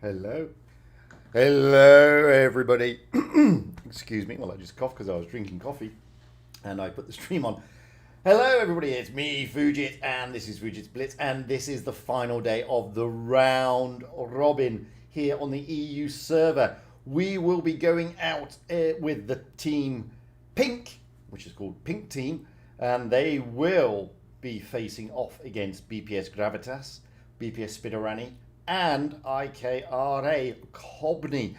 Hello. Hello, everybody. Excuse me while I just coughed because I was drinking coffee and I put the stream on. Hello, everybody. It's me, Fujit, and this is Fujit's Blitz, and this is the final day of the round robin here on the EU server. We will be going out with the team Pink, which is called Pink Team, and they will be facing off against BPS Gravitas, BPS Spiderani, and IKRA Kobni.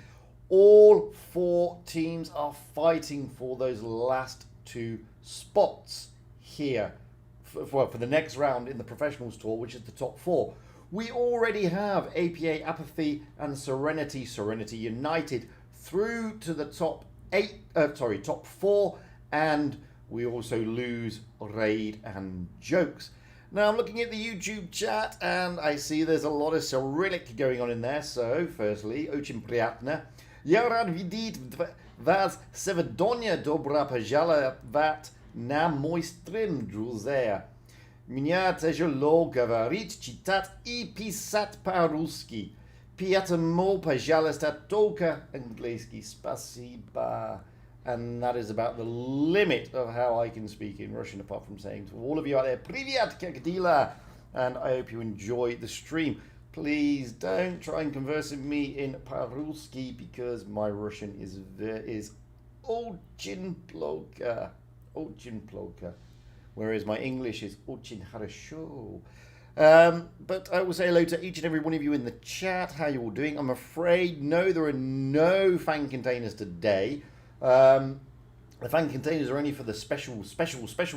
All four teams are fighting for those last two spots here for the next round in the Professionals Tour, which is the top four. We already have APA Apathy and Serenity United through to the top four, and we also lose Raid and Jokes. Now I'm looking at the YouTube chat and I see there's a lot of Cyrillic going on in there. So, firstly, Очень приятно. Я рад видеть вас сегодня. Добро пожаловать на мой стрим, друзья. Мне тяжело говорить, читать и писать по-русски. Поэтому, пожалуйста, только английский. Спасибо. And that is about the limit of how I can speak in Russian, apart from saying to all of you out there, Привет, Castilla! And I hope you enjoy the stream. Please don't try and converse with me in по-русски because my Russian is очень плохо. Очень плохо. Whereas my English is очень хорошо. But I will say hello to each and every one of you in the chat. How you all doing? I'm afraid, no, there are no fan containers today. The fan containers are only for the special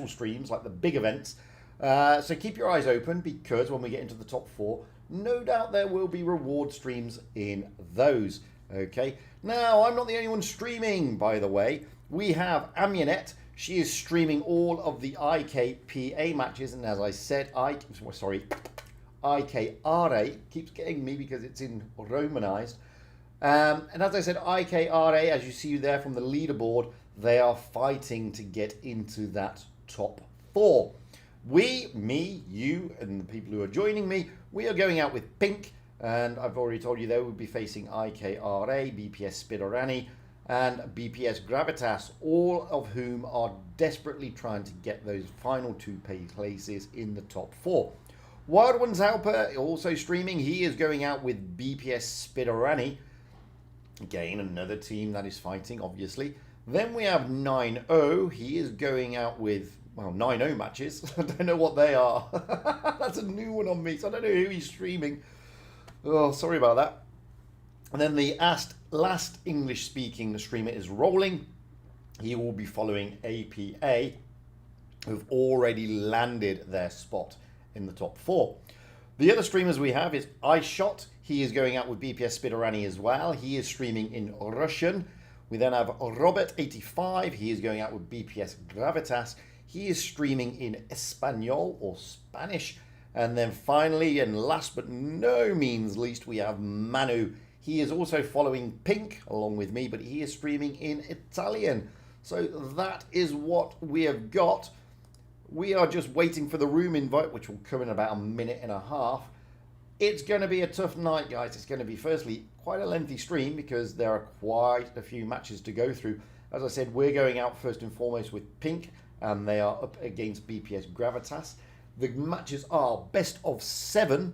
streams, like the big events. So keep your eyes open because when we get into the top four, no doubt there will be reward streams in those. Okay. Now, I'm not the only one streaming, by the way. We have Amunet. She is streaming all of the IKPA matches. And as I said, IKRA keeps getting me because it's in Romanized. And as I said, IKRA, as you see there from the leaderboard, they are fighting to get into that top four. We, me, you, and the people who are joining me, we are going out with Pink. And I've already told you they will be facing IKRA, BPS Spiderani, and BPS Gravitas, all of whom are desperately trying to get those final two places in the top four. Wild Ones Halper also streaming. He is going out with BPS Spiderani. Again, another team that is fighting, obviously. Then we have 9-0. He is going out with, 9-0 matches. I don't know what they are. That's a new one on me, so I don't know who he's streaming. Oh, sorry about that. And then the last English-speaking streamer is Rolling. He will be following APA, who've already landed their spot in the top four. The other streamers we have is iShot. He is going out with BPS Spiderani as well. He is streaming in Russian. We then have Robert85. He is going out with BPS Gravitas. He is streaming in Espanol or Spanish. And then finally, and last but no means least, we have Manu. He is also following Pink along with me, but he is streaming in Italian. So that is what we have got. We are just waiting for the room invite, which will come in about a minute and a half. It's going to be a tough night, guys. It's going to be, firstly, quite a lengthy stream because there are quite a few matches to go through. As I said, we're going out first and foremost with Pink, and they are up against BPS Gravitas. The matches are best of 7,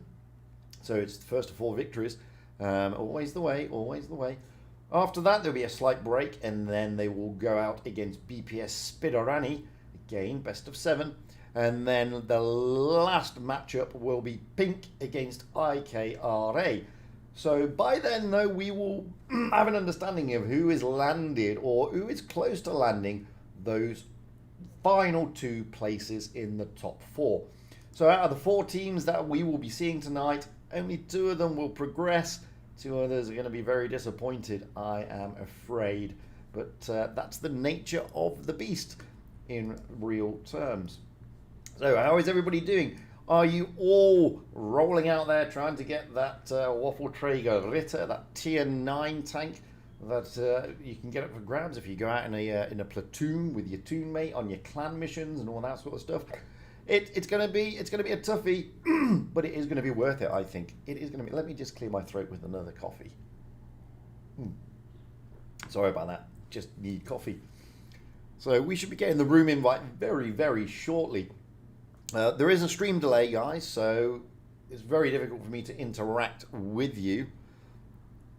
so it's the first of 4 victories. Always the way, always the way. After that, there'll be a slight break, and then they will go out against BPS Spiderani. Again, best of 7. And then the last matchup will be Pink against IKRA. So by then, though, we will have an understanding of who is landed or who is close to landing those final 2 places in the top 4. So out of the 4 teams that we will be seeing tonight, only 2 of them will progress. 2 others are going to be very disappointed, I am afraid. But that's the nature of the beast in real terms. So how is everybody doing? Are you all rolling out there trying to get that Waffleträger Ritter, that tier 9 tank that you can get up for grabs if you go out in a platoon with your toon mate on your clan missions and all that sort of stuff? It's gonna be a toughie, but it is gonna be worth it. I think it is gonna be. Let me just clear my throat with another coffee. Sorry about that. Just need coffee. So we should be getting the room invite very, very shortly. There is a stream delay, guys, so it's very difficult for me to interact with you,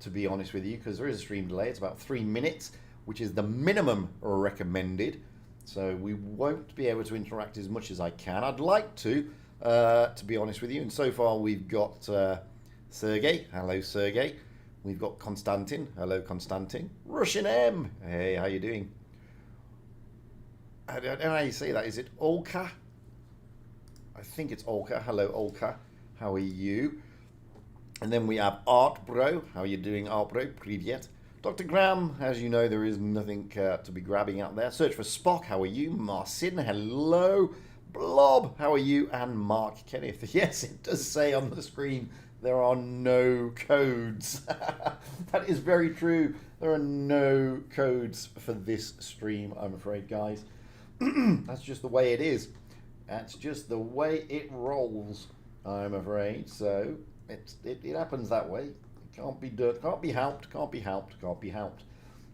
to be honest with you, because there is a stream delay. It's about 3 minutes, which is the minimum recommended. So we won't be able to interact as much as I can. I'd like to be honest with you. And so far we've got Sergey. Hello, Sergey. We've got Konstantin. Hello, Konstantin. Russian M. Hey, how you doing? I don't know how you say that. Is it Olka? I think it's Olka. Hello, Olka. How are you? And then we have Art Bro. How are you doing, Art Bro? Privyet. Dr. Graham, as you know, there is nothing to be grabbing out there. Search for Spock. How are you? Marcin. Hello. Blob. How are you? And Mark Kenneth. Yes, it does say on the screen there are no codes. That is very true. There are no codes for this stream, I'm afraid, guys. That's just the way it is. That's just the way it rolls, I'm afraid. So it happens that way. It can't be done. Can't be helped. Can't be helped. Can't be helped.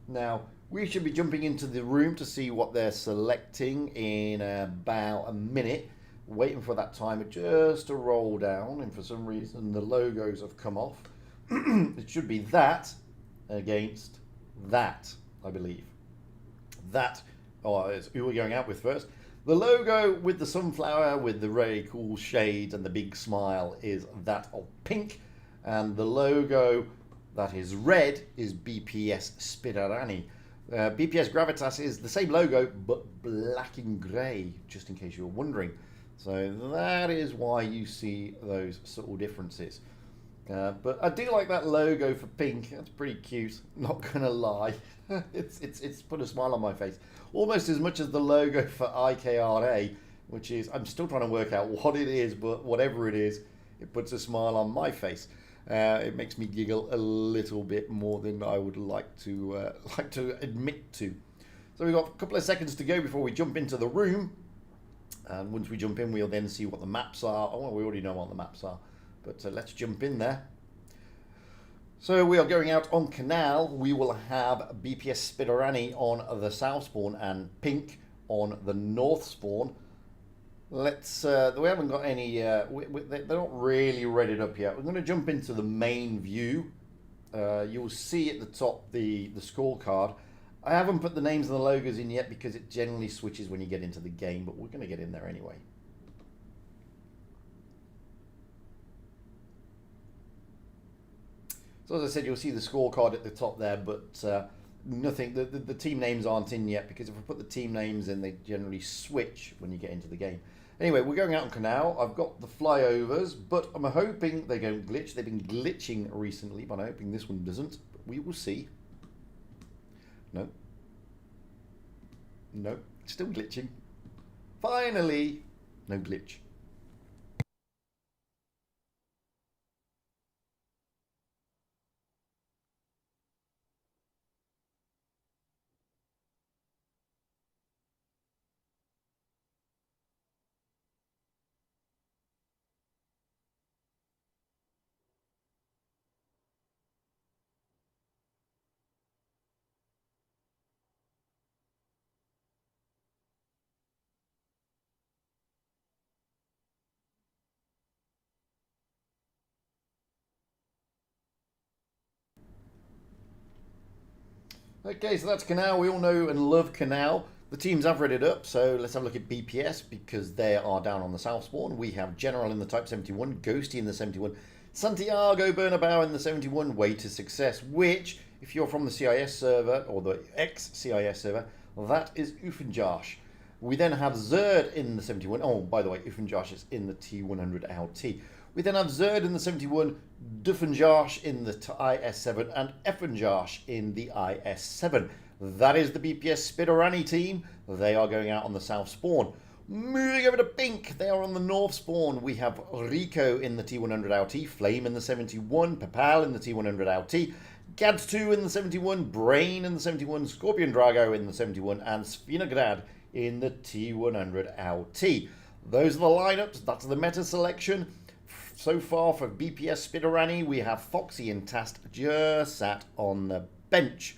Now, we should be jumping into the room to see what they're selecting in about a minute. Waiting for that timer just to roll down, and for some reason the logos have come off. It should be that against that, I believe. That, it's who we're going out with first. The logo with the sunflower with the very cool shades and the big smile is that of pink, and the logo that is red is BPS Spirarani. BPS Gravitas is the same logo but black and grey, just in case you were wondering. So that is why you see those subtle differences. But I do like that logo for pink. That's pretty cute. Not gonna lie, it's put a smile on my face. Almost as much as the logo for IKRA, which is, I'm still trying to work out what it is, but whatever it is, it puts a smile on my face. It makes me giggle a little bit more than I would like to admit to. So we've got a couple of seconds to go before we jump into the room. And once we jump in, we'll then see what the maps are. Oh, well, we already know what the maps are, but let's jump in there. So we are going out on Canal. We will have BPS Spirarani on the south spawn and pink on the north spawn. Let's. We haven't got any. They're not really readied up yet. We're going to jump into the main view. You'll see at the top the scorecard. I haven't put the names and the logos in yet because it generally switches when you get into the game, but we're going to get in there anyway. So as I said, you'll see the scorecard at the top there, but nothing. The team names aren't in yet because if I put the team names in, they generally switch when you get into the game. Anyway, we're going out on Canal. I've got the flyovers, but I'm hoping they don't glitch. They've been glitching recently, but I'm hoping this one doesn't. But we will see. No. No, still glitching. Finally, no glitch. Okay, so that's Canal. We all know and love Canal. The teams have read it up, so let's have a look at BPS because they are down on the south spawn. We have General in the Type 71, Ghosty in the 71, Santiago Bernabeu in the 71, Way to Success, which, if you're from the CIS server, or the ex-CIS server, that is Uffenjosh. We then have Zerd in the 71. Oh, by the way, Uffenjosh is in the T100LT. We then have Zerd in the 71, Duffenjosh in the IS-7, and Effenjosh in the IS-7. That is the BPS Spirarani team. They are going out on the south spawn. Moving over to pink, they are on the north spawn. We have Rico in the T100LT, Flame in the 71, Papal in the T100LT, Gads2 in the 71, Brain in the 71, Scorpion Drago in the 71, and Svinograd in the T100LT. those are the lineups. That's the meta selection. So far for BPS Spiderani, we have Foxy and Tast just sat on the bench.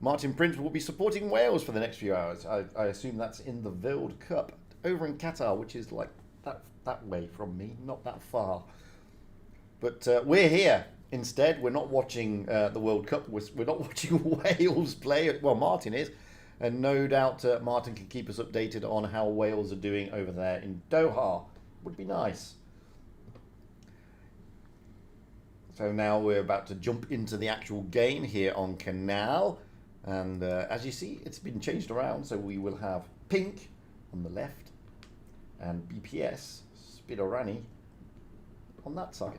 Martin Prince will be supporting Wales for the next few hours. I assume that's in the World Cup over in Qatar, which is like that way from me, not that far. But we're here instead. We're not watching the World Cup. We're not watching Wales play. Well, Martin is. And no doubt Martin can keep us updated on how Wales are doing over there in Doha. Would be nice. So now we're about to jump into the actual game here on Canal. And as you see, it's been changed around. So we will have Pink on the left and BPS, Spiderani, on that side.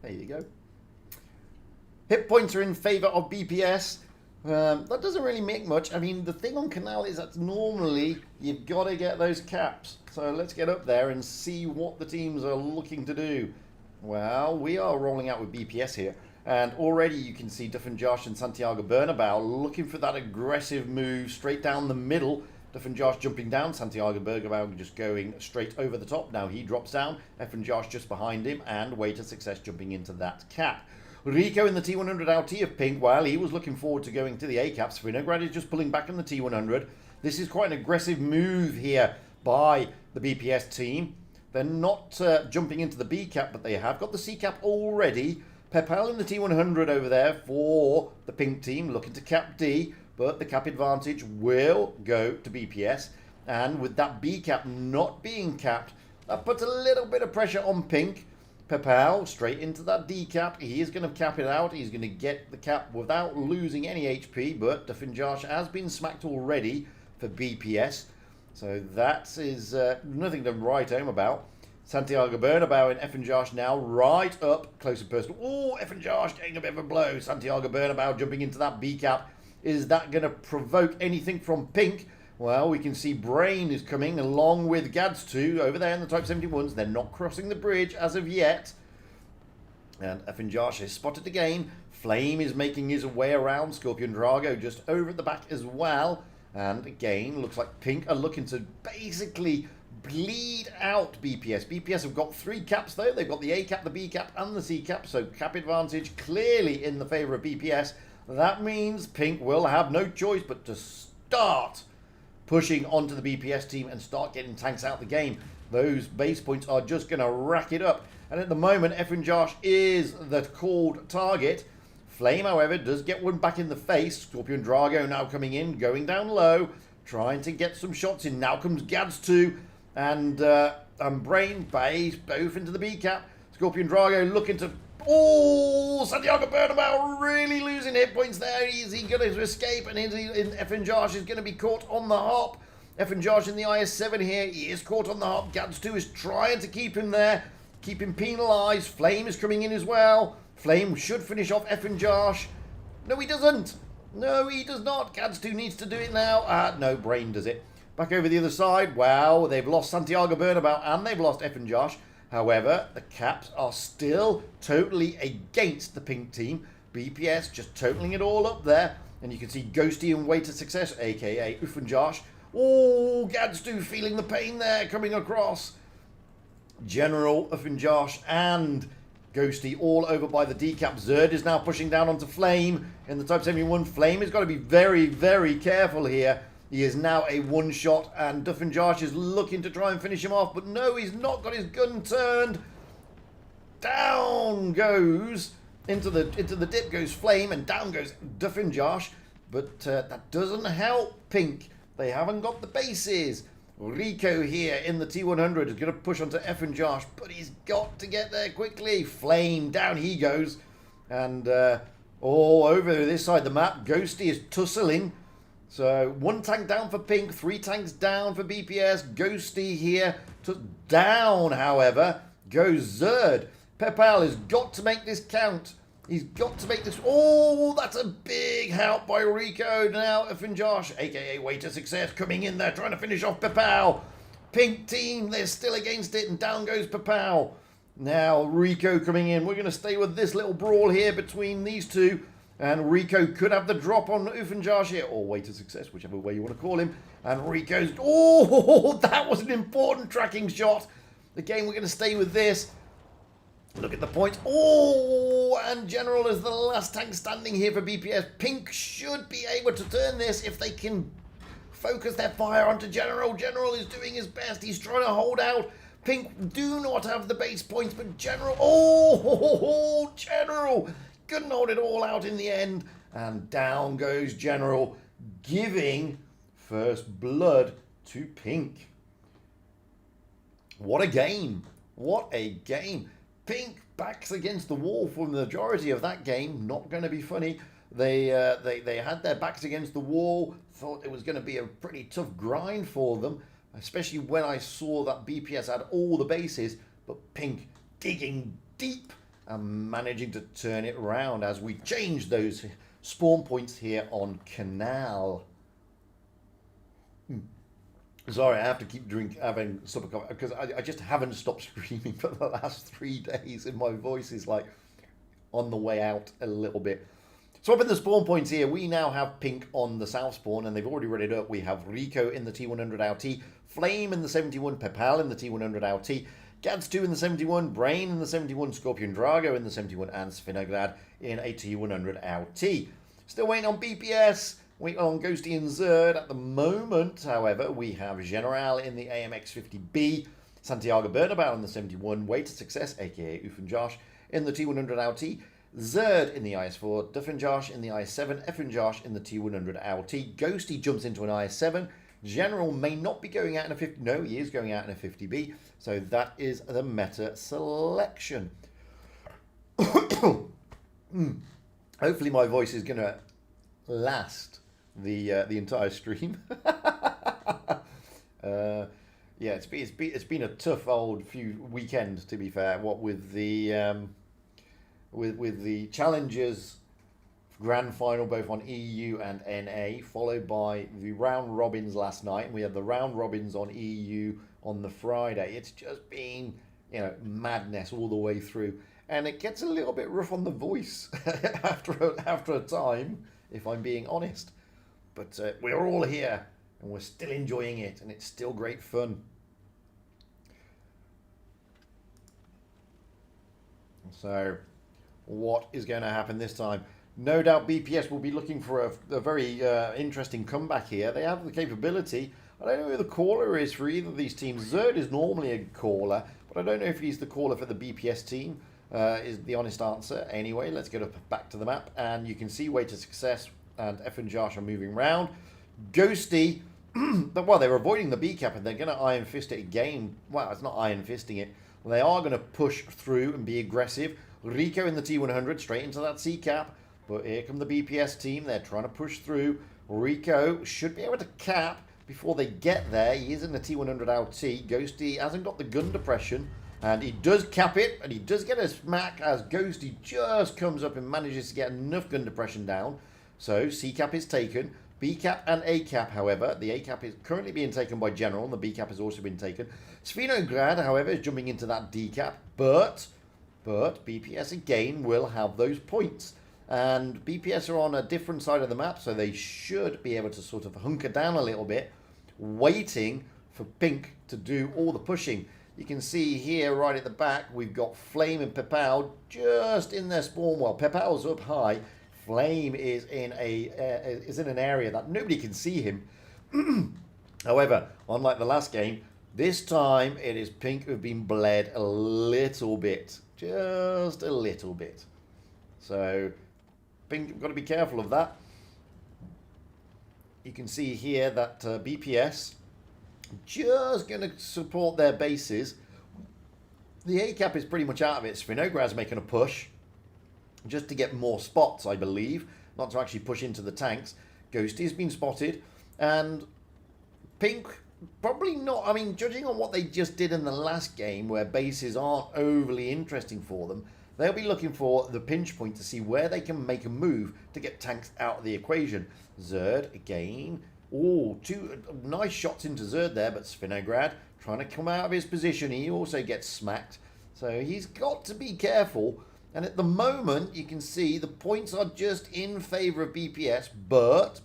There you go. Hit points are in favour of BPS. That doesn't really make much. I mean, the thing on Canal is that normally you've got to get those caps. So let's get up there and see what the teams are looking to do. Well, we are rolling out with BPS here. And already you can see Duff and Josh and Santiago Bernabeu looking for that aggressive move straight down the middle. Duff and Josh jumping down, Santiago Bernabeu just going straight over the top. Now he drops down, F and Josh just behind him, and Way to Success jumping into that cap. Rico in the T100 LT of Pink, while he was looking forward to going to the A caps. Vinograd is just pulling back in the T100. This is quite an aggressive move here by the BPS team. They're not jumping into the B cap, but they have got the C cap already. Pepal in the T100 over there for the Pink team, looking to cap D, but the cap advantage will go to BPS. And with that B cap not being capped, that puts a little bit of pressure on Pink. Pepal straight into that D cap. He is going to cap it out. He's going to get the cap without losing any HP, but Duffin Josh has been smacked already for BPS. So that is nothing to write home about. Santiago Bernabeu and F and Josh now right up close and personal. Oh, F and Josh getting a bit of a blow. Santiago Bernabeu jumping into that B cap. Is that going to provoke anything from Pink? Well, we can see Brain is coming along with Gads 2 over there in the Type 71s. They're not crossing the bridge as of yet. And F and Josh is spotted again. Flame is making his way around. Scorpion Drago just over at the back as well. And again, looks like Pink are looking to basically bleed out BPS. BPS have got 3 caps though. They've got the A cap, the B cap, and the C cap. So cap advantage clearly in the favour of BPS. That means Pink will have no choice but to start pushing onto the BPS team and start getting tanks out the game. Those base points are just going to rack it up. And at the moment, Efren Josh is the called target. Flame, however, does get one back in the face. Scorpion Drago now coming in, going down low, trying to get some shots in. Now comes Gads 2 and Brain base both into the B cap. Scorpion Drago looking to... Oh, Santiago Bernabeu really losing hit points there. Is he going to escape? And Efren Josh is going to be caught on the hop. Efren Josh in the IS-7 here. He is caught on the hop. Gads 2 is trying to keep him there. Keep him penalised. Flame is coming in as well. Flame should finish off Efren Josh. No, he doesn't. No, he does not. Gads 2 needs to do it now. No, Brain does it. Back over the other side. Wow, they've lost Santiago Bernabeu and they've lost Efren Josh. However, the caps are still totally against the Pink team. BPS just totaling it all up there. And you can see Ghosty and Way to Success, a.k.a. Uff and Josh. Oh, Gads 2 feeling the pain there coming across. General, Uff and Josh and Ghosty all over by the D-cap. Zerd is now pushing down onto Flame in the Type 71. Flame has got to be very, very careful here. He is now a one-shot, and Duff and Josh is looking to try and finish him off, but no, he's not got his gun turned. Down goes, into the dip goes Flame, and down goes Duff and Josh, but that doesn't help Pink. They haven't got the bases. Rico here in the T100 is going to push onto F and Josh, but he's got to get there quickly. Flame, down he goes, and all over this side of the map, Ghosty is tussling. So 1 tank down for Pink, 3 tanks down for BPS. Ghosty here down, however, goes Zerd. Pepal has got to make this count. He's got to make this. Oh, that's a big help by Rico. Now F and Josh, a.k.a. Way to Success, coming in there, trying to finish off Pepal. Pink team, they're still against it, and down goes Pepal. Now Rico coming in. We're going to stay with this little brawl here between these two. And Rico could have the drop on Uffenjarsch here, or way to success, whichever way you want to call him. And Rico's, oh, that was an important tracking shot. Again, we're going to stay with this. Look at the points. Oh, and General is the last tank standing here for BPS. Pink should be able to turn this if they can focus their fire onto General. General is doing his best. He's trying to hold out. Pink do not have the base points, but General, oh, General couldn't hold it all out in the end. And down goes General, giving first blood to Pink. What a game. What a game. Pink backs against the wall for the majority of that game. Not going to be funny. They had their backs against the wall. Thought it was going to be a pretty tough grind for them, especially when I saw that BPS had all the bases, but Pink digging deep and managing to turn it around as we change those spawn points here on Canal. Sorry, I have to keep having supper coffee because I just haven't stopped screaming for the last 3 days, and my voice is like on the way out a little bit. Swapping the spawn points here, we now have Pink on the south spawn, and they've already read it up. We have Rico in the T100 LT, Flame in the 71, Pepal in the T100 LT, Gads 2 in the 71, Brain in the 71, Scorpion Drago in the 71, and Svinograd in a T100 LT. Still waiting on BPS. Waiting on Ghosty and Zerd. At the moment, however, we have General in the AMX-50B, Santiago Bernabeu in the 71, Way to Success, aka Uffenjarsch, in the T100 LT, Zerd in the IS-4, Duffenjarsch in the IS-7, Effenjarsch in the T100 LT. Ghosty jumps into an IS-7. General may not be going out in a 50... No, he is going out in a 50B. So that is the meta selection. Hopefully my voice is going to last the entire stream. Yeah, it's been a tough old few weekend, to be fair. What with the with the challenges grand final both on EU and NA, followed by the round robins last night, and we had the round robins on EU on the Friday. It's just been, you know, madness all the way through, and it gets a little bit rough on the voice after a time, if I'm being honest. But we're all here, and we're still enjoying it, and it's still great fun. So, what is going to happen this time? No doubt BPS will be looking for a very interesting comeback here. They have the capability. I don't know who the caller is for either of these teams. Zerd is normally a caller, but I don't know if he's the caller for the BPS team, is the honest answer. Anyway, let's get back to the map, and you can see Way to Success and Effenjarsch are moving round. Ghosty, well, they're avoiding the B cap, and they're going to Iron Fist it again. Well, it's not Iron Fisting it. They are going to push through and be aggressive. Rico in the T100, straight into that C cap. But here come the BPS team. They're trying to push through. Rico should be able to cap before they get there. He is in the T100 LT. Ghosty hasn't got the gun depression, and he does cap it, and he does get a smack as Ghosty just comes up and manages to get enough gun depression down. So C cap is taken. B cap and A cap, however, the A cap is currently being taken by General, and the B cap has also been taken. Svinograd, however, is jumping into that D cap, but BPS again will have those points. And BPS are on a different side of the map, so they should be able to sort of hunker down a little bit, waiting for Pink to do all the pushing. You can see here right at the back, we've got Flame and Pepal just in their spawn. Well, Pepal's up high. Flame is in an area that nobody can see him. However, unlike the last game, this time it is Pink who've been bled a little bit. Just a little bit. So Pink, you've got to be careful of that. You can see here that BPS just going to support their bases. The A cap is pretty much out of it. Svinograd's making a push just to get more spots, I believe, not to actually push into the tanks. Ghosty's been spotted, and Pink probably not. I mean, judging on what they just did in the last game, where bases aren't overly interesting for them, they'll be looking for the pinch point to see where they can make a move to get tanks out of the equation. Zerd again. Oh, two nice shots into Zerd there, but Svinograd trying to come out of his position. He also gets smacked. So he's got to be careful And at the moment, you can see the points are just in favour of BPS, but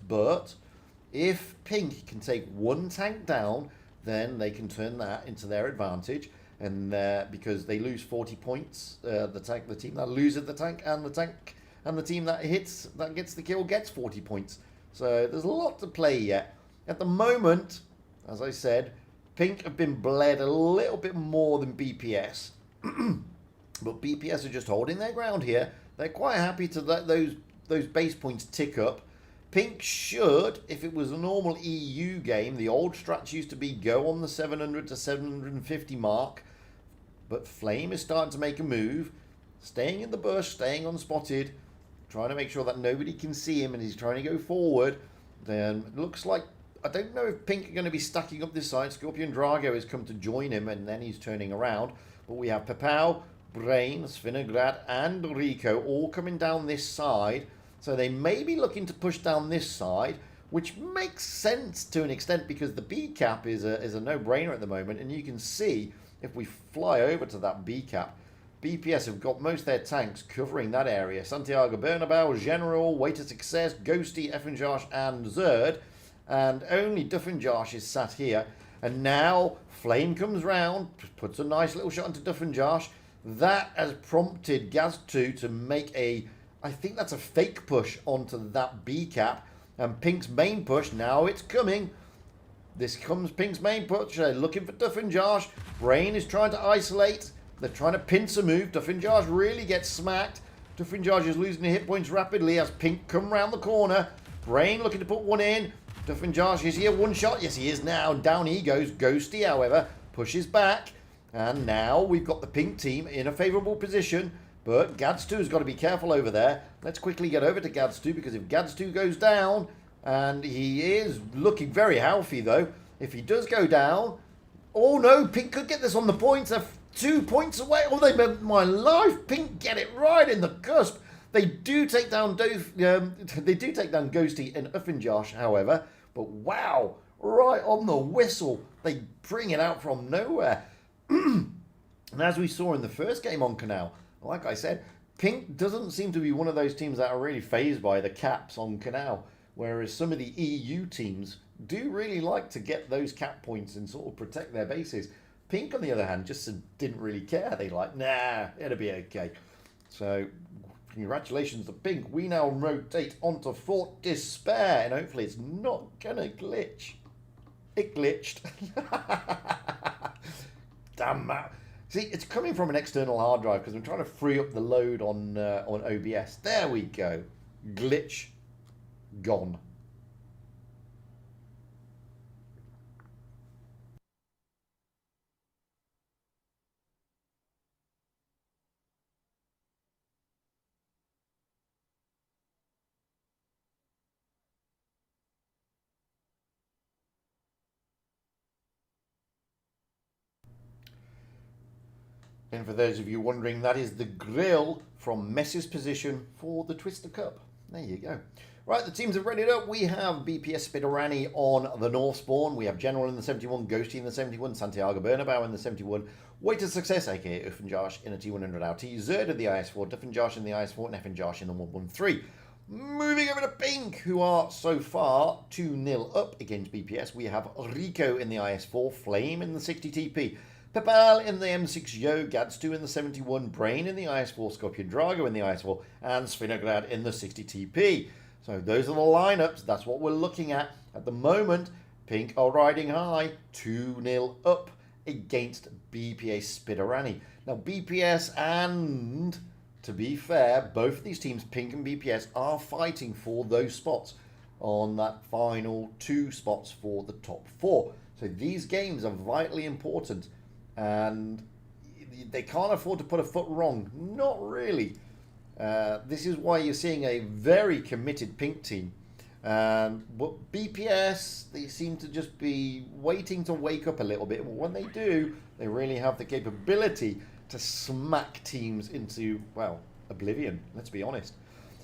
if Pink can take one tank down, then they can turn that into their advantage, and because they lose 40 points, the team that loses the tank, and the team that gets the kill gets 40 points. So there's a lot to play yet. At the moment, as I said, Pink have been bled a little bit more than BPS. But BPS are just holding their ground here. They're quite happy to let those base points tick up. Pink should, if it was a normal EU game, the old strats used to be go on the 700 to 750 mark. But Flame is starting to make a move. Staying in the bush, staying unspotted. Trying to make sure that nobody can see him, and he's trying to go forward. Then it looks like, I don't know if Pink are going to be stacking up this side. Scorpion Drago has come to join him, and then he's turning around. But we have Pepau, Brain, Svinograd, and Rico all coming down this side. So they may be looking to push down this side, which makes sense to an extent because the B cap is a no-brainer at the moment. And you can see if we fly over to that B cap, BPS have got most of their tanks covering that area. Santiago Bernabeu, General, Way to Success, Ghosty, Effenjosh, and Zerd. And only Duffenjosh is sat here. And now Flame comes round, puts a nice little shot into Duffenjosh. That has prompted Gaz2 to make I think that's a fake push onto that B cap. And Pink's main push, now it's coming. This comes Pink's main push. They're looking for Duffenjosh. Brain is trying to isolate. They're trying to pincer move. Duffenjosh really gets smacked. Duffenjosh is losing the hit points rapidly as Pink come round the corner. Brain looking to put one in. Duffenjosh, is he a one shot? Yes, he is now. Down he goes. Ghosty, however, pushes back. And now we've got the Pink team in a favourable position. But Gaz2 has got to be careful over there. Let's quickly get over to Gaz2 because if Gaz2 goes down, and he is looking very healthy though, if he does go down, oh no, Pink could get this on the points. They're 2 points away. Oh, they meant my life. Pink get it right in the cusp. They do take down Ghosty and Uffenjosh, however. But wow, right on the whistle. They bring it out from nowhere. And as we saw in the first game on Canal, like I said, Pink doesn't seem to be one of those teams that are really phased by the caps on Canal, whereas some of the EU teams do really like to get those cap points and sort of protect their bases. Pink, on the other hand, just didn't really care. They like, nah, it'll be okay. So, congratulations to Pink. We now rotate onto Fort Despair, and hopefully it's not gonna glitch. It glitched. Damn that. See, it's coming from an external hard drive because I'm trying to free up the load on OBS. There we go. Glitch gone. And for those of you wondering, that is the grill from Messi's position for the Twister Cup. There you go. Right, the teams have readied up. We have BPS Spiderani on the North Spawn. We have General in the 71, Ghosty in the 71, Santiago Bernabeu in the 71, Way to Success, aka Uffenjosh in a T100 LT, Zerd in the IS-4, Duffenjosh in the IS-4, and Effenjosh in the 113. Moving over to Pink, who are so far 2-0 up against BPS. We have Rico in the IS-4, Flame in the 60 TP, Pepal in the M6 Yo, Gaz2 in the 71, Brain in the IS-4, Scorpion Drago in the IS-4, and Svinograd in the 60 TP. So those are the lineups. That's what we're looking at the moment. Pink are riding high, 2-0 up against BPS Spiderani. Now BPS and, to be fair, both of these teams, Pink and BPS, are fighting for those spots on that final 2 spots for the top 4. So these games are vitally important. And they can't afford to put a foot wrong. Not really. This is why you're seeing a very committed Pink team. But BPS, they seem to just be waiting to wake up a little bit. But when they do, they really have the capability to smack teams into, well, oblivion. Let's be honest.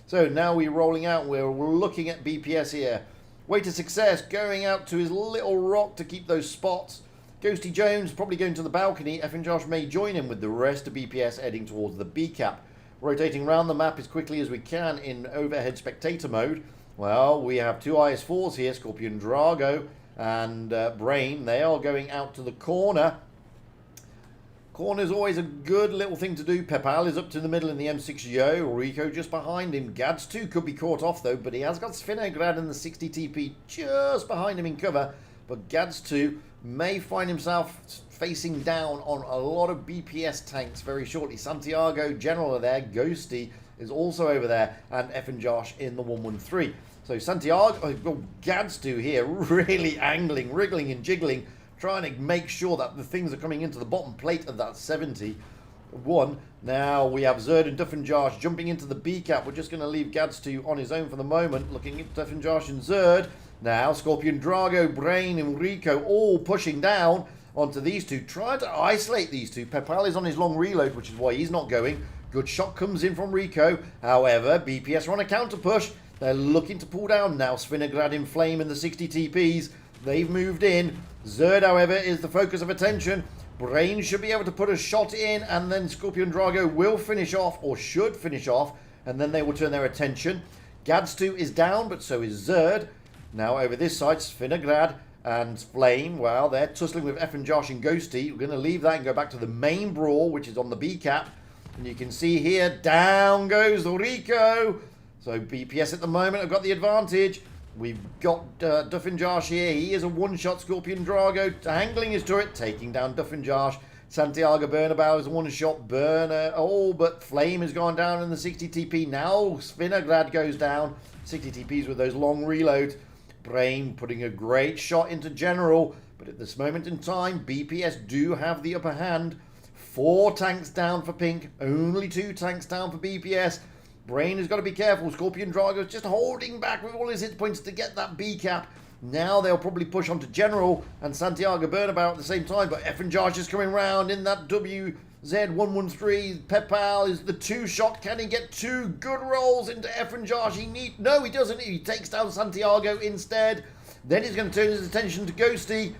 So now we're rolling out. We're looking at BPS here. Way to Success, going out to his little rock to keep those spots. Ghosty Jones probably going to the balcony. Effenjosh may join him with the rest of BPS heading towards the B cap. rotating around the map as quickly as we can in overhead spectator mode. Well, we have two IS-4s here, Scorpion Drago and Brain. They are going out to the corner. Corner's always a good little thing to do. Pepal is up to the middle in the M6 Yo. Rico just behind him. Gads 2 could be caught off though, but he has got Svinograd and the 60 TP just behind him in cover. But Gads 2 may find himself facing down on a lot of BPS tanks very shortly. Santiago, General are there. Ghosty is also over there. And F and Josh in the 113. So Santiago, well, Gads 2 here really angling, wriggling and jiggling, trying to make sure that the things are coming into the bottom plate of that 71. Now we have Zerd and Duff and Josh jumping into the B cap. We're just going to leave Gads 2 on his own for the moment, looking at Duff and Josh and Zerd. Now Scorpion Drago, Brain and Rico all pushing down onto these two, trying to isolate these two. Pepal is on his long reload, which is why he's not going. Good shot comes in from Rico. However, BPS are on a counter push. They're looking to pull down now. Svinograd in flame in the 60 TPs. They've moved in. Zerd, however, is the focus of attention. Brain should be able to put a shot in, and then Scorpion Drago will finish off, or should finish off, and then they will turn their attention. Gads 2 is down, but so is Zerd. Now over this side, Svinograd and Flame, well, they're tussling with F and Josh and Ghosty. We're going to leave that and go back to the main brawl, which is on the B cap. And you can see here, down goes Rico. So BPS at the moment have got the advantage. We've got Duff and Josh here. He is a one-shot Scorpion Drago, angling his turret, taking down Duff and Josh. Santiago Bernabeu is a one-shot burner. Oh, but Flame has gone down in the 60 TP. Now Svinograd goes down. 60 TPs with those long reloads. Brain putting a great shot into General. But at this moment in time, BPS do have the upper hand. 4 tanks down for Pink. Only 2 tanks down for BPS. Brain has got to be careful. Scorpion Drago is just holding back with all his hit points to get that B cap. Now they'll probably push on to General and Santiago Bernabeu at the same time. But F and Josh is coming round in that WZ113. Pepal is the 2-shot. Can he get 2 good rolls into F and Josh? No, he doesn't. He takes down Santiago instead. Then he's going to turn his attention to Ghosty.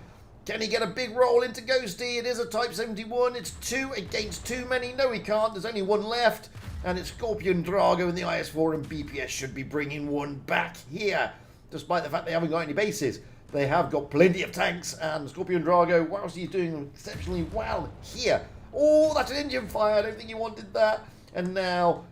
Can he get a big roll into Ghosty? It is a Type 71. It's 2 against too many. No, he can't. There's only 1 left. And it's Scorpion Drago in the IS-4, and BPS should be bringing 1 back here. Despite the fact they haven't got any bases. They have got plenty of tanks, and Scorpion Drago, whilst he's doing exceptionally well here. Oh, that's an engine fire. I don't think he wanted that. And now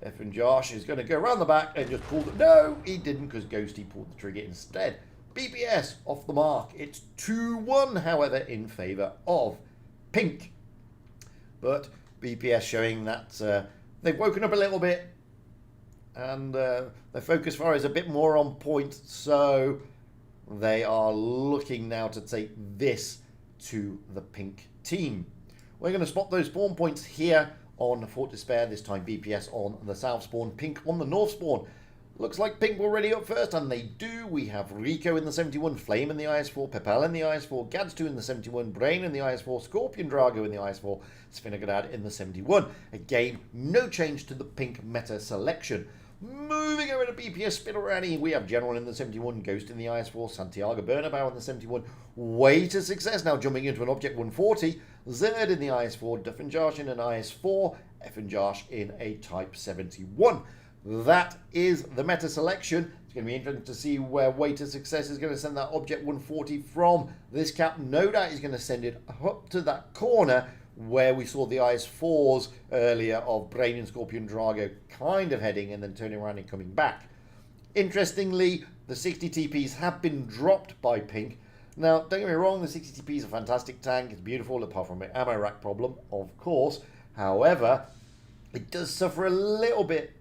F and Josh is going to go around the back and just pull the... No, he didn't, because Ghosty pulled the trigger instead. BPS off the mark. It's 2-1, however, in favour of Pink. But BPS showing that... they've woken up a little bit, and their focus fire is a bit more on point, so they are looking now to take this to the Pink team. We're going to spot those spawn points here on Fort Despair, this time BPS on the south spawn, Pink on the north spawn. Looks like Pink were ready up first, and they do. We have Rico in the 71, Flame in the IS-4, Pepal in the IS-4, Gads 2 in the 71, Brain in the IS-4, Scorpion Drago in the IS-4, Svinograd in the 71. Again, no change to the Pink meta selection. Moving over to BPS Spinnerani, we have General in the 71, Ghost in the IS-4, Santiago Bernabeu in the 71. Way to success now, jumping into an Object 140, Zerd in the IS-4, Duff and Josh in an IS-4, F and Josh in a Type 71. That is the meta selection. It's going to be interesting to see where Way to Success is going to send that Object 140 from. This cap, no doubt, is going to send it up to that corner where we saw the IS-4s earlier of Brain and Scorpion Drago kind of heading and then turning around and coming back. Interestingly, the 60 TPs have been dropped by Pink. Now, don't get me wrong, the 60 TP is a fantastic tank. It's beautiful, apart from an ammo rack problem, of course. However, it does suffer a little bit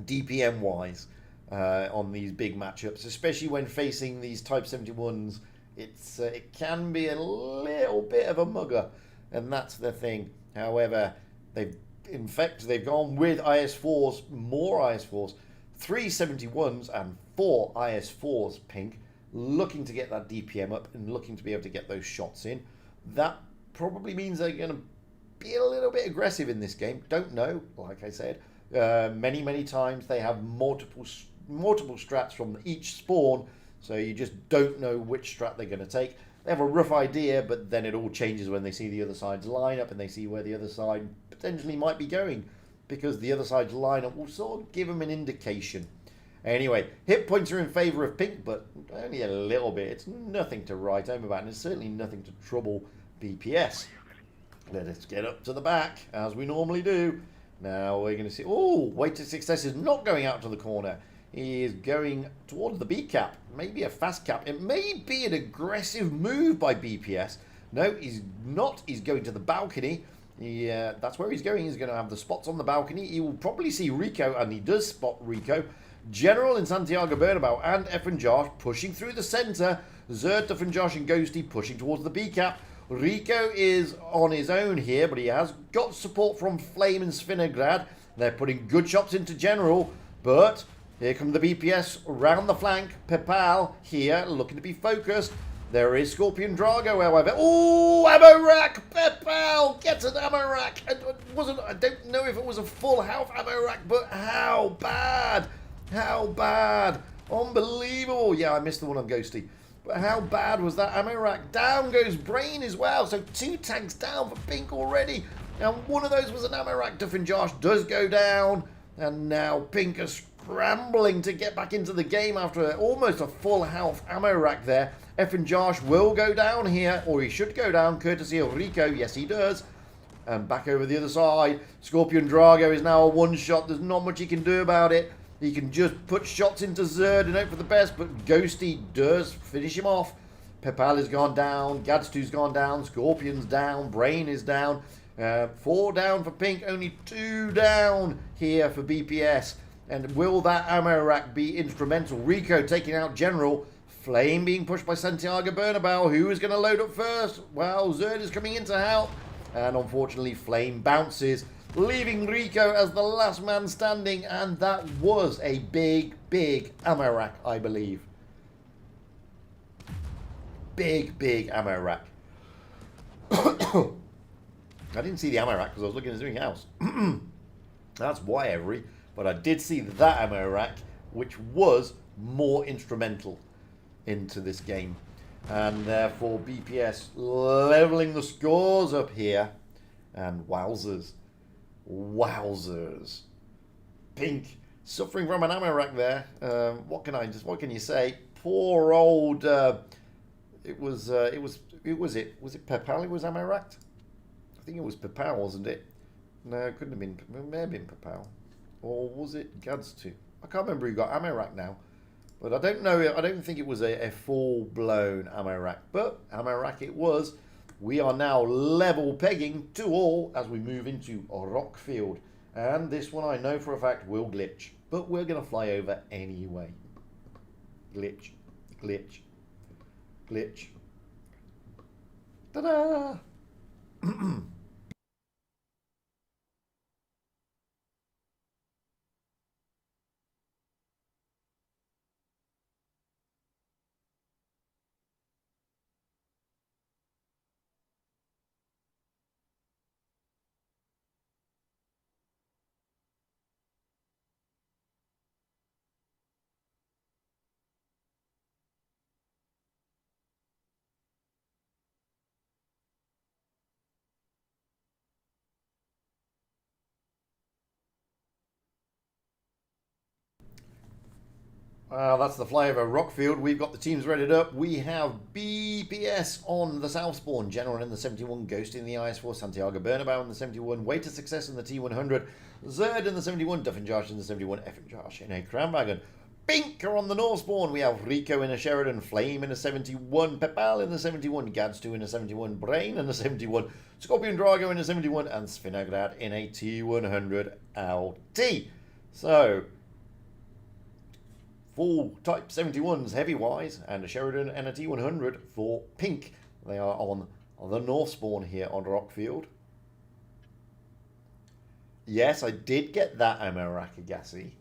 DPM wise on these big matchups, especially when facing these Type 71s. It can be a little bit of a mugger, and that's the thing. However, they've gone with IS-4s, more IS-4s, 3 71s and 4 IS-4s, Pink, looking to get that DPM up and looking to be able to get those shots in. That probably means they're going to be a little bit aggressive in this game. Don't know, like I said. Many times they have multiple strats from each spawn, so you just don't know which strat they're going to take. They have a rough idea, but then it all changes when they see the other side's line up and they see where the other side potentially might be going. because the other side's lineup will sort of give them an indication. Anyway, hit points are in favour of pink, but only a little bit. It's nothing to write home about, and it's certainly nothing to trouble BPS. Let us get up to the back, as we normally do. Now we're going to see... Oh, Weighted Success is not going out to the corner. He is going towards the B cap. Maybe a fast cap. It may be an aggressive move by BPS. No, he's not. He's going to the balcony. That's where he's going. He's going to have the spots on the balcony. He will probably see Rico, and he does spot Rico. General in Santiago Bernabeu and F and Josh pushing through the centre. Zerd, F and Josh and Ghosty pushing towards the B cap. Rico is on his own here, but he has got support from Flame and Svinograd. They're putting good shots into General, but here come the BPS round the flank. Pepal here looking to be focused. There is Scorpion Drago, however. Oh, ammo rack! Pepal gets an ammo rack. I don't know if it was a full health ammo rack, but how bad? How bad? Unbelievable. Yeah, I missed the one on Ghosty. But how bad was that ammo rack? Down goes Brain as well. So 2 tanks down for Pink already. And one of those was an ammo rack. Duff and Josh does go down. And now Pink are scrambling to get back into the game after almost a full health ammo rack there. F and Josh will go down here. Or he should go down courtesy of Rico. Yes, he does. And back over the other side. Scorpion Drago is now a one-shot. There's not much he can do about it. He can just put shots into Zerd and hope for the best, but Ghosty does finish him off. Pepal has gone down, Gadstu's gone down, Scorpion's down, Brain is down. 4 down for Pink, only 2 down here for BPS. And will that ammo rack be instrumental? Rico taking out General. Flame being pushed by Santiago Bernabeu. Who is going to load up first? Well, Zerd is coming in to help. And unfortunately, Flame bounces, leaving Rico as the last man standing, and that was a big, big ammo rack, I believe. Big, big ammo rack. I didn't see the ammo rack because I was looking at something else. That's why, Every. But I did see that ammo rack, which was more instrumental into this game. And therefore, BPS levelling the scores up here. And wowzers. Wowzers. Pink suffering from an ammo rack there. What can you say? Poor old was it Pepal who was ammo racked? I think it was Pepal, wasn't it? No, it couldn't have been. It may have been Pepal. Or was it Gads2? I can't remember who got ammo rack now. But I don't know. I don't think it was a full-blown ammo rack. But ammo rack it was. We are now level pegging 2-2 as we move into Rockfield. And this one I know for a fact will glitch. But we're going to fly over anyway. Glitch. Glitch. Glitch. Ta-da! That's the flyover Rockfield. We've got the teams readied up. We have BPS on the South Spawn, General in the 71, Ghost in the IS4, Santiago Bernabeu in the 71, Way to Success in the T100, Zerd in the 71, Duff and Josh in the 71, F and Josh in a Crown Wagon. Pink are on the North Spawn. We have Rico in a Sheridan, Flame in a 71, Pepal in the 71, Gads2 in a 71, Brain in a 71, Scorpion Drago in a 71, and Svinograd in a T100 LT. So, full Type 71s heavy-wise, and a Sheridan and a T100 for Pink. They are on the North Spawn here on Rockfield. Yes, I did get that ammo rack, Agassi.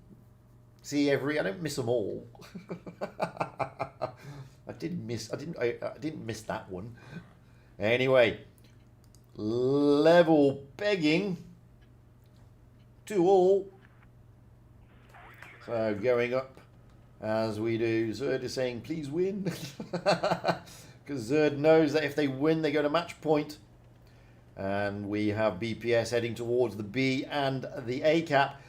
See, I don't miss them all. I didn't miss that one. Anyway, level begging 2-2. So going up as we do. Zerd is saying, please win. Because Zerd knows that if they win, they go to match point. And we have BPS heading towards the B and the A cap.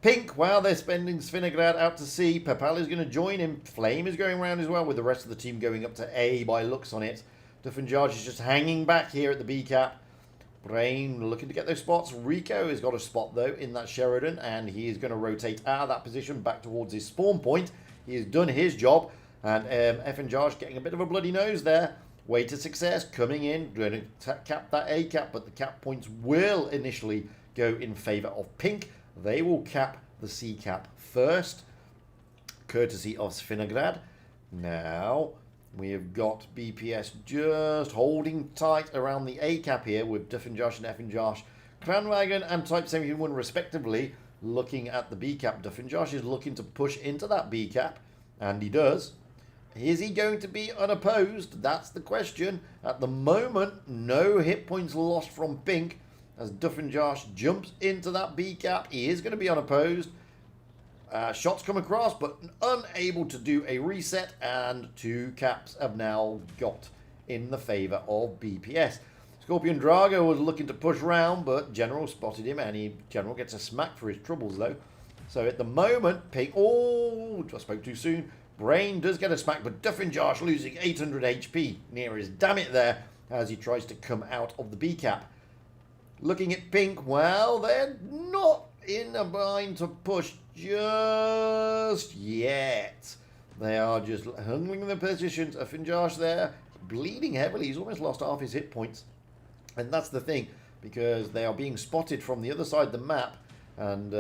Pink, well, they're spending Svinograd out to C. Pepal is going to join him. Flame is going around as well, with the rest of the team going up to A by looks on it. Duffenjarge is just hanging back here at the B cap. Brain looking to get those spots. Rico has got a spot, though, in that Sheridan, and he is going to rotate out of that position back towards his spawn point. He has done his job, and Effenjarge getting a bit of a bloody nose there. Way to success, coming in, going to cap that A cap, but the cap points will initially go in favour of Pink. They will cap the C cap first, courtesy of Svinograd. Now, we have got BPS just holding tight around the A cap here with Duffenjarge and Effenjarge, Cranwagen and Type 71 respectively, looking at the B cap. Duffenjarge is looking to push into that B cap, and he does. Is he going to be unopposed? That's the question. At the moment, no hit points lost from Pink. As Duffenjarge jumps into that B cap, he is going to be unopposed. Shots come across, but unable to do a reset, and 2 caps have now got in the favour of BPS. Scorpion Drago was looking to push round, but General spotted him, and General gets a smack for his troubles, though. So at the moment, Pink... Oh, I spoke too soon. Brain does get a smack, but Duffenjarge losing 800 HP near his damn it there as he tries to come out of the B cap. Looking at Pink, well, they're not in a bind to push just yet. They are just hungering their positions. Effenjarge there, bleeding heavily. He's almost lost half his hit points. And that's the thing, because they are being spotted from the other side of the map. And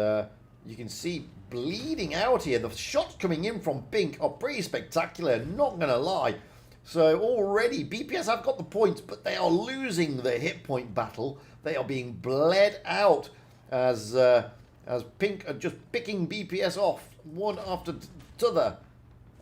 you can see bleeding out here. The shots coming in from Pink are pretty spectacular, not going to lie. So already BPS have got the points, but they are losing the hit point battle. They are being bled out as Pink are just picking BPS off one after the other.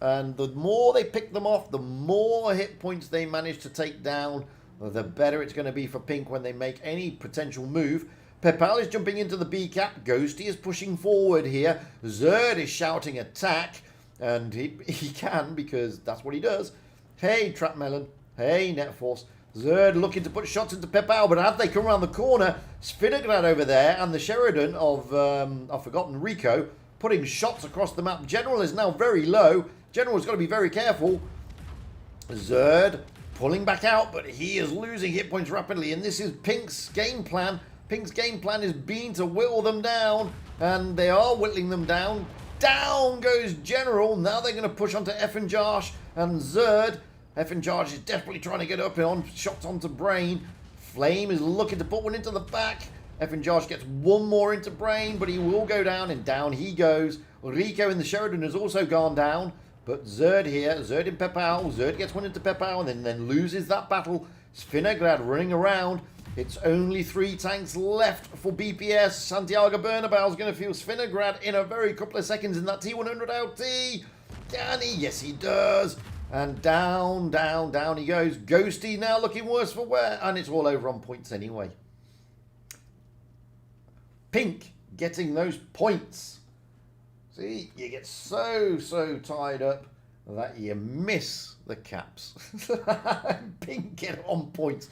And the more they pick them off, the more hit points they manage to take down, the better it's going to be for Pink when they make any potential move. Pepal is jumping into the B cap. Ghosty is pushing forward here. Zerd is shouting attack. And he can, because that's what he does. Hey, Trap Melon. Hey, Net Force. Zerd looking to put shots into Pepal, but as they come around the corner, Svinograd over there and the Sheridan of, I've forgotten, Rico, putting shots across the map. General is now very low. General's got to be very careful. Zerd pulling back out, but he is losing hit points rapidly, and this is Pink's game plan. Pink's game plan is being to whittle them down, and they are whittling them down. Down goes General. Now they're going to push onto Effenjarge and Zerd. Effenjarge is desperately trying to get up and on shots onto Brain. Flame is looking to put one into the back. Effenjarge gets one more into Brain, but he will go down, and down he goes. Rico in the Sheridan has also gone down, but Zerd here, Zerd in Pepal. Zerd gets one into Pepal and then loses that battle. Svinograd running around. It's only 3 tanks left for BPS. Santiago Bernabeu is going to feel Svinograd in a very couple of seconds in that T100 LT. Can he? Yes, he does. And down, down, down he goes. Ghosty now looking worse for wear. And it's all over on points anyway. Pink getting those points. See, you get so tied up that you miss the caps. Pink get on points.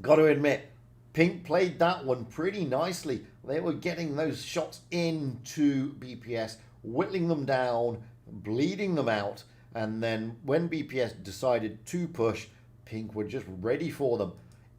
Got to admit, Pink played that one pretty nicely. They were getting those shots into BPS, whittling them down, bleeding them out, and then when BPS decided to push, Pink were just ready for them.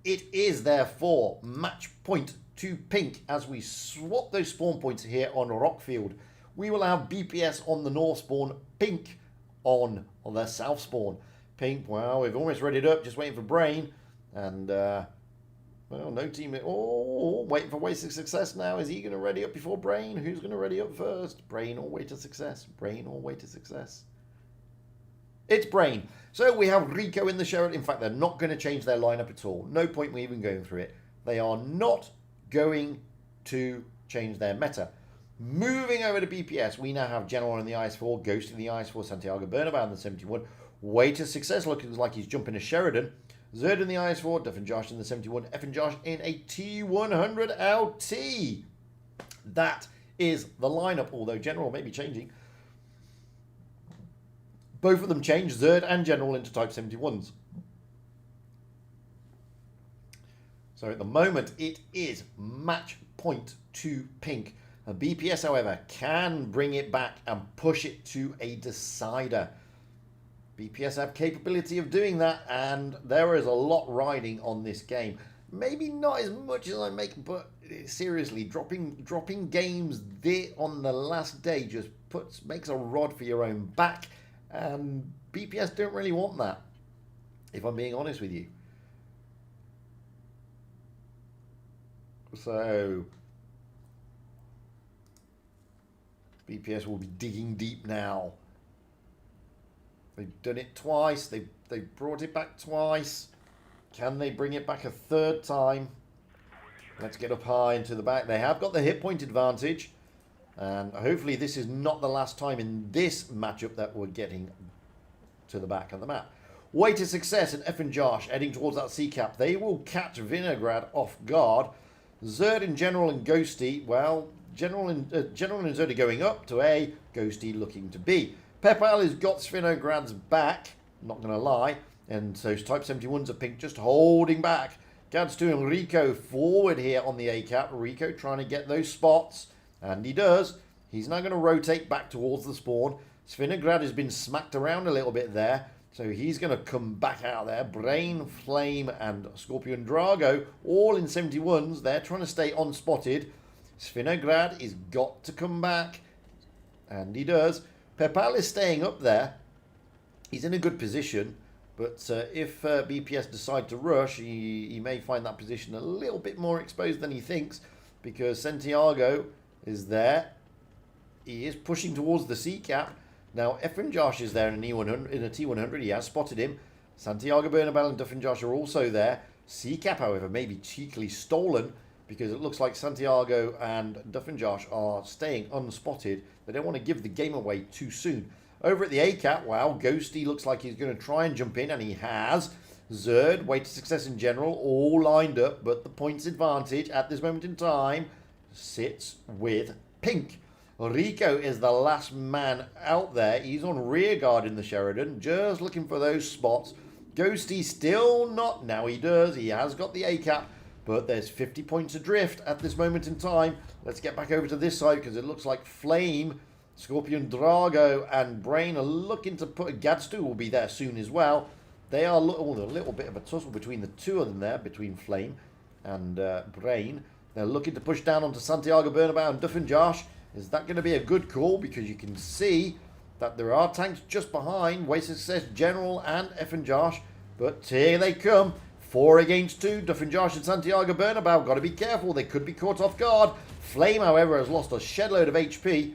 It is therefore match point to Pink as we swap those spawn points here on Rockfield. We will have BPS on the north spawn, Pink on the south spawn. Pink, well, we've almost readied up, just waiting for Brain. And, well, no team... Oh, waiting for Way to Success now. Is he going to ready up before Brain? Who's going to ready up first? Brain or Way to Success? Brain or Way to Success? It's Brain. So we have Rico in the Sheridan. In fact, they're not going to change their lineup at all. No point in even going through it. They are not going to change their meta. Moving over to BPS, we now have General in the IS-4, Ghost in the IS-4, Santiago Bernabeu in the 71. Way to Success looking like he's jumping a Sheridan. Zerd in the IS-4, Duffenjarge in the 71, Effenjarge in a T100 LT. That is the lineup, although General may be changing. Both of them changed Zerd and General into Type 71s. So at the moment, it is match point to pink. BPS, however, can bring it back and push it to a decider. BPS have capability of doing that, and there is a lot riding on this game. Maybe not as much as I make, but seriously, dropping games there on the last day just makes a rod for your own back, and BPS don't really want that, if I'm being honest with you. So BPS will be digging deep now. They've done it twice. They've brought it back twice. Can they bring it back a third time? Let's get up high into the back. They have got the hit point advantage. And hopefully this is not the last time in this matchup that we're getting to the back of the map. Way to success and F and Josh heading towards that C cap. They will catch Vinograd off guard. Zerd and General and Ghosty, well, General and Zerd are going up to A, Ghosty looking to B. Pepal has got Svinograd's back, not going to lie, and so Type 71s are pink, just holding back. Gadstu and Rico forward here on the A cap. Rico trying to get those spots, and he does. He's now going to rotate back towards the spawn. Svinograd has been smacked around a little bit there, so he's going to come back out there. Brain, Flame, and Scorpion Drago, all in 71s. They're trying to stay unspotted. Svinograd is got to come back, and he does. Pepal is staying up there. He's in a good position, but if BPS decide to rush, he may find that position a little bit more exposed than he thinks, because Santiago is there. He is pushing towards the C cap. Now, Efren Josh is there in a T100. He has spotted him. Santiago Bernabel and Duffin Josh are also there. C cap, however, may be cheekily stolen, because it looks like Santiago and Duffin Josh are staying unspotted. They don't want to give the game away too soon. Over at the A cap, wow, Ghosty looks like he's going to try and jump in, and he has. Zerd, way to success in general, all lined up, but the points advantage at this moment in time sits with pink. Rico is the last man out there. He's on rear guard in the Sheridan, just looking for those spots. Ghosty still not. Now he does. He has got the A cap, but there's 50 points adrift at this moment in time. Let's get back over to this side, because it looks like Flame, Scorpion Drago, and Brain are looking to put... Gadstu will be there soon as well. They are a little bit of a tussle between the two of them there, between Flame and Brain. They're looking to push down onto Santiago Bernabeu and Duffin Josh. Is that going to be a good call? Because you can see that there are tanks just behind. Way Success, General, and F and Josh. But here they come. 4 against 2. Duffin Josh and Santiago Bernabeu. Got to be careful. They could be caught off guard. Flame, however, has lost a shed load of HP.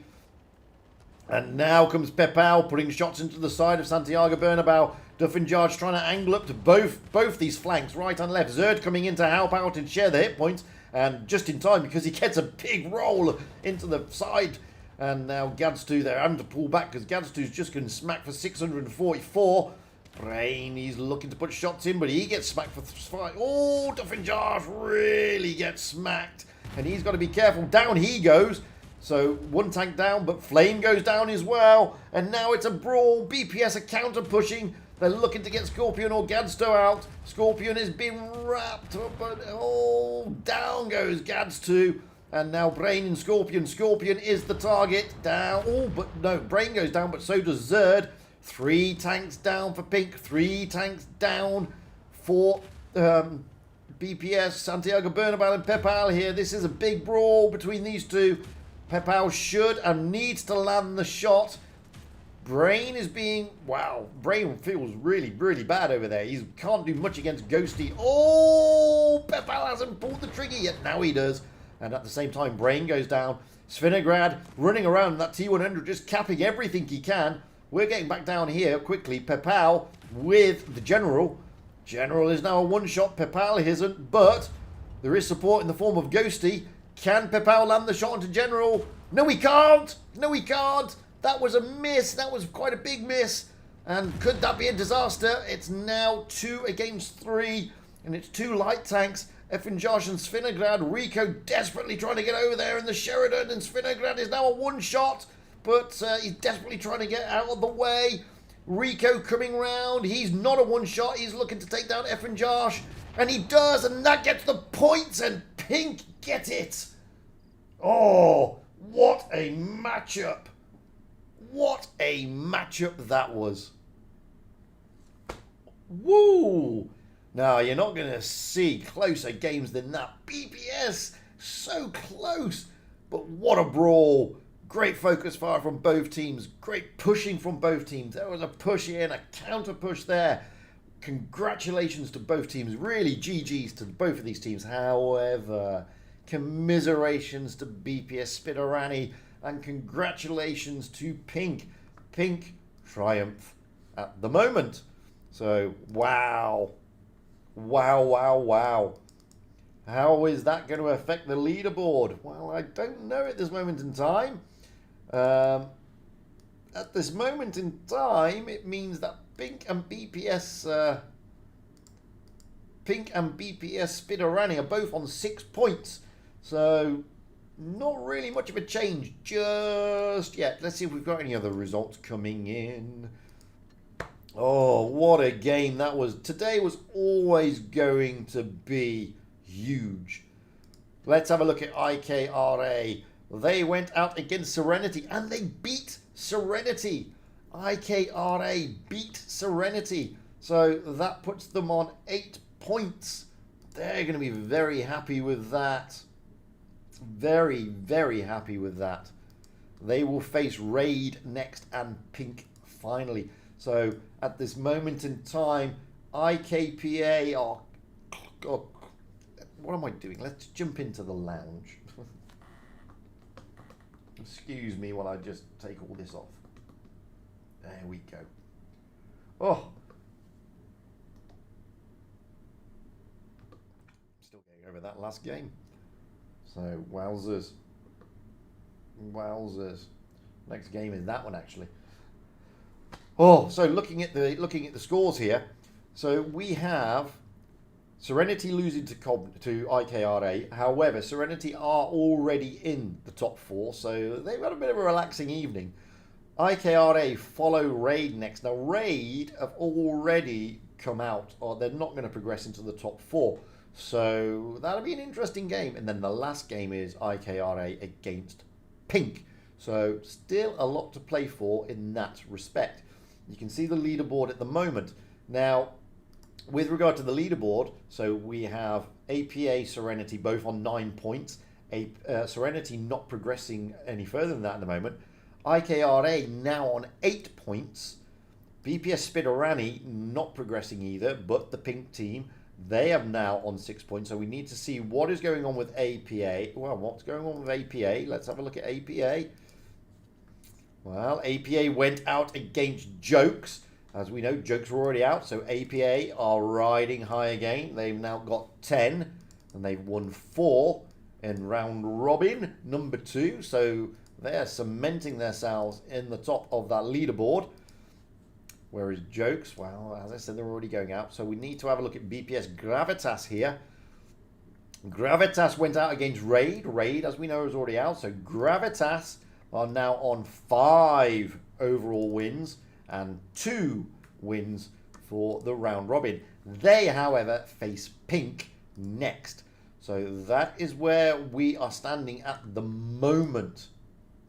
And now comes Pepal putting shots into the side of Santiago Bernabeu. Duffin Josh trying to angle up to both these flanks, right and left. Zerd coming in to help out and share the hit points. And just in time, because he gets a big roll into the side. And now Gadstu there having to pull back, because Gadstu's just going to smack for 644. Brain, he's looking to put shots in, but he gets smacked for 5. Oh, Duffin Josh really gets smacked. And he's got to be careful. Down he goes. So one tank down, but Flame goes down as well. And now it's a brawl. BPS are counter pushing. They're looking to get Scorpion or Gadstu out. Scorpion has been wrapped up, but oh, down goes Gadstu. And now Brain and Scorpion. Scorpion is the target. Down. Oh, but no, Brain goes down, but so does Zerd. 3 tanks down for pink. 3 tanks down for BPS. Santiago Bernabeu and Pepal here. This is a big brawl between these two. Pepal should and needs to land the shot. Brain is being... Wow, Brain feels really, really bad over there. He can't do much against Ghosty. Oh, Pepal hasn't pulled the trigger yet. Now he does. And at the same time, Brain goes down. Svinograd running around that T100, just capping everything he can. We're getting back down here quickly. Pepal with the General. General is now a one-shot. Pepal isn't, but there is support in the form of Ghosty. Can Pepal land the shot onto General? No, he can't. No, he can't. That was a miss. That was quite a big miss. And could that be a disaster? It's now 2 against 3. And it's 2 light tanks. Effin Josh and Svinograd. Rico desperately trying to get over there in the Sheridan. And Svinograd is now a one-shot. But he's desperately trying to get out of the way. Rico coming round. He's not a one-shot. He's looking to take down Effin Josh. And he does, and that gets the points, and Pink get it. Oh, what a matchup. What a matchup that was. Woo! Now, you're not going to see closer games than that. BPS, so close. But what a brawl. Great focus fire from both teams. Great pushing from both teams. There was a push in, a counter push there. Congratulations to both teams. Really, GG's to both of these teams. However, commiserations to BPS Spiderani and congratulations to Pink. Pink triumph at the moment. So, wow. Wow, wow, wow. How is that going to affect the leaderboard? Well, I don't know at this moment in time. At this moment in time, it means that Pink and BPS Spiderani are both on 6 points. So, not really much of a change just yet. Let's see if we've got any other results coming in. Oh, what a game that was. Today was always going to be huge. Let's have a look at IKRA. They went out against Serenity and they beat Serenity. IKRA beat Serenity. So that puts them on 8 points. They're going to be very happy with that. Very, very happy with that. They will face Raid next and Pink finally. So at this moment in time, IKPA are... Oh, what am I doing? Let's jump into the lounge. Excuse me while I just take all this off. There we go. Oh. Still getting over that last game. So, wowzers. Wowzers. Next game is that one, actually. Oh, so looking at the scores here. So we have Serenity losing to IKRA. However, Serenity are already in the top 4, so they've got a bit of a relaxing evening. IKRA follow Raid next. Now, Raid have already come out, or they're not going to progress into the top 4. So that'll be an interesting game. And then the last game is IKRA against Pink. So still a lot to play for in that respect. You can see the leaderboard at the moment. Now, with regard to the leaderboard, so we have APA, Serenity both on 9 points. Serenity not progressing any further than that at the moment. IKRA now on 8 points. BPS Spiderani not progressing either, but the Pink team, they have now on 6 points. So we need to see what is going on with APA. Well, what's going on with APA? Let's have a look at APA. Well, APA went out against Jokes. As we know, Jokes were already out, so APA are riding high again. They've now got 10, and they've won 4 in round robin number 2. So they're cementing themselves in the top of that leaderboard. Whereas Jokes, well, as I said, they're already going out. So we need to have a look at BPS Gravitas here. Gravitas went out against Raid. Raid, as we know, is already out. So Gravitas are now on 5 overall wins and 2 wins for the round robin. They, however, face Pink next. So that is where we are standing at the moment.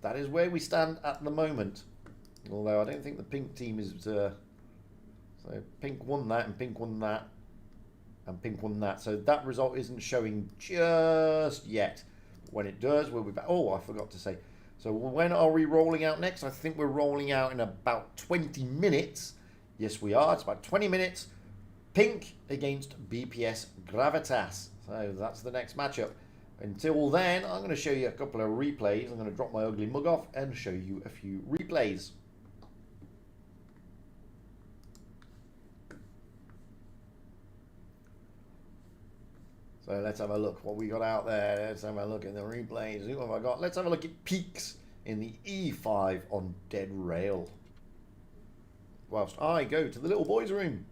That is where we stand at the moment. Although I don't think the Pink team is... so Pink won that and Pink won that and Pink won that. So that result isn't showing just yet. When it does, we'll be back. Oh, I forgot to say. So when are we rolling out next? I think we're rolling out in about 20 minutes. Yes, we are. It's about 20 minutes. Pink against BPS Gravitas. So that's the next matchup. Until then, I'm going to show you a couple of replays. I'm going to drop my ugly mug off and show you a few replays. So let's have a look what we got out there. Let's have a look at the replays. Who have I got? Let's have a look at Peaks in the E5 on Dead Rail. Whilst I go to the little boys' room.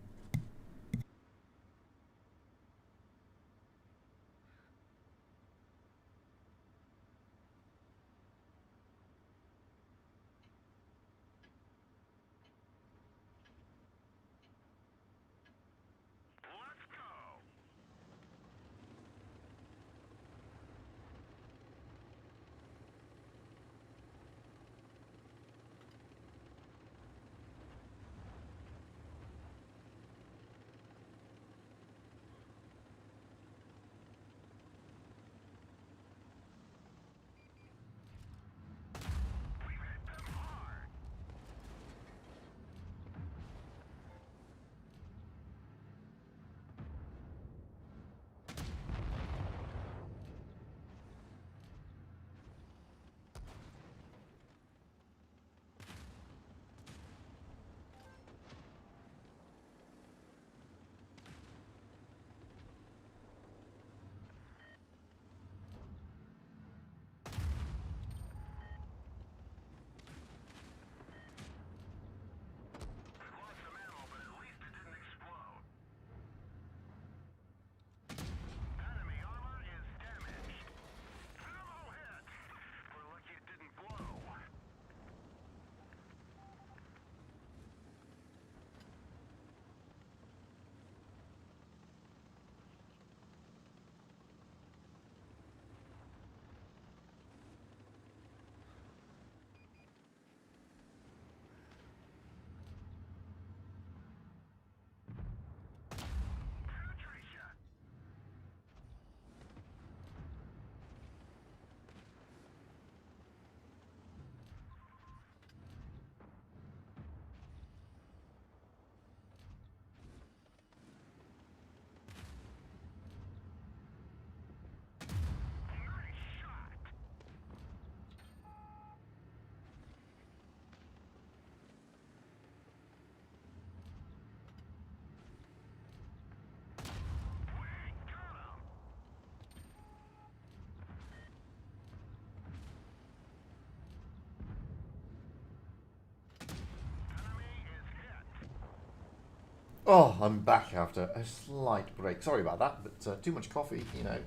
Oh, I'm back after a slight break. Sorry about that, but too much coffee, you know.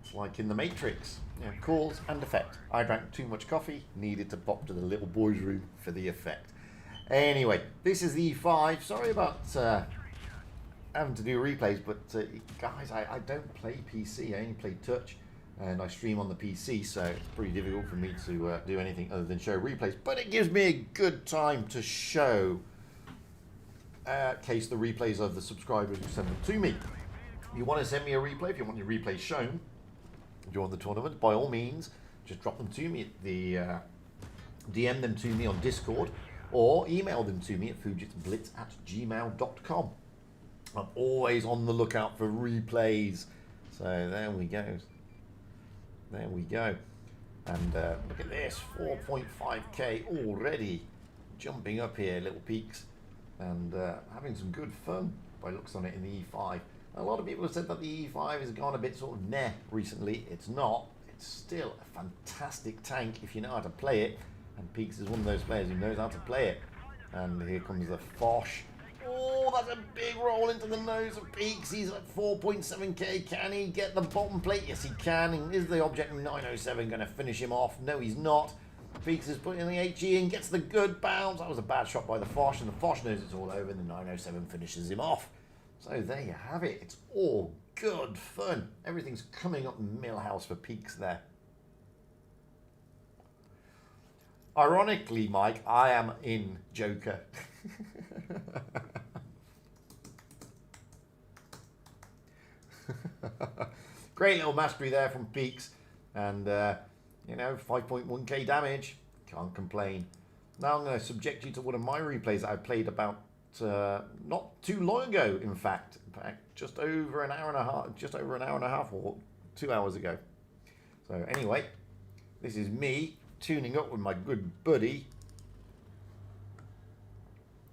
It's like in the Matrix. You know, cause and effect. I drank too much coffee, needed to pop to the little boy's room for the effect. Anyway, this is the E5. Sorry about having to do replays, but guys, I don't play PC. I only play touch, and I stream on the PC, so it's pretty difficult for me to do anything other than show replays. But it gives me a good time to show case the replays of the subscribers who send them to me. If you want to send me a replay, if you want your replays shown during the tournament, by all means, just drop them to me at the DM them to me on Discord, or email them to me at fujitsblitz@gmail.com. I'm always on the lookout for replays. So there we go. There we go. And look at this, 4.5k already. Jumping up here, little peaks. And having some good fun by looks on it in the E5. A lot of people have said that the E5 has gone a bit sort of meh recently. It's not. It's still a fantastic tank if you know how to play it. And Peaks is one of those players who knows how to play it. And here comes the Foch. Oh, that's a big roll into the nose of Peaks. He's at 4.7k. Can he get the bottom plate? Yes, he can. And is the object 907 going to finish him off? No, he's not. Peaks is putting the HE in, gets the good bounce. That was a bad shot by the Foch, and the Foch knows it's all over, and the 907 finishes him off. So there you have it. It's all good fun. Everything's coming up Millhouse for Peaks there. Ironically, Mike, I am in Joker. Great little mastery there from Peaks, and you know, 5.1k damage. Can't complain. Now I'm going to subject you to one of my replays that I played about not too long ago. In fact, just over an hour and a half, or 2 hours ago. So anyway, this is me tuning up with my good buddy,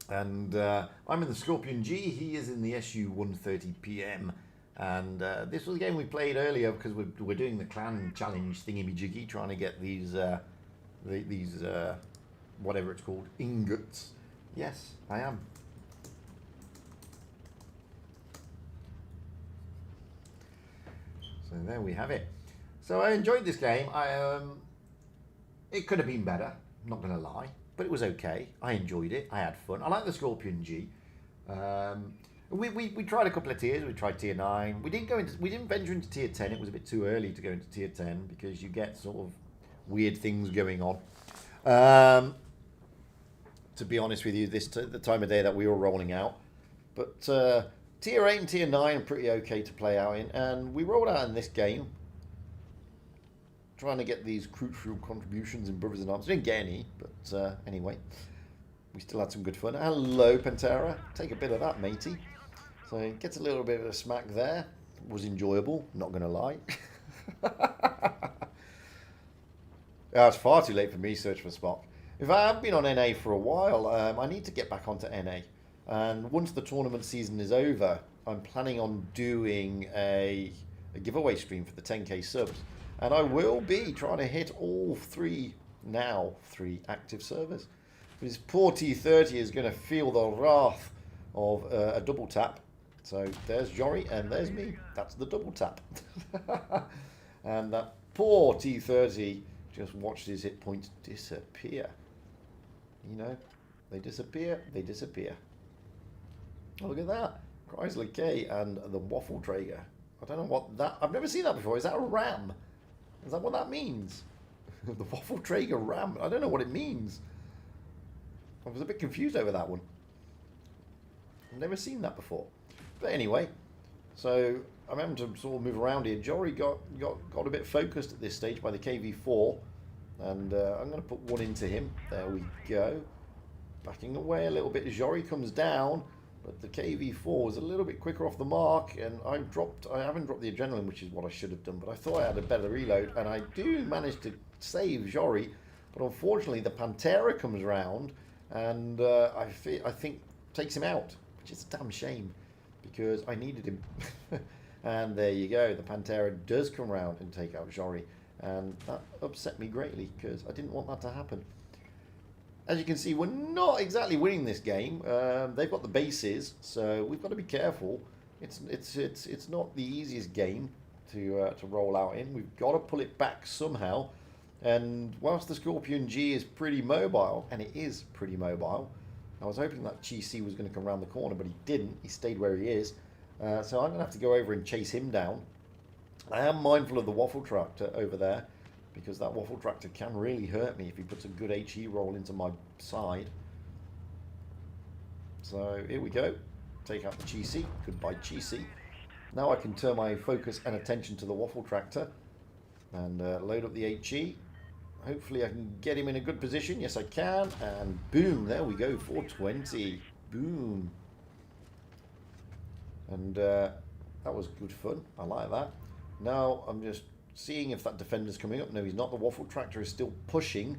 and I'm in the Scorpion G. He is in the SU 130 PM. And this was a game we played earlier because we're doing the clan challenge thingy-majiggy, trying to get these whatever it's called, ingots. Yes, I am. So there we have it. So I enjoyed this game. It could have been better, I'm not going to lie, but it was okay. I enjoyed it. I had fun. I like the Scorpion G. We tried a couple of tiers. We tried tier 9. We didn't venture into tier 10. It was a bit too early to go into tier 10 because you get sort of weird things going on. To be honest with you, the time of day that we were rolling out. But tier 8 and tier 9 are pretty okay to play out in, and we rolled out in this game trying to get these crucial contributions in Brothers in Arms. We didn't get any, but anyway, we still had some good fun. Hello, Pantera. Take a bit of that, matey. So it gets a little bit of a smack there. It was enjoyable, not going to lie. It's far too late for me to search for Spock. If I have been on NA for a while, I need to get back onto NA. And once the tournament season is over, I'm planning on doing a giveaway stream for the 10k subs. And I will be trying to hit all three active servers. This poor T30 is going to feel the wrath of a double tap. So there's Jory and there's me. That's the double tap. And that poor T30 just watched his hit points disappear. You know, they disappear, they disappear. Oh, look at that. Chrysler K and the Waffle Traeger. I don't know what that... I've never seen that before. Is that a ram? Is that what that means? The Waffle Traeger ram. I don't know what it means. I was a bit confused over that one. I've never seen that before. But anyway, so I'm having to sort of move around here. Jory got a bit focused at this stage by the KV4. And I'm going to put one into him. There we go. Backing away a little bit. Jory comes down. But the KV4 was a little bit quicker off the mark. And I haven't dropped the adrenaline, which is what I should have done. But I thought I had a better reload. And I do manage to save Jory. But unfortunately, the Pantera comes round. And I think takes him out, which is a damn shame because I needed him. And there you go, the Pantera does come round and take out Jory, and that upset me greatly because I didn't want that to happen. As you can see, we're not exactly winning this game. They've got the bases, so we've got to be careful. It's not the easiest game to roll out in. We've got to pull it back somehow. And whilst the Scorpion G is pretty mobile, and it is pretty mobile, I was hoping that GC was going to come around the corner, but he didn't. He stayed where he is. So I'm going to have to go over and chase him down. I am mindful of the Waffle Tractor over there, because that Waffle Tractor can really hurt me if he puts a good HE roll into my side. So here we go. Take out the GC. Goodbye, GC. Now I can turn my focus and attention to the Waffle Tractor and load up the HE. Hopefully I can get him in a good position. Yes, I can. And boom, there we go. 420. Boom. And that was good fun. I like that. Now I'm just seeing if that defender's coming up. No, he's not. The Waffle Tractor is still pushing.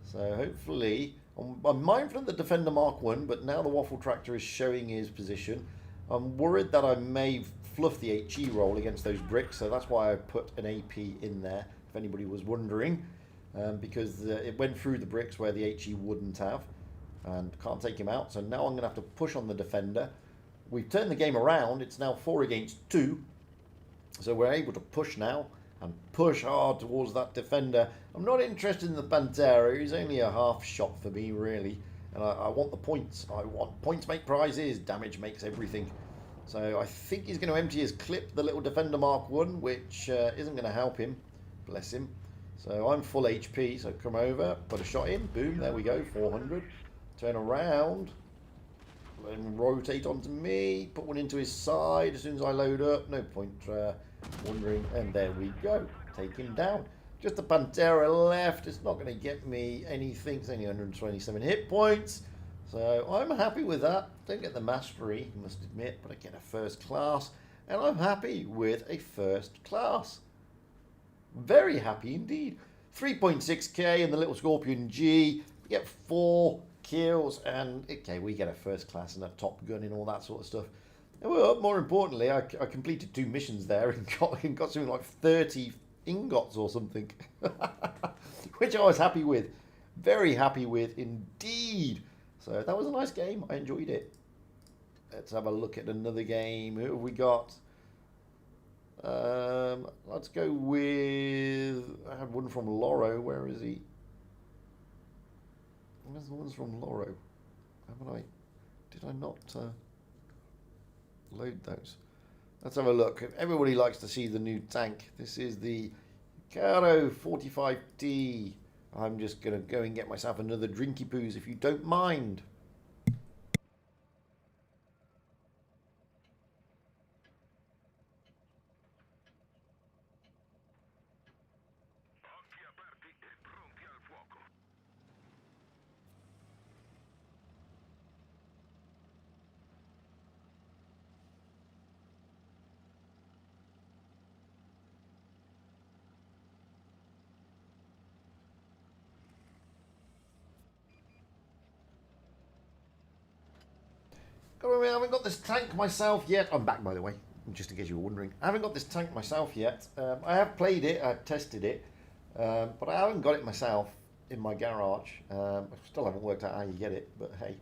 So hopefully... I'm mindful of the defender Mark 1, but now the Waffle Tractor is showing his position. I'm worried that I may fluff the HE roll against those bricks, so that's why I put an AP in there, if anybody was wondering. Because it went through the bricks where the HE wouldn't have, and can't take him out. So now I'm going to have to push on the defender. We've turned the game around. It's now 4 against 2. So we're able to push now and push hard towards that defender. I'm not interested in the Pantera. He's only a half shot for me, really. And I want the points. I want points make prizes. Damage makes everything. So I think he's going to empty his clip, the little defender Mark 1, which isn't going to help him. Bless him. So I'm full HP, so come over, put a shot in, boom, there we go, 400. Turn around, let him rotate onto me, put one into his side as soon as I load up, no point wondering, and there we go, take him down. Just a Pantera left, it's not going to get me anything, it's only 127 hit points, so I'm happy with that. Don't get the mastery, I must admit, but I get a first class, and I'm happy with a first class. Very happy indeed. 3.6k and the little Scorpion G. We get 4 kills and okay, we get a first class and a Top Gun and all that sort of stuff. And well, more importantly, I completed 2 missions there and got something like 30 ingots or something, which I was happy with. Very happy with indeed. So that was a nice game. I enjoyed it. Let's have a look at another game. Who have we got? Let's go with... I had one from Loro. Where is he? Where's the ones from Loro? Haven't I? Did I not load those? Let's have a look. Everybody likes to see the new tank. This is the Caro 45T. I'm just going to go and get myself another drinky poos if you don't mind. I haven't got this tank myself yet. I'm back, by the way, just in case you were wondering. I haven't got this tank myself yet. I have played it, I've tested it, but I haven't got it myself in my garage. I still haven't worked out how you get it, but hey.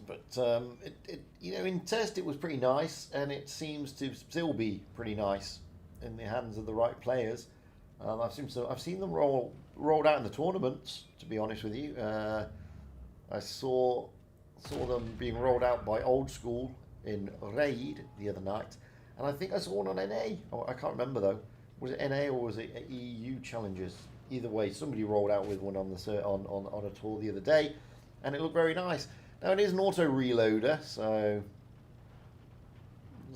But you know, in test it was pretty nice, and it seems to still be pretty nice in the hands of the right players. I've seen them rolled out in the tournaments. To be honest with you, I saw them being rolled out by Old School in Raid the other night, and I think I saw one on NA. Oh, I can't remember though. Was it NA or was it EU challenges? Either way, somebody rolled out with one on a tour the other day, and it looked very nice. Now it is an auto reloader, so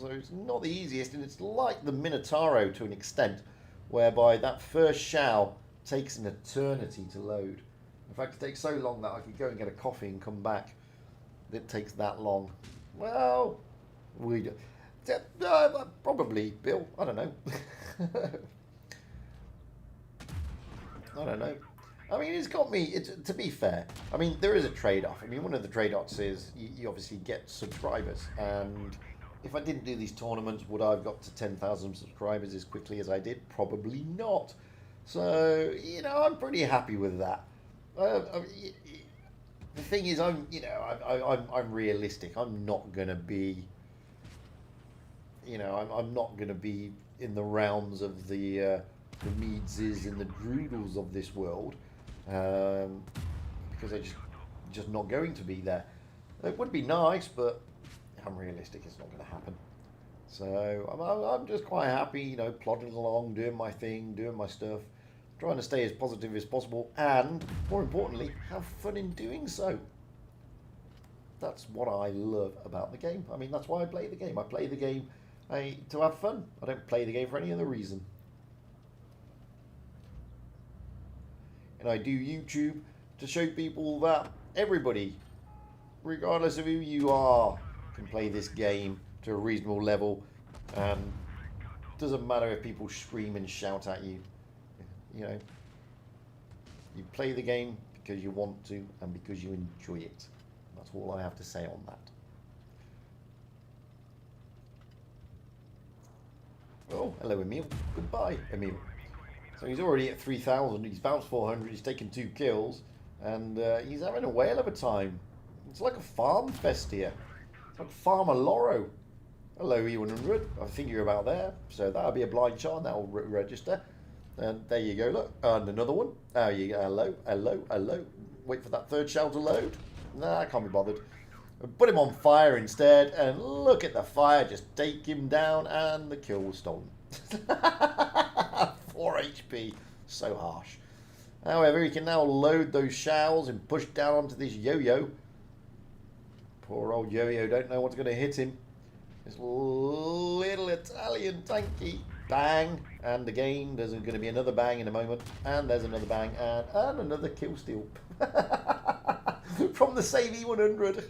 it's not the easiest, and it's like the Minotauro to an extent, whereby that first shell takes an eternity to load. In fact, it takes so long that I could go and get a coffee and come back. It takes that long. Well, probably, Bill. I don't know. I don't know. I mean, it's got me. To be fair, I mean, there is a trade-off. I mean, one of the trade-offs is you obviously get subscribers. And if I didn't do these tournaments, would I have got to 10,000 subscribers as quickly as I did? Probably not. So, you know, I'm pretty happy with that. The thing is, I'm realistic. I'm not gonna be, I'm not gonna be in the realms of the Meadses and the Droodles of this world, because I just not going to be there. It would be nice, but I'm realistic. It's not going to happen. So I'm just quite happy, plodding along, doing my thing, doing my stuff, trying to stay as positive as possible, and more importantly, have fun in doing so. That's what I love about the game. I mean, that's why I play the game. I play the game to have fun. I don't play the game for any other reason. And I do YouTube to show people that everybody, regardless of who you are, can play this game to a reasonable level, and doesn't matter if people scream and shout at you. You play the game because you want to and because you enjoy it. That's all I have to say on that. Oh, hello Emil. Goodbye, Emil. So he's already at 3,000. He's bounced 400. He's taken 2 kills, and he's having a whale of a time. It's like a farm fest here. It's like Farmer Loro. Hello, E100. I think you're about there. So that'll be a blind shot. That'll register. And there you go. Look, and another one. Oh, you go. Hello, hello, hello. Wait for that third shell to load. Nah, I can't be bothered. Put him on fire instead, and look at the fire. Just take him down, and the kill was stolen. 4 HP. So harsh. However, he can now load those shells and push down onto this yo-yo. Poor old yo-yo, don't know what's going to hit him. This little Italian tanky. Bang. And again, there's going to be another bang in a moment. And there's another bang. And another kill steal. From the same E100.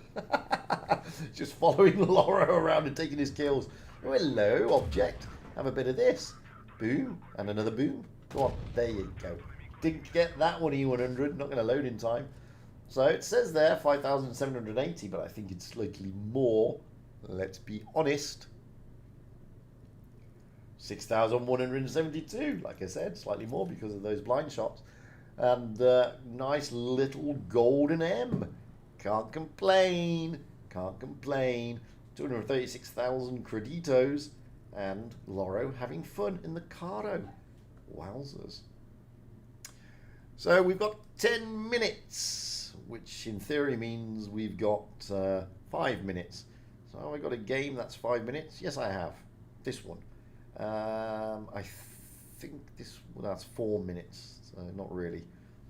Just following Loro around and taking his kills. Oh, hello, object. Have a bit of this. Boom. And another boom. Go on. There you go. Didn't get that one E100. Not going to load in time. So it says there 5,780, but I think it's slightly more. Let's be honest. 6,172. Like I said, slightly more because of those blind shots. And nice little golden M. Can't complain. Can't complain. 236,000 creditos. And Loro having fun in the cardo. Wowzers. So we've got 10 minutes, which in theory means we've got 5 minutes. So have I got a game that's 5 minutes? Yes, I have. This one. I think that's 4 minutes. So not really.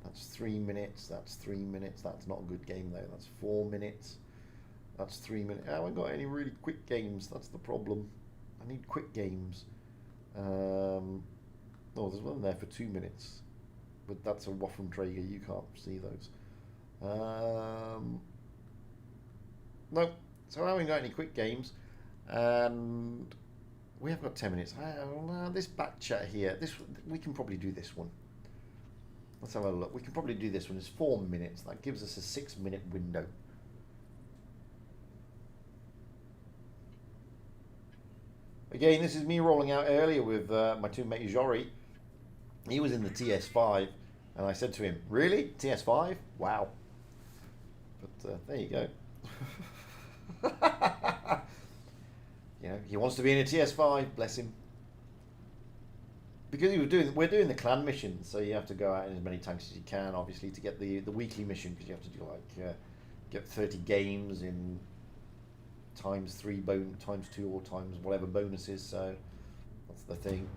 That's 3 minutes. That's 3 minutes. That's not a good game though. That's 4 minutes. That's 3 minutes. I haven't got any really quick games. That's the problem. I need quick games. Oh, there's one there for 2 minutes. But that's a Waffenträger, you can't see those. No, so I haven't got any quick games. And we have got 10 minutes. This back chat here, we can probably do this one. Let's have a look. We can probably do this one. It's 4 minutes. That gives us a 6-minute window. Again, this is me rolling out earlier with my teammate Jory. He was in the TS5, and I said to him, "Really? TS5? Wow." But there you go. He wants to be in a TS5, bless him. Because we're doing the clan mission, so you have to go out in as many tanks as you can, obviously, to get the weekly mission, because you have to do get 30 games in ×3 ×2 or times whatever bonuses. So that's the thing.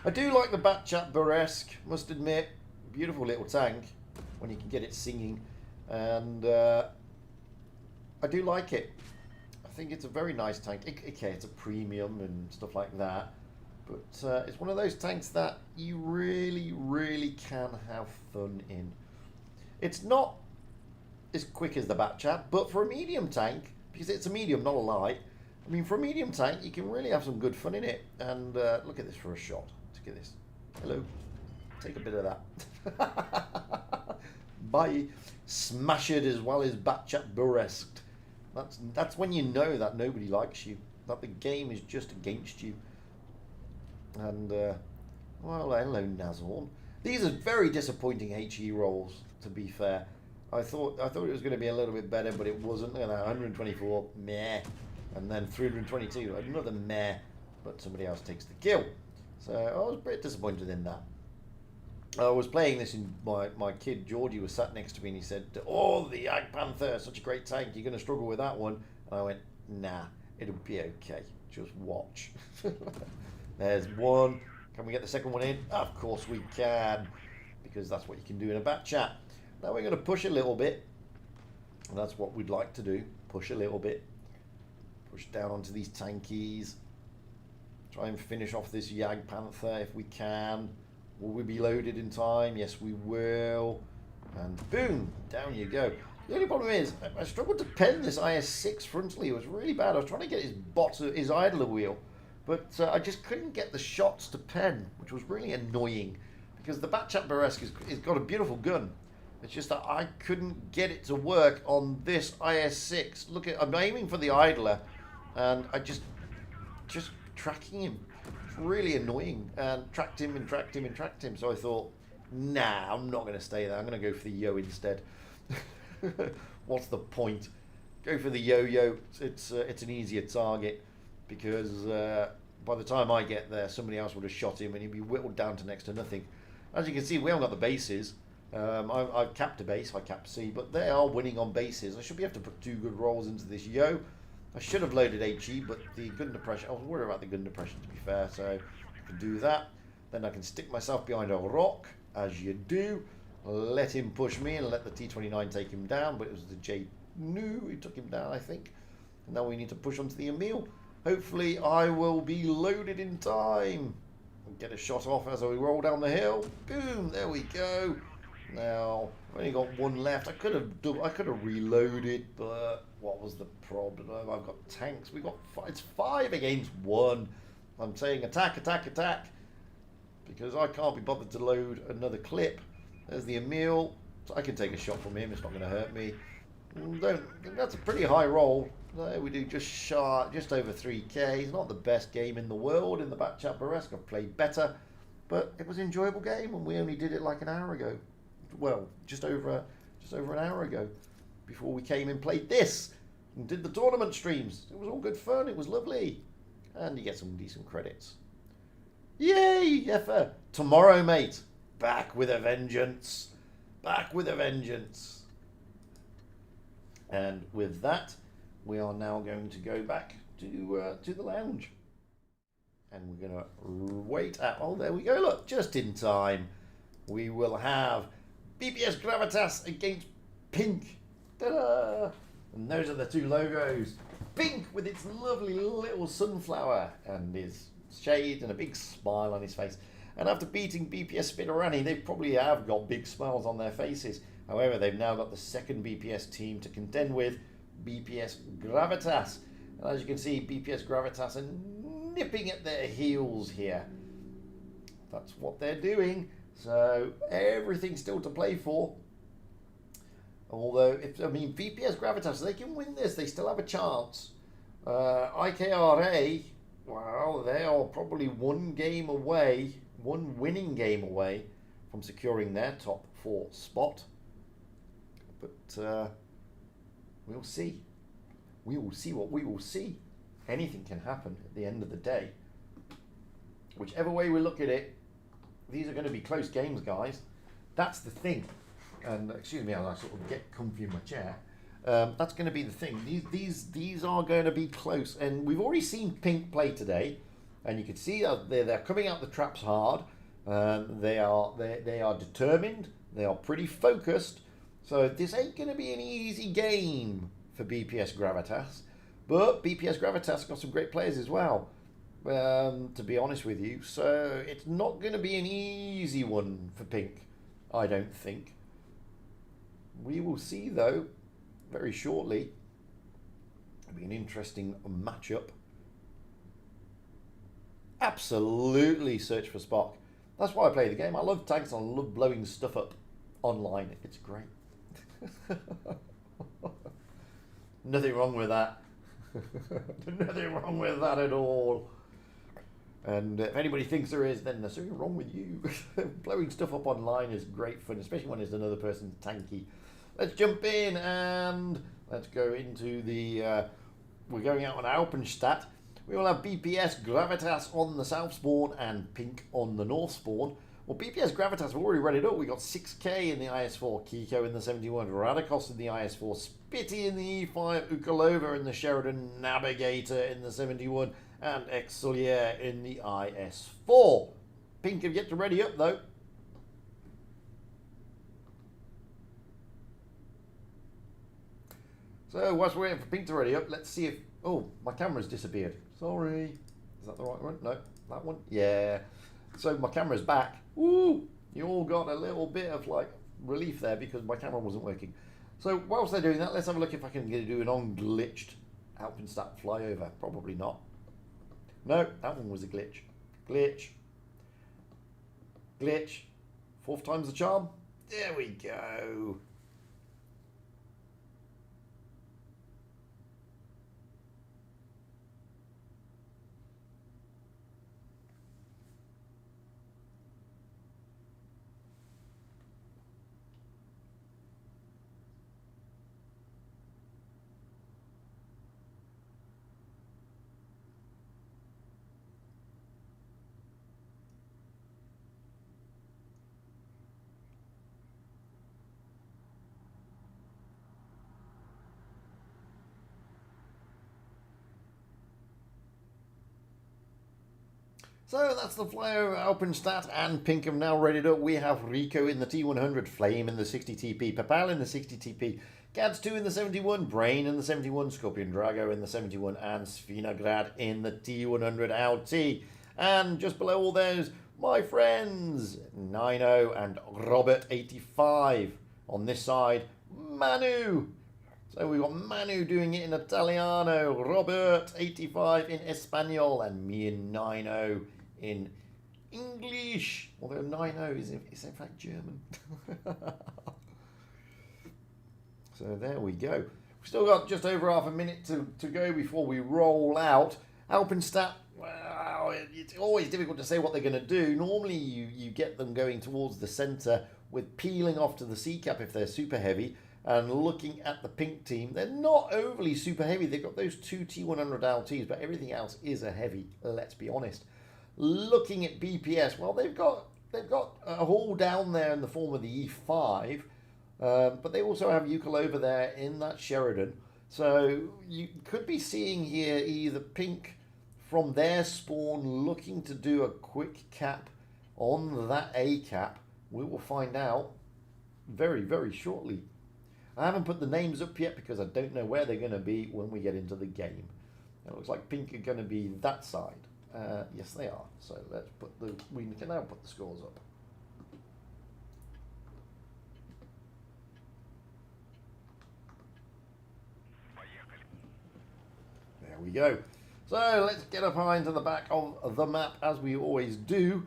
I do like the Batchat Burlesque, must admit. Beautiful little tank when you can get it singing, and I do like it. I think it's a very nice tank. Okay, it's a premium and stuff like that, but it's one of those tanks that you really, really can have fun in. It's not as quick as the Batchat, but for a medium tank, because it's a medium, not a light, I mean, for a medium tank, you can really have some good fun in it. And look at this for a shot. Look at this. Hello. Take a bit of that. Bye. Smash it as well as Batchat Burlesque. That's when you know that nobody likes you. That the game is just against you. And, well, hello, Nazorn. These are very disappointing HE rolls, to be fair. I thought it was going to be a little bit better, but it wasn't. 124, meh. And then 322, another meh. But somebody else takes the kill. So I was a bit disappointed in that. I was playing this and my kid Georgie was sat next to me and he said, "Oh, the Ag Panther, such a great tank, you're going to struggle with that one." And I went, "Nah, it'll be okay, just watch." There's one. Can we get the second one in? Of course we can, because that's what you can do in a bat chat. Now we're going to push a little bit. And that's what we'd like to do, push a little bit. Push down onto these tankies. Try and finish off this Yag Panther if we can. Will we be loaded in time? Yes, we will. And boom, down you go. The only problem is, I struggled to pen this IS-6 frontally. It was really bad. I was trying to get his idler wheel, but I just couldn't get the shots to pen, which was really annoying, because the Batchat Beresk has got a beautiful gun. It's just that I couldn't get it to work on this IS-6. Look at, I'm aiming for the idler, and I just tracking him. It's really annoying, and tracked him. So I thought, nah, I'm not going to stay there. I'm going to go for the yo instead. What's the point? Go for the yo-yo. It's an easier target, because by the time I get there, somebody else would have shot him and he'd be whittled down to next to nothing. As you can see, we haven't got the bases. I've capped a base, I capped C, but they are winning on bases. I should be able to put 2 good rolls into this yo. I should have loaded HE, but the gun depression, I was worried about the gun depression, to be fair, so I can do that. Then I can stick myself behind a rock, as you do. Let him push me and let the T-29 take him down, but it was the J-Nu who took him down, I think. And now we need to push onto the Emil. Hopefully I will be loaded in time. Get a shot off as we roll down the hill. Boom, there we go. Now, I've only got one left. I could have reloaded, but what was the problem? I've got tanks. It's 5 against 1. I'm saying attack, because I can't be bothered to load another clip. There's the Emil. So I can take a shot from him. It's not going to hurt me. That's a pretty high roll. There we do, just over 3k. It's not the best game in the world in the Batchat Beresk. I've played better, but it was an enjoyable game, and we only did it like an hour ago. Well, just over an hour ago, before we came and played this and did the tournament streams. It was all good fun. It was lovely, and you get some decent credits. Yay, Effa! Tomorrow, mate, back with a vengeance. Back with a vengeance. And with that, we are now going to go back to the lounge, and we're going to wait at. Oh, there we go. Look, just in time. We will have BPS Gravitas against Pink. Ta-da! And those are the 2 logos. Pink with its lovely little sunflower and his shade and a big smile on his face. And after beating BPS Spinnerani, they probably have got big smiles on their faces. However, they've now got the second BPS team to contend with, BPS Gravitas. And as you can see, BPS Gravitas are nipping at their heels here. That's what they're doing. So everything's still to play for. Although, BPS Gravitas, they can win this. They still have a chance. IKRA, well, they are probably one winning game away from securing their top 4 spot. But we'll see. We will see what we will see. Anything can happen at the end of the day. Whichever way we look at it, these are going to be close games, guys. That's the thing. And excuse me, as I sort of get comfy in my chair. That's going to be the thing. These are going to be close. And we've already seen Pink play today, and you can see they're coming out the traps hard. They are determined. They are pretty focused. So this ain't going to be an easy game for BPS Gravitas. But BPS Gravitas got some great players as well, to be honest with you. So it's not going to be an easy one for Pink, I don't think. We will see, though, very shortly. It'll be an interesting matchup. Absolutely search for Spock. That's why I play the game. I love tanks and I love blowing stuff up online. It's great. Nothing wrong with that. Nothing wrong with that at all. And if anybody thinks there is, then there's something wrong with you. Blowing stuff up online is great fun, especially when it's another person's tanky. Let's jump in and let's go into the... we're going out on Alpenstadt. We will have BPS Gravitas on the south spawn and Pink on the north spawn. Well, BPS Gravitas, we've already read it up. We got 6K in the IS-4, Kiko in the 71, Radikos in the IS-4, Spitty in the E5, Ukalova in the Sheridan, Navigator in the 71, and Exolier in the IS-4. Pink have yet to ready up, though. So, whilst we're waiting for Pink to ready up, let's see if... Oh, my camera's disappeared. Sorry. Is that the right one? No, that one? Yeah. So my camera's back. Woo! You all got a little bit of like relief there because my camera wasn't working. So whilst they're doing that, let's have a look if I can do an unglitched Alpenstadt flyover. Probably not. No, that one was a glitch. Glitch. Glitch. Fourth time's the charm. There we go. So that's the flyover Alpenstadt, and Pink have now readied up. We have Rico in the T100, Flame in the 60 TP, Papal in the 60 TP, Gads 2 in the 71, Brain in the 71, Scorpion Drago in the 71, and Svinograd in the T100 LT. And just below all those, my friends, Nino and Robert 85. On this side, Manu. So we've got Manu doing it in Italiano, Robert 85 in Espanol, and me and Nino in English. Although Nino is in fact German. So there we go. We've still got just over half a minute to go before we roll out. Alpenstadt, well, it's always difficult to say what they're going to do. Normally you get them going towards the centre with peeling off to the C cap if they're super heavy. And looking at the Pink team, they're not overly super heavy. They've got those two T100 LTs, but everything else is a heavy, let's be honest. Looking at BPS, well, they've got a haul down there in the form of the E5, but they also have Ukalova there in that Sheridan. So you could be seeing here either Pink from their spawn looking to do a quick cap on that A cap. We will find out very, very shortly. I haven't put the names up yet because I don't know where they're going to be when we get into the game. It looks like Pink are going to be that side. Yes, they are. So let's put we can now put the scores up. There we go. So let's get up high into the back of the map as we always do.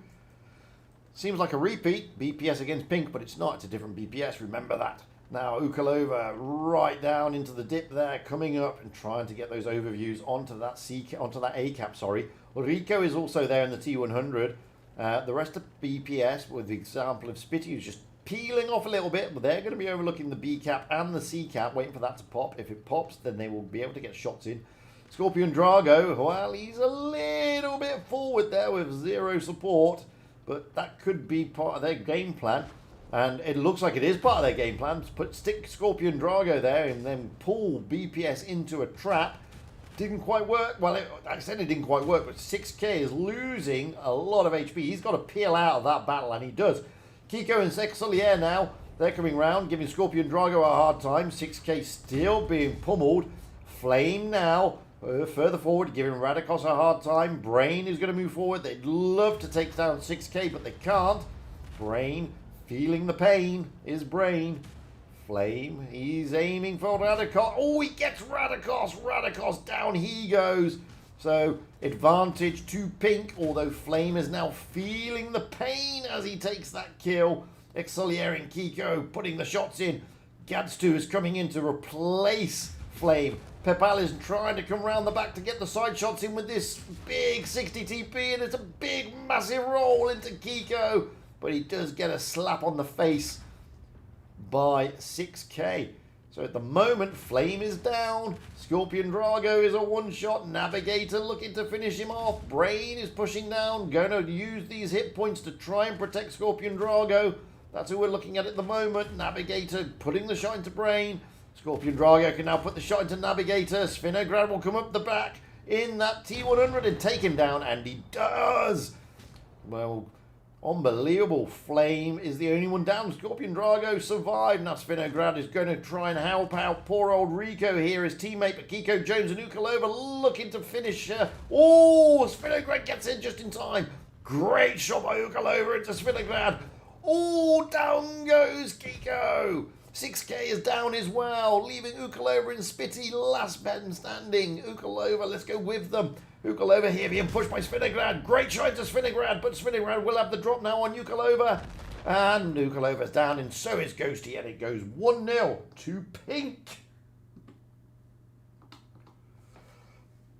Seems like a repeat, BPS against Pink, but it's not. It's a different BPS. Remember that. Now Ukalova right down into the dip there, coming up and trying to get those overviews onto that A cap. Sorry, Rico is also there in the T100. The rest of BPS, with the example of Spitty, who's just peeling off a little bit, but they're going to be overlooking the B cap and the C cap, waiting for that to pop. If it pops, then they will be able to get shots in. Scorpion Drago, well, he's a little bit forward there with zero support, but that could be part of their game plan. And it looks like it is part of their game plan. Stick Scorpion Drago there and then pull BPS into a trap. Didn't quite work. Well, I said it didn't quite work, but 6K is losing a lot of HP. He's got to peel out of that battle, and he does. Kiko and Sexolier now, they're coming round, giving Scorpion Drago a hard time. 6K still being pummeled. Flame now, further forward, giving Radikos a hard time. Brain is going to move forward. They'd love to take down 6K, but they can't. Brain... feeling the pain is Brain. Flame, he's aiming for Radikos. Oh, he gets Radikos. Radikos, down he goes. So, advantage to Pink, although Flame is now feeling the pain as he takes that kill. Exolier and Kiko putting the shots in. Gadstu is coming in to replace Flame. Pepal is trying to come round the back to get the side shots in with this big 60 TP, and it's a big, massive roll into Kiko. But he does get a slap on the face by 6k. So at the moment, Flame is down. Scorpion Drago is a one-shot. Navigator looking to finish him off. Brain is pushing down. Going to use these hit points to try and protect Scorpion Drago. That's who we're looking at the moment. Navigator putting the shot into Brain. Scorpion Drago can now put the shot into Navigator. Svinograd will come up the back in that T100 and take him down. And he does. Well, unbelievable. Flame is the only one down. Scorpion Drago survived. Now Svinograd is going to try and help out poor old Rico here. His teammate Akiko Jones and Ukalova looking to finish her. Oh, Svinograd gets in just in time. Great shot by Ukalova into Svinograd. Oh, down goes Kiko. 6k is down as well, leaving Ukalova and Spitty last man standing. Ukalova, let's go with them. Ukalova here being pushed by Svinograd. Great shot to Svinograd, but Svinograd will have the drop now on Ukalova. And Ukalova's down, and so is Ghosty, and it goes 1-0 to Pink.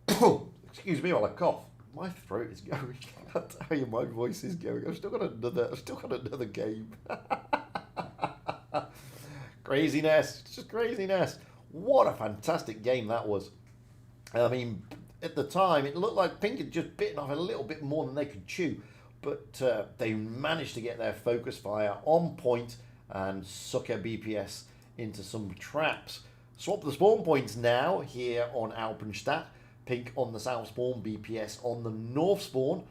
Excuse me while I cough. My throat is going. I tell you, my voice is going. I've still got another game. Craziness. It's just craziness. What a fantastic game that was. I mean, at the time, it looked like Pink had just bitten off a little bit more than they could chew. But they managed to get their focus fire on point and sucker BPS into some traps. Swap the spawn points now here on Alpenstadt. Pink on the south spawn, BPS on the north spawn.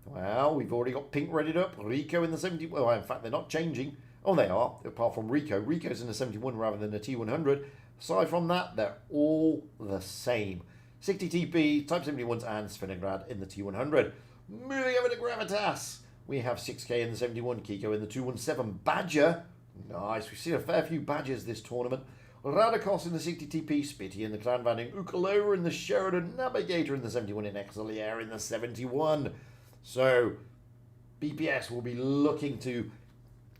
Well, we've already got Pink readied up. Rico in the 70. Well, in fact, they're not changing. Oh, they are, apart from Rico. Rico's in the 71 rather than the T100. Aside from that, they're all the same. 60 TP, Type 71s, and Svinograd in the T100. Moving over to Gravitas. We have 6k in the 71, Kiko in the 217. Badger. Nice. We've seen a fair few Badgers this tournament. Radikos in the 60 TP, Spitty in the Clan Vanning, Ukalova in the Sheridan, Navigator in the 71, and Echelon in the 71. So, BPS will be looking to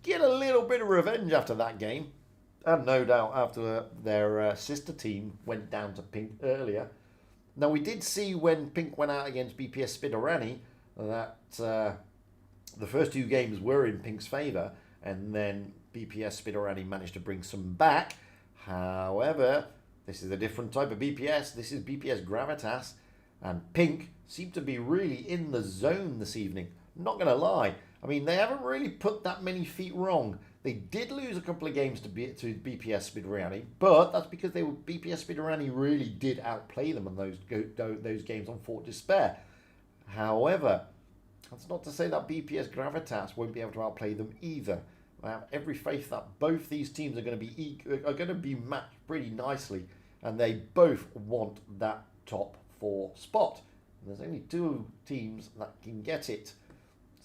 get a little bit of revenge after that game. And no doubt after their sister team went down to Pink earlier. Now, we did see when Pink went out against BPS Spiderani that the first two games were in Pink's favour, and then BPS Spiderani managed to bring some back. However, this is a different type of BPS. This is BPS Gravitas, and Pink seem to be really in the zone this evening. Not going to lie. I mean, they haven't really put that many feet wrong. They did lose a couple of games to BPS Spiderani, but that's because BPS Spiderani really did outplay them on those games on Fort Despair. However, that's not to say that BPS Gravitas won't be able to outplay them either. I have every faith that both these teams are going to be matched pretty nicely, and they both want that top 4 spot. And there's only 2 teams that can get it.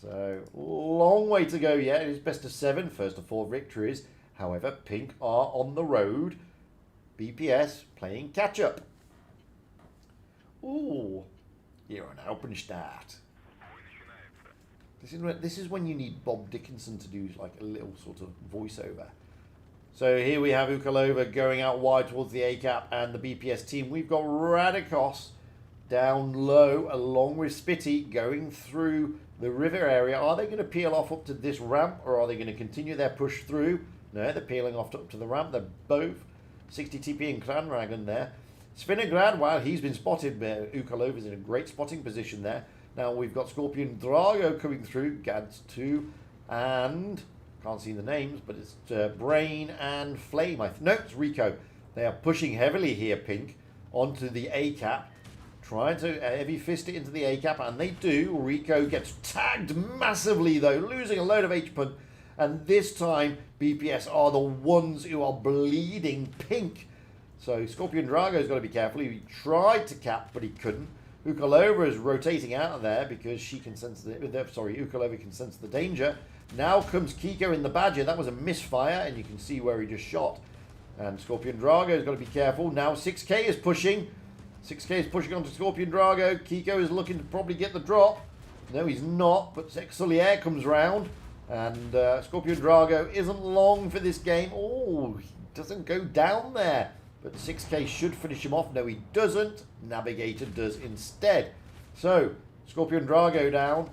So, long way to go yet. It is best of 7, first of 4 victories. However, Pink are on the road. BPS playing catch-up. Ooh, here on Alpenstadt. This is when you need Bob Dickinson to do like a little sort of voiceover. So here we have Ukalova going out wide towards the A-cap and the BPS team. We've got Radikos down low along with Spitty going through the river area. Are they going to peel off up to this ramp, or are they going to continue their push through? No, they're peeling off up to the ramp. They're both 60 TP and Clan Dragon there. Svinograd, while he's been spotted, Ukalova's in a great spotting position there. Now we've got Scorpion Drago coming through, Gads 2, and can't see the names, but it's Brain and Flame. No, it's Rico. They are pushing heavily here, Pink, onto the A-cap, trying to heavy fist it into the A-cap, and they do. Rico gets tagged massively though, losing a load of H-punt, and this time BPS are the ones who are bleeding Pink. So Scorpion Drago's got to be careful. He tried to cap, but he couldn't. Ukalova is rotating out of there because she can sense Ukalova can sense the danger. Now comes Kiko in the Badger. That was a misfire, and you can see where he just shot. And Scorpion Drago's got to be careful. Now 6k is pushing. 6k is pushing onto Scorpion Drago. Kiko is looking to probably get the drop. No, he's not, but Castilla comes round. And Scorpion Drago isn't long for this game. Oh, he doesn't go down there. But 6K should finish him off. No, he doesn't. Navigator does instead. So, Scorpion Drago down.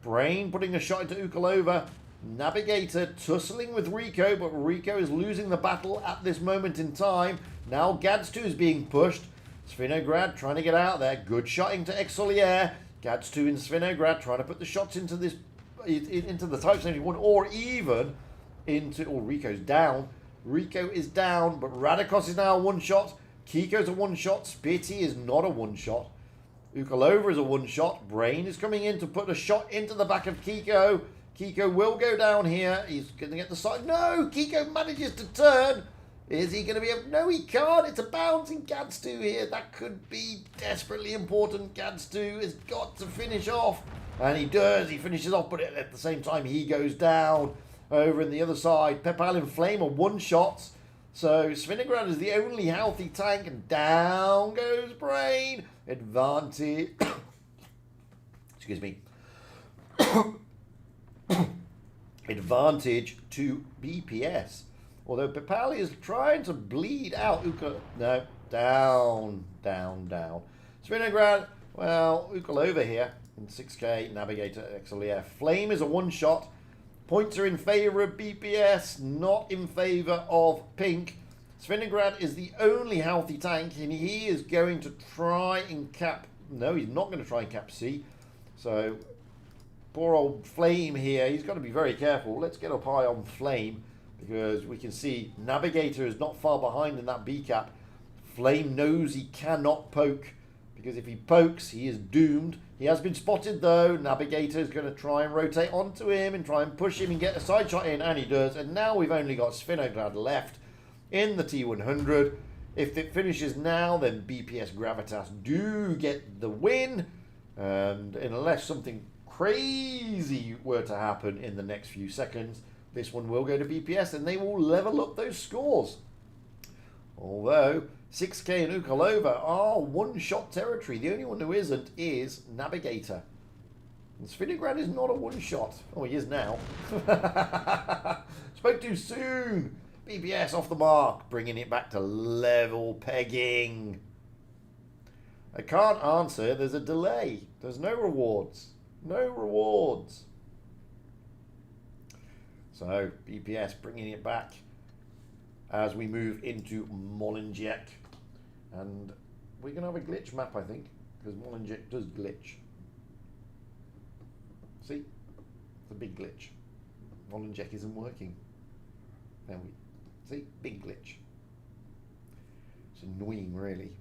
Brain putting a shot into Ukalova. Navigator tussling with Rico, but Rico is losing the battle at this moment in time. Now Gads2 is being pushed. Svinograd trying to get out there. Good shot into Exolier. Gads2 and Svinograd trying to put the shots into this into the Type 71 or even into... Oh, Rico's down. Rico is down, but Radikos is now a one-shot. Kiko's a one-shot. Spitty is not a one-shot. Ukalova is a one-shot. Brain is coming in to put a shot into the back of Kiko. Kiko will go down here. He's going to get the side. No! Kiko manages to turn. Is he going to be able... No, he can't. It's a bouncing Gads2 here. That could be desperately important. Gads2 has got to finish off. And he does. He finishes off, but at the same time, he goes down. Over in the other side, Pepal and Flame are one-shots. So Svinograd is the only healthy tank. And down goes Brain. Advantage... Excuse me. Advantage to BPS. Although Pepali is trying to bleed out No, down. Svinograd, well, Ukalova here in 6K, Navigator, Exolier. Flame is a one-shot. Points are in favour of BPS, not in favour of Pink. Svinograd is the only healthy tank, and he is going to try and cap... No, he's not going to try and cap C. So, poor old Flame here, he's got to be very careful. Let's get up high on Flame, because we can see Navigator is not far behind in that B cap. Flame knows he cannot poke, because if he pokes, he is doomed. He has been spotted though. Navigator is going to try and rotate onto him and try and push him and get a side shot in, and he does. And now we've only got Svinograd left in the T100. If it finishes now, then BPS Gravitas do get the win. And unless something crazy were to happen in the next few seconds, this one will go to BPS and they will level up those scores. Although 6K and Ukalova are one-shot territory. The only one who isn't is Navigator. And Svinograd is not a one-shot. Oh, he is now. Spoke too soon. BPS off the mark, bringing it back to level pegging. I can't answer. There's a delay. There's no rewards. No rewards. So, BPS bringing it back as we move into Molendijk. And we're going to have a glitch map, I think, because Molendijk does glitch. See? It's a big glitch. Molendijk isn't working. There we see? Big glitch. It's annoying, really.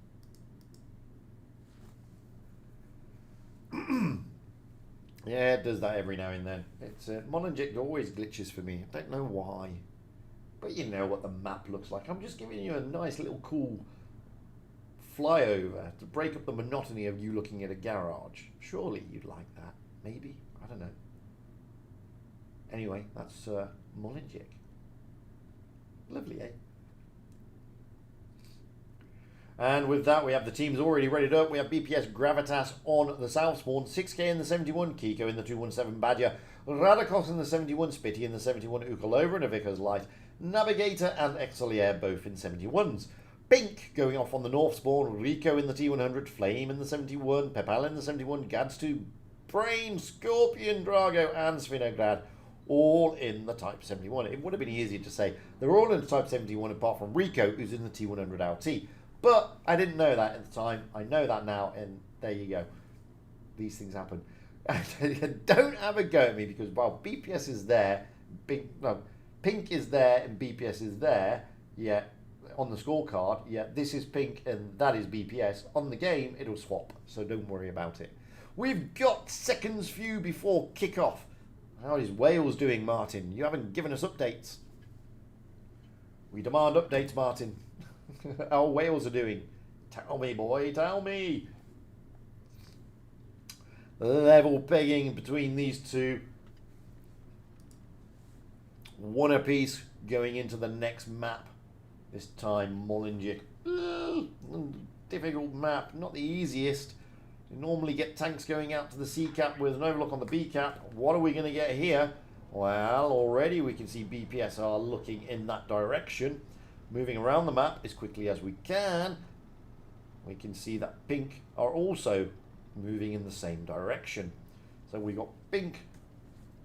Yeah, it does that every now and then. It's Molendijk always glitches for me. I don't know why. But you know what the map looks like. I'm just giving you a nice little cool flyover to break up the monotony of you looking at a garage. Surely you'd like that. Maybe. I don't know. Anyway, that's Molendijk. Lovely, eh? And with that, we have the teams already readied up. We have BPS Gravitas on the South Spawn, 6K in the 71, Kiko in the 217 Badger, Radikos in the 71, Spitty in the 71, Ukalova and a Vickers Light, Navigator and Exolier both in 71s. Pink going off on the North Spawn, Rico in the T100, Flame in the 71, Pepal in the 71, Gads2, Brain, Scorpion, Drago and Svinograd all in the Type 71. It would have been easier to say they're all in the Type 71 apart from Rico, who's in the T100 LT. But I didn't know that at the time. I know that now, and there you go. These things happen. Don't have a go at me, because while BPS is there, Pink is there and BPS is there, yet on the scorecard, yet this is Pink and that is BPS. On the game, it'll swap, so don't worry about it. We've got seconds few before kickoff. How is Wales doing, Martin? You haven't given us updates. We demand updates, Martin. How Wales are doing. Tell me, boy, tell me. Level pegging between these two. One apiece going into the next map. This time Molendijk. Difficult map, not the easiest. You normally get tanks going out to the C cap with an overlook on the B cap. What are we going to get here? Well, already we can see BPS are looking in that direction. Moving around the map as quickly as we can see that Pink are also moving in the same direction. So we got Pink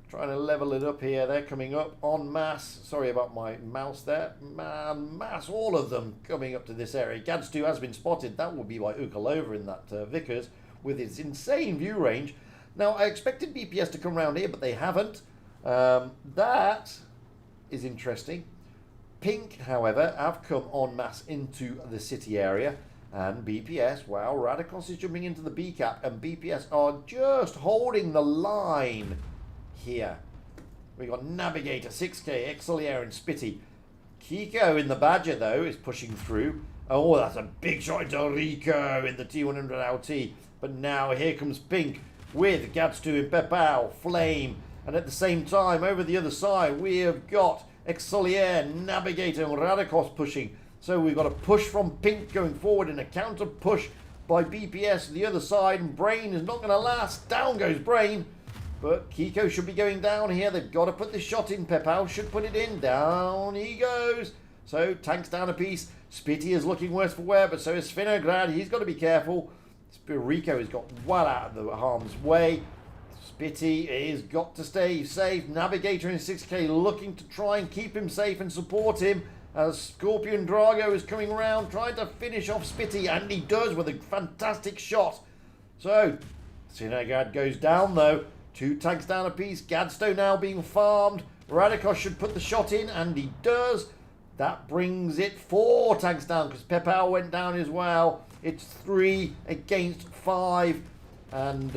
trying to level it up here. They're coming up en masse. Sorry about my mouse there. Mass, all of them coming up to this area. Gads2 has been spotted. That will be by Ukalova in that Vickers with its insane view range. Now, I expected BPS to come around here, but they haven't. That is interesting. Pink, however, have come en masse into the city area. And BPS, well, Radikos is jumping into the B cap, and BPS are just holding the line here. We got Navigator, 6K, Exilier, and Spitty. Kiko in the Badger, though, is pushing through. Oh, that's a big shot into Rico in the T100 LT. But now here comes Pink with Gads2 and Pepao, Flame. And at the same time, over the other side, we have got Exilier, Navigator, and Radikos pushing. So we've got a push from Pink going forward and a counter push by BPS the other side. And Brain is not going to last. Down goes Brain. But Kiko should be going down here. They've got to put the shot in. Pepao should put it in. Down he goes. So tanks down a piece. Spitty is looking worse for wear, but so is Svinograd. He's got to be careful. Rico has got well out of the harm's way. Spitty has got to stay safe. Navigator in 6K looking to try and keep him safe and support him. As Scorpion Drago is coming around, trying to finish off Spitty, and he does with a fantastic shot. So, Svinograd goes down though. 2 tanks down a piece. Gadsto now being farmed. Radikos should put the shot in, and he does. That brings it 4 tanks down, because Pepao went down as well. It's 3 against 5. And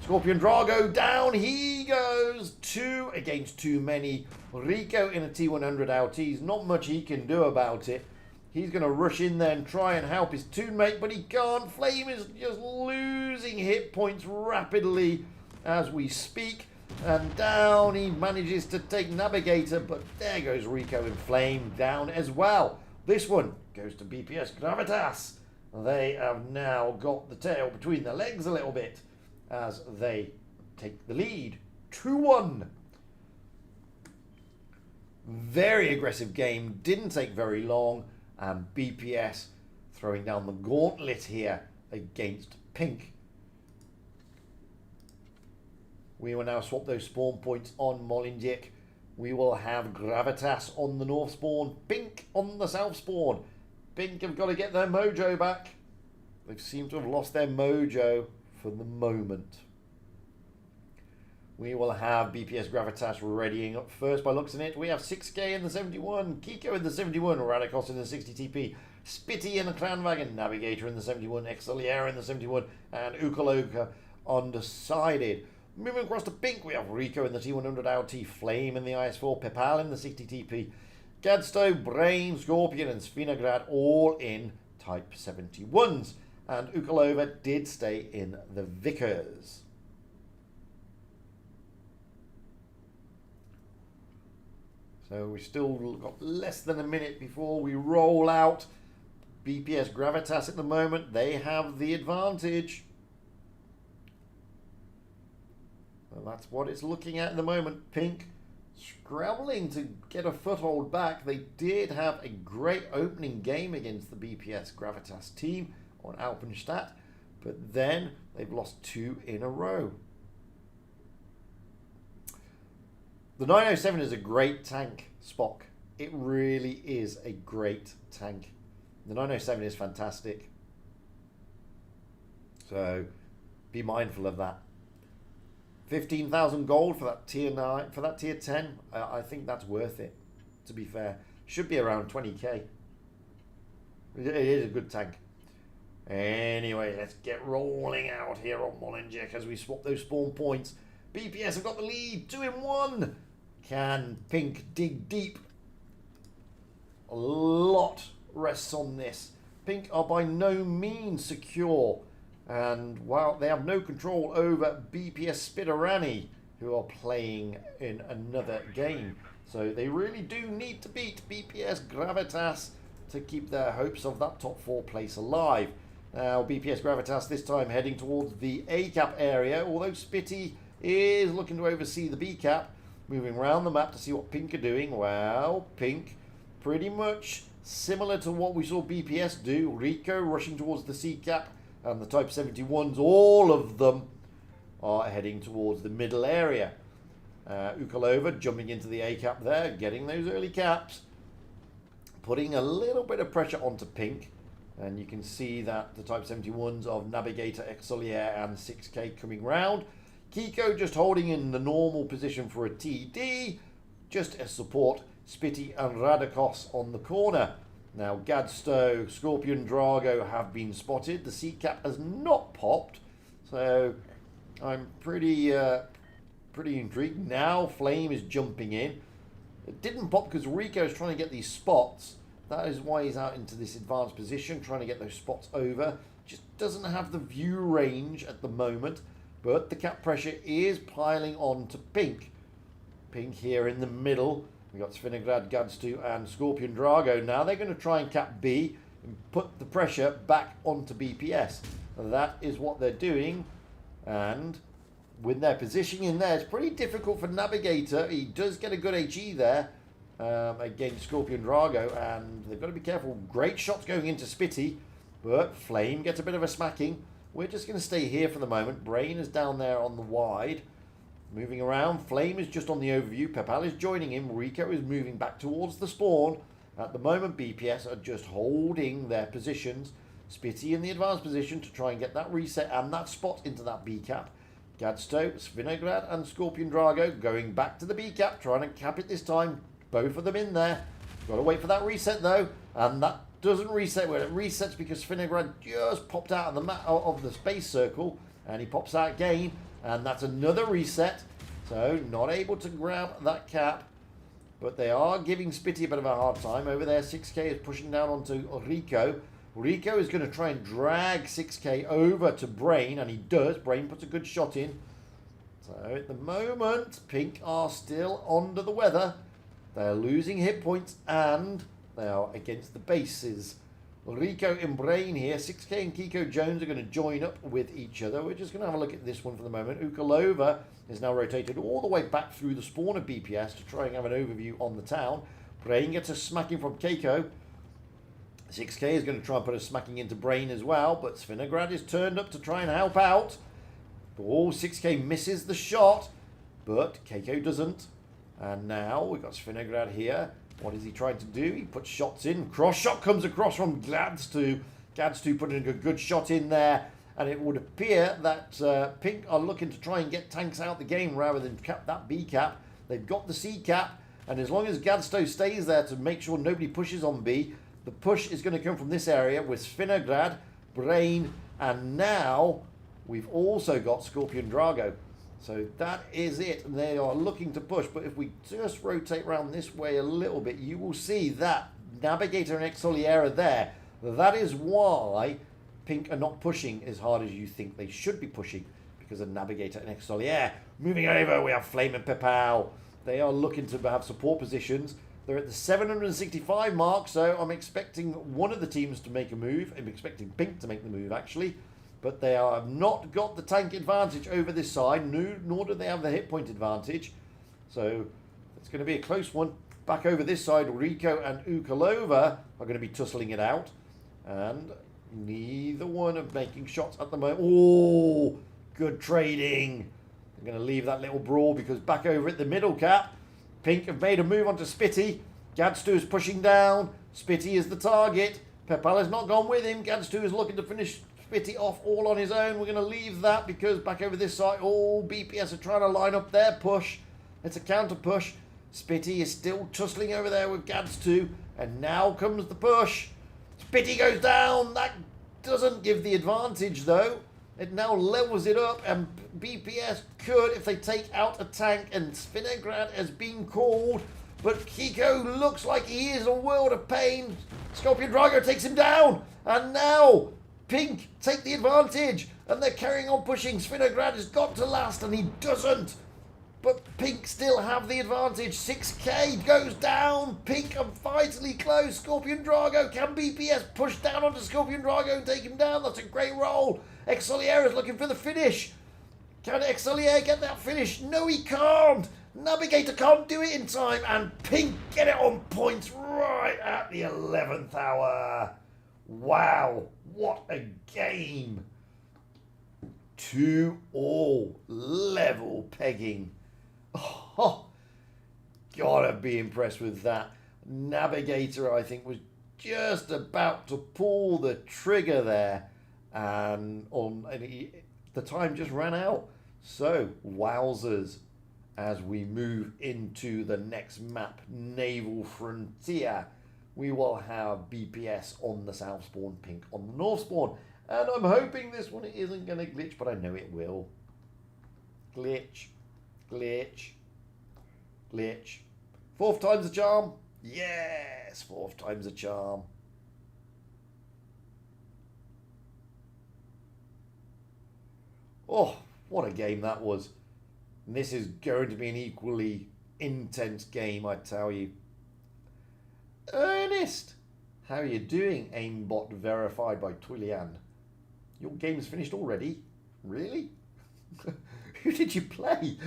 Scorpion Drago down he goes. 2 against too many. Rico in a T100 LT. Not much he can do about it. He's going to rush in there and try and help his teammate, but he can't. Flame is just losing hit points rapidly as we speak. And down he manages to take Navigator, but there goes Rico and Flame down as well. This one goes to BPS Gravitas. They have now got the tail between their legs a little bit as they take the lead. 2-1. Very aggressive game. Didn't take very long. And BPS throwing down the gauntlet here against Pink. We will now swap those spawn points on Molendijk. We will have Gravitas on the north spawn. Pink on the south spawn. Pink have got to get their mojo back. They seem to have lost their mojo for the moment. We will have BPS Gravitas readying up first by looks in it. We have 6K in the 71, Kiko in the 71, Radikos in the 60 TP, Spitty in the Clanwagon, Navigator in the 71, Exilier in the 71, and Ukaloka undecided. Moving across to Pink, we have Rico in the T100 LT, Flame in the IS-4, Pepal in the 60 TP, Gadsto, Brain, Scorpion, and Svinograd all in Type 71s. And Ukalova did stay in the Vickers. So we've still got less than a minute before we roll out. BPS Gravitas at the moment, they have the advantage. And that's what it's looking at the moment. Pink scrambling to get a foothold back. They did have a great opening game against the BPS Gravitas team on Alpenstadt, but then they've lost 2 in a row. The 907 is a great tank, Spock. It really is a great tank. The 907 is fantastic. So be mindful of that. 15,000 gold for that tier 9, for that tier 10. I think that's worth it, to be fair. Should be around 20k. It is a good tank. Anyway, let's get rolling out here on Molendijk as we swap those spawn points. BPS have got the lead, 2-1. Can Pink dig deep? A lot rests on this. Pink are by no means secure. And while they have no control over BPS Spitterani, who are playing in another game. So they really do need to beat BPS Gravitas to keep their hopes of that top 4 place alive. Now BPS Gravitas this time heading towards the A cap area, although Spitty is looking to oversee the B cap. Moving around the map to see what Pink are doing. Well, Pink pretty much similar to what we saw BPS do. Rico rushing towards the C cap, and the Type 71s, all of them are heading towards the middle area. Ukalova jumping into the A cap there, getting those early caps, putting a little bit of pressure onto Pink. And you can see that the Type 71s of Navigator, Exolier and 6K coming round. Kiko just holding in the normal position for a TD, just as support Spitty and Radikos on the corner. Now Gadstow, Scorpion, Drago have been spotted. The C cap has not popped, so I'm pretty intrigued. Now Flame is jumping in. It didn't pop because Rico is trying to get these spots. That is why he's out into this advanced position, trying to get those spots over. Just doesn't have the view range at the moment, but the cap pressure is piling on to Pink. Pink here in the middle. We've got Svinograd, Gadstu and Scorpion Drago. Now they're going to try and cap B and put the pressure back onto BPS. That is what they're doing. And with their positioning in there, it's pretty difficult for Navigator. He does get a good HE there against Scorpion Drago, and they've got to be careful. Great shots going into Spitty, but Flame gets a bit of a smacking. We're just going to stay here for the moment. Brain is down there on the wide. Moving around, Flame is just on the overview. Pepal is joining him. Rico is moving back towards the spawn. At the moment, BPS are just holding their positions. Spitty in the advanced position to try and get that reset and that spot into that B cap. Gadstow, Svinograd and Scorpion Drago going back to the B cap, trying to cap it this time. Both of them in there. Got to wait for that reset though, and that doesn't reset. Well, it resets because Svinograd just popped out of the space circle, and he pops out again, and that's another reset. So not able to grab that cap, but they are giving Spitty a bit of a hard time over there. 6K is pushing down onto Rico. Rico is going to try and drag 6K over to Brain, and he does. Brain puts a good shot in. So at the moment, Pink are still under the weather. They're losing hit points, and they are against the bases. Rico and Brain here. 6K and Kiko Jones are going to join up with each other. We're just going to have a look at this one for the moment. Ukalova is now rotated all the way back through the spawn of BPS to try and have an overview on the town. Brain gets a smacking from Keiko. 6K is going to try and put a smacking into Brain as well, but Svinograd is turned up to try and help out. Oh, 6K misses the shot, but Keiko doesn't. And now we've got Svinograd here. What is he trying to do? He puts shots in. Cross shot comes across from Gadstu. Gadstu putting a good shot in there. And it would appear that Pink are looking to try and get tanks out the game rather than cap that B cap. They've got the C cap. And as long as Gadstu stays there to make sure nobody pushes on B, the push is going to come from this area with Svinograd, Brain, and now we've also got Scorpion Drago. So that is it. They are looking to push, but if we just rotate around this way a little bit, you will see that Navigator and Exolier are there. That is why Pink are not pushing as hard as you think they should be pushing, because of Navigator and Exolier. Moving over, we have Flame and Pepal. They are looking to have support positions. They're at the 765 mark, so I'm expecting one of the teams to make a move. I'm expecting Pink to make the move, actually. But they have not got the tank advantage over this side, nor do they have the hit point advantage. So it's going to be a close one. Back over this side, Rico and Ukalova are going to be tussling it out. And neither one are making shots at the moment. Oh, good trading. I'm going to leave that little brawl because back over at the middle cap, Pink have made a move onto Spitty. Gadstu is pushing down. Spitty is the target. Pepal has not gone with him. Gadstu is looking to finish Spitty off all on his own. We're going to leave that because back over this side, all BPS are trying to line up their push. It's a counter push. Spitty is still tussling over there with Gadstu, and now comes the push. Spitty goes down. That doesn't give the advantage though. It now levels it up, and BPS could, if they take out a tank, and Svinograd has been called, but Kiko looks like he is a world of pain. Scorpion Drago takes him down, and now Pink take the advantage, and they're carrying on pushing. Svinograd has got to last, and he doesn't. But Pink still have the advantage. 6K goes down. Pink are vitally close. Scorpion Drago, can BPS push down onto Scorpion Drago and take him down? That's a great roll. Exolier is looking for the finish. Can Exolier get that finish? No, he can't. Navigator can't do it in time, and Pink get it on points right at the 11th hour. Wow, what a game. 2-all, level pegging. Oh, gotta be impressed with that. Navigator, I think, was just about to pull the trigger there, and the time just ran out. So, wowzers, as we move into the next map, Naval Frontier, we will have BPS on the south spawn, pink on the north spawn. And I'm hoping this one isn't going to glitch, but I know it will. Glitch, glitch, glitch. 4th time's the charm. Yes, 4th time's the charm. Oh, what a game that was. And this is going to be an equally intense game, I tell you. Ernest, how are you doing? Aimbot verified by Twillian. Your game's finished already? Really? Who did you play?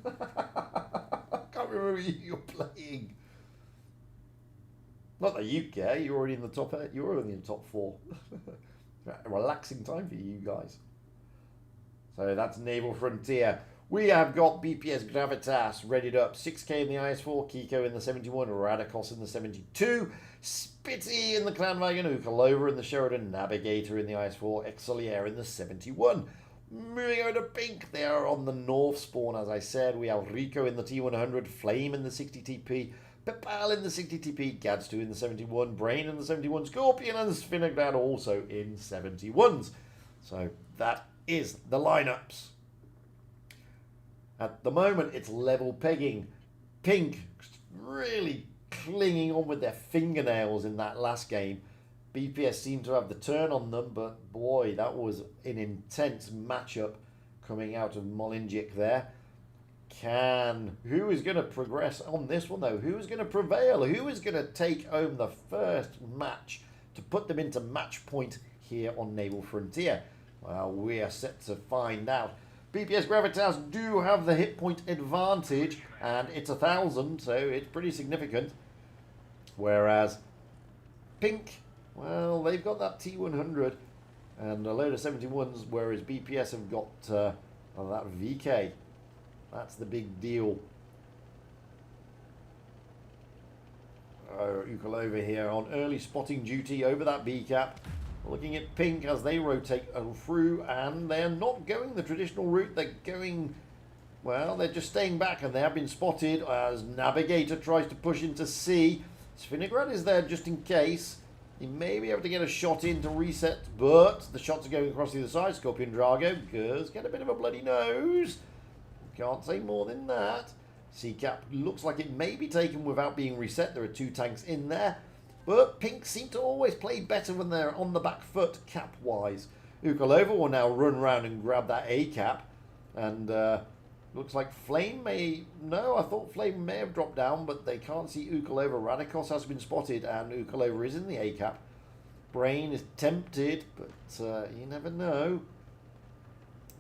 I can't remember who you're playing. Not that you care. You're already in the top 8. You're already in the top 4. Relaxing time for you guys. So that's Naval Frontier. We have got BPS Gravitas readied up. 6K in the IS-4, Kiko in the 71, Radikos in the 72, Spitty in the Clan Wagon, Ukalova in the Sheridan, Navigator in the IS-4, Exolier in the 71. Moving over to pink, they are on the north spawn, as I said. We have Rico in the T100, Flame in the 60 TP, Pepal in the 60 TP, Gads2 in the 71, Brain in the 71, Scorpion and Svinograd also in 71s. So that is the lineups. At the moment, it's level pegging. Pink really clinging on with their fingernails in that last game. BPS seemed to have the turn on them, but boy, that was an intense matchup coming out of Molendijk there. Who is going to progress on this one, though? Who is going to prevail? Who is going to take home the first match to put them into match point here on Naval Frontier? Well, we are set to find out. BPS Gravitas do have the hit point advantage, and it's 1,000, so it's pretty significant. Whereas pink, well, they've got that T100 and a load of 71s, whereas BPS have got that VK. That's the big deal. Ukalova here on early spotting duty over that B cap. Looking at pink as they rotate through, and they're not going the traditional route. They're going, well, they're just staying back, and they have been spotted as Navigator tries to push into C. Svinograd is there just in case. He may be able to get a shot in to reset, but the shots are going across the other side. Scorpion Drago does get a bit of a bloody nose. Can't say more than that. C-cap looks like it may be taken without being reset. There are 2 tanks in there. But pink seem to always play better when they're on the back foot cap-wise. Ukalova will now run around and grab that A-cap. And looks like Flame may... No, I thought Flame may have dropped down, but they can't see Ukalova. Radikos has been spotted, and Ukalova is in the A-cap. Brain is tempted, but you never know.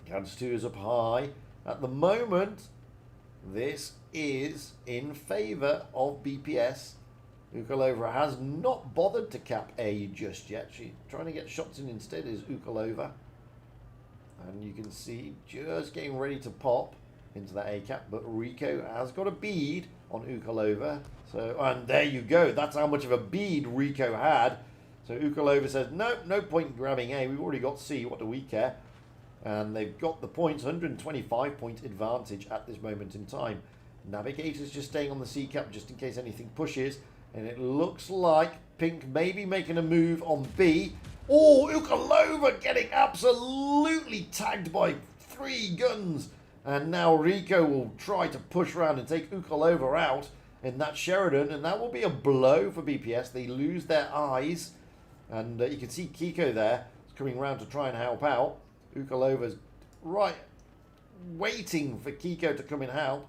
Gads2 is up high. At the moment, this is in favour of BPS. Ukalova has not bothered to cap A just yet. She's trying to get shots in instead is Ukalova. And you can see just getting ready to pop into that A cap. But Rico has got a bead on Ukalova. So, and there you go. That's how much of a bead Rico had. So Ukalova says, no, no point in grabbing A. We've already got C. What do we care? And they've got the points, 125 point advantage at this moment in time. Navigator's just staying on the C cap just in case anything pushes. And it looks like pink may be making a move on B. Oh, Ukalova getting absolutely tagged by 3 guns. And now Rico will try to push around and take Ukalova out in that Sheridan. And that will be a blow for BPS. They lose their eyes. And you can see Kiko there coming around to try and help out. Ukalova's right, waiting for Kiko to come and help.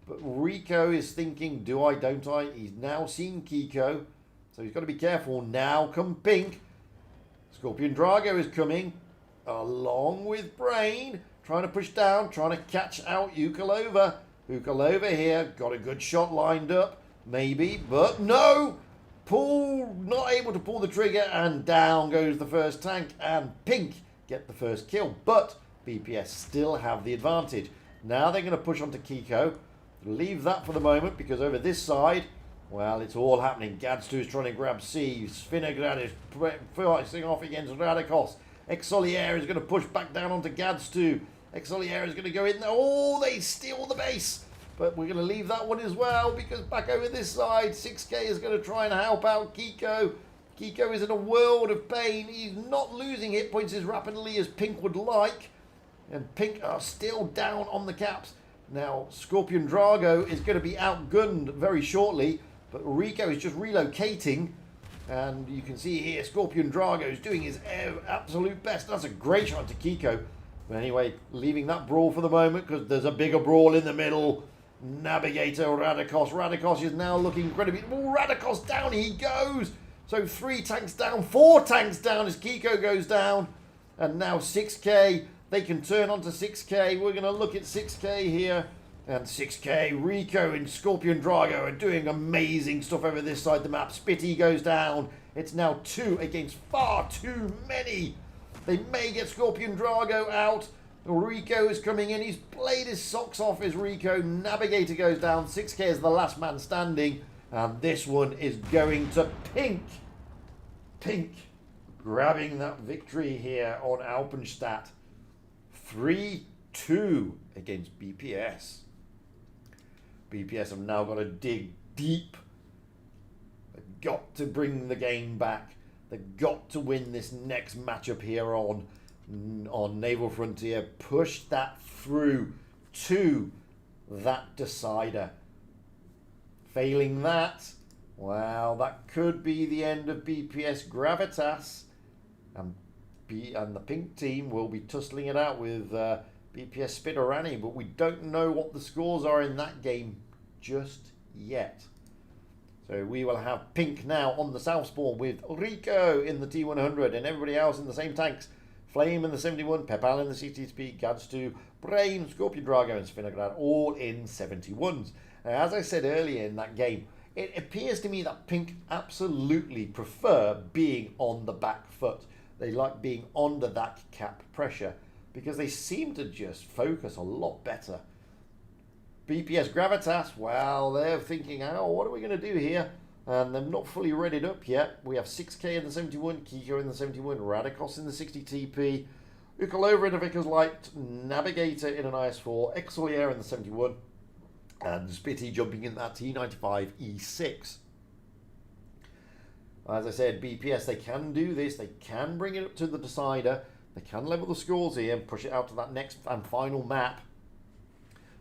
But Rico is thinking, do I, don't I? He's now seen Kiko. So he's got to be careful. Now come pink. Scorpion Drago is coming. Along with Brain. Trying to push down. Trying to catch out Ukalova. Ukalova here. Got a good shot lined up. Maybe. But no. not able to pull the trigger, and down goes the first tank, and Pink get the first kill. But BPS still have the advantage. Now they're going to push onto Kiko. Leave that for the moment, because over this side, well, it's all happening. Gadstu is trying to grab C. Svinograd is facing off against Radikos. Exolier is going to push back down onto Gadstu. Exolier is going to go in there. Oh, they steal the base. But we're going to leave that one as well, because back over this side, 6K is going to try and help out Kiko. Kiko is in a world of pain. He's not losing hit points as rapidly as Pink would like. And Pink are still down on the caps. Now, Scorpion Drago is going to be outgunned very shortly. But Rico is just relocating. And you can see here, Scorpion Drago is doing his absolute best. That's a great shot to Kiko. But anyway, leaving that brawl for the moment, because there's a bigger brawl in the middle. Navigator Radikos. Radikos is now looking incredibly... Oh, Radikos down he goes. So 3 tanks down, 4 tanks down as Kiko goes down. And now 6K. They can turn onto 6K. We're going to look at 6K here. And 6K, Rico and Scorpion Drago are doing amazing stuff over this side of the map. Spitty goes down. It's now 2 against far too many. They may get Scorpion Drago out. Rico is coming in. He's played his socks off as Rico. Navigator goes down. 6K is the last man standing. And this one is going to Pink. Pink grabbing that victory here on Alpenstadt. 3-2 against BPS. BPS have now got to dig deep. They've got to bring the game back. They've got to win this next matchup here on Naval Frontier. Push that through to that decider. Failing that, well, that could be the end of BPS Gravitas. And the Pink team will be tussling it out with BPS Spitterani, but we don't know what the scores are in that game just yet. So we will have Pink now on the South Spawn with Rico in the T100 and everybody else in the same tanks. Flame in the 71, Pepal in the CTSP, Gadstu, Brain, Scorpion Drago and Svinograd all in 71s. Now, as I said earlier in that game, it appears to me that Pink absolutely prefer being on the back foot. They like being under that cap pressure because they seem to just focus a lot better. BPS Gravitas, well, they're thinking, oh, what are we going to do here? And they're not fully readied up yet. We have 6K in the 71, Kiko in the 71, Radikos in the 60 TP, Ukalova in a Vickers Light, Navigator in an IS-4, Exolier in the 71, and Spitty jumping in that T95 E6. As I said, BPS, they can do this. They can bring it up to the decider. They can level the scores here and push it out to that next and final map.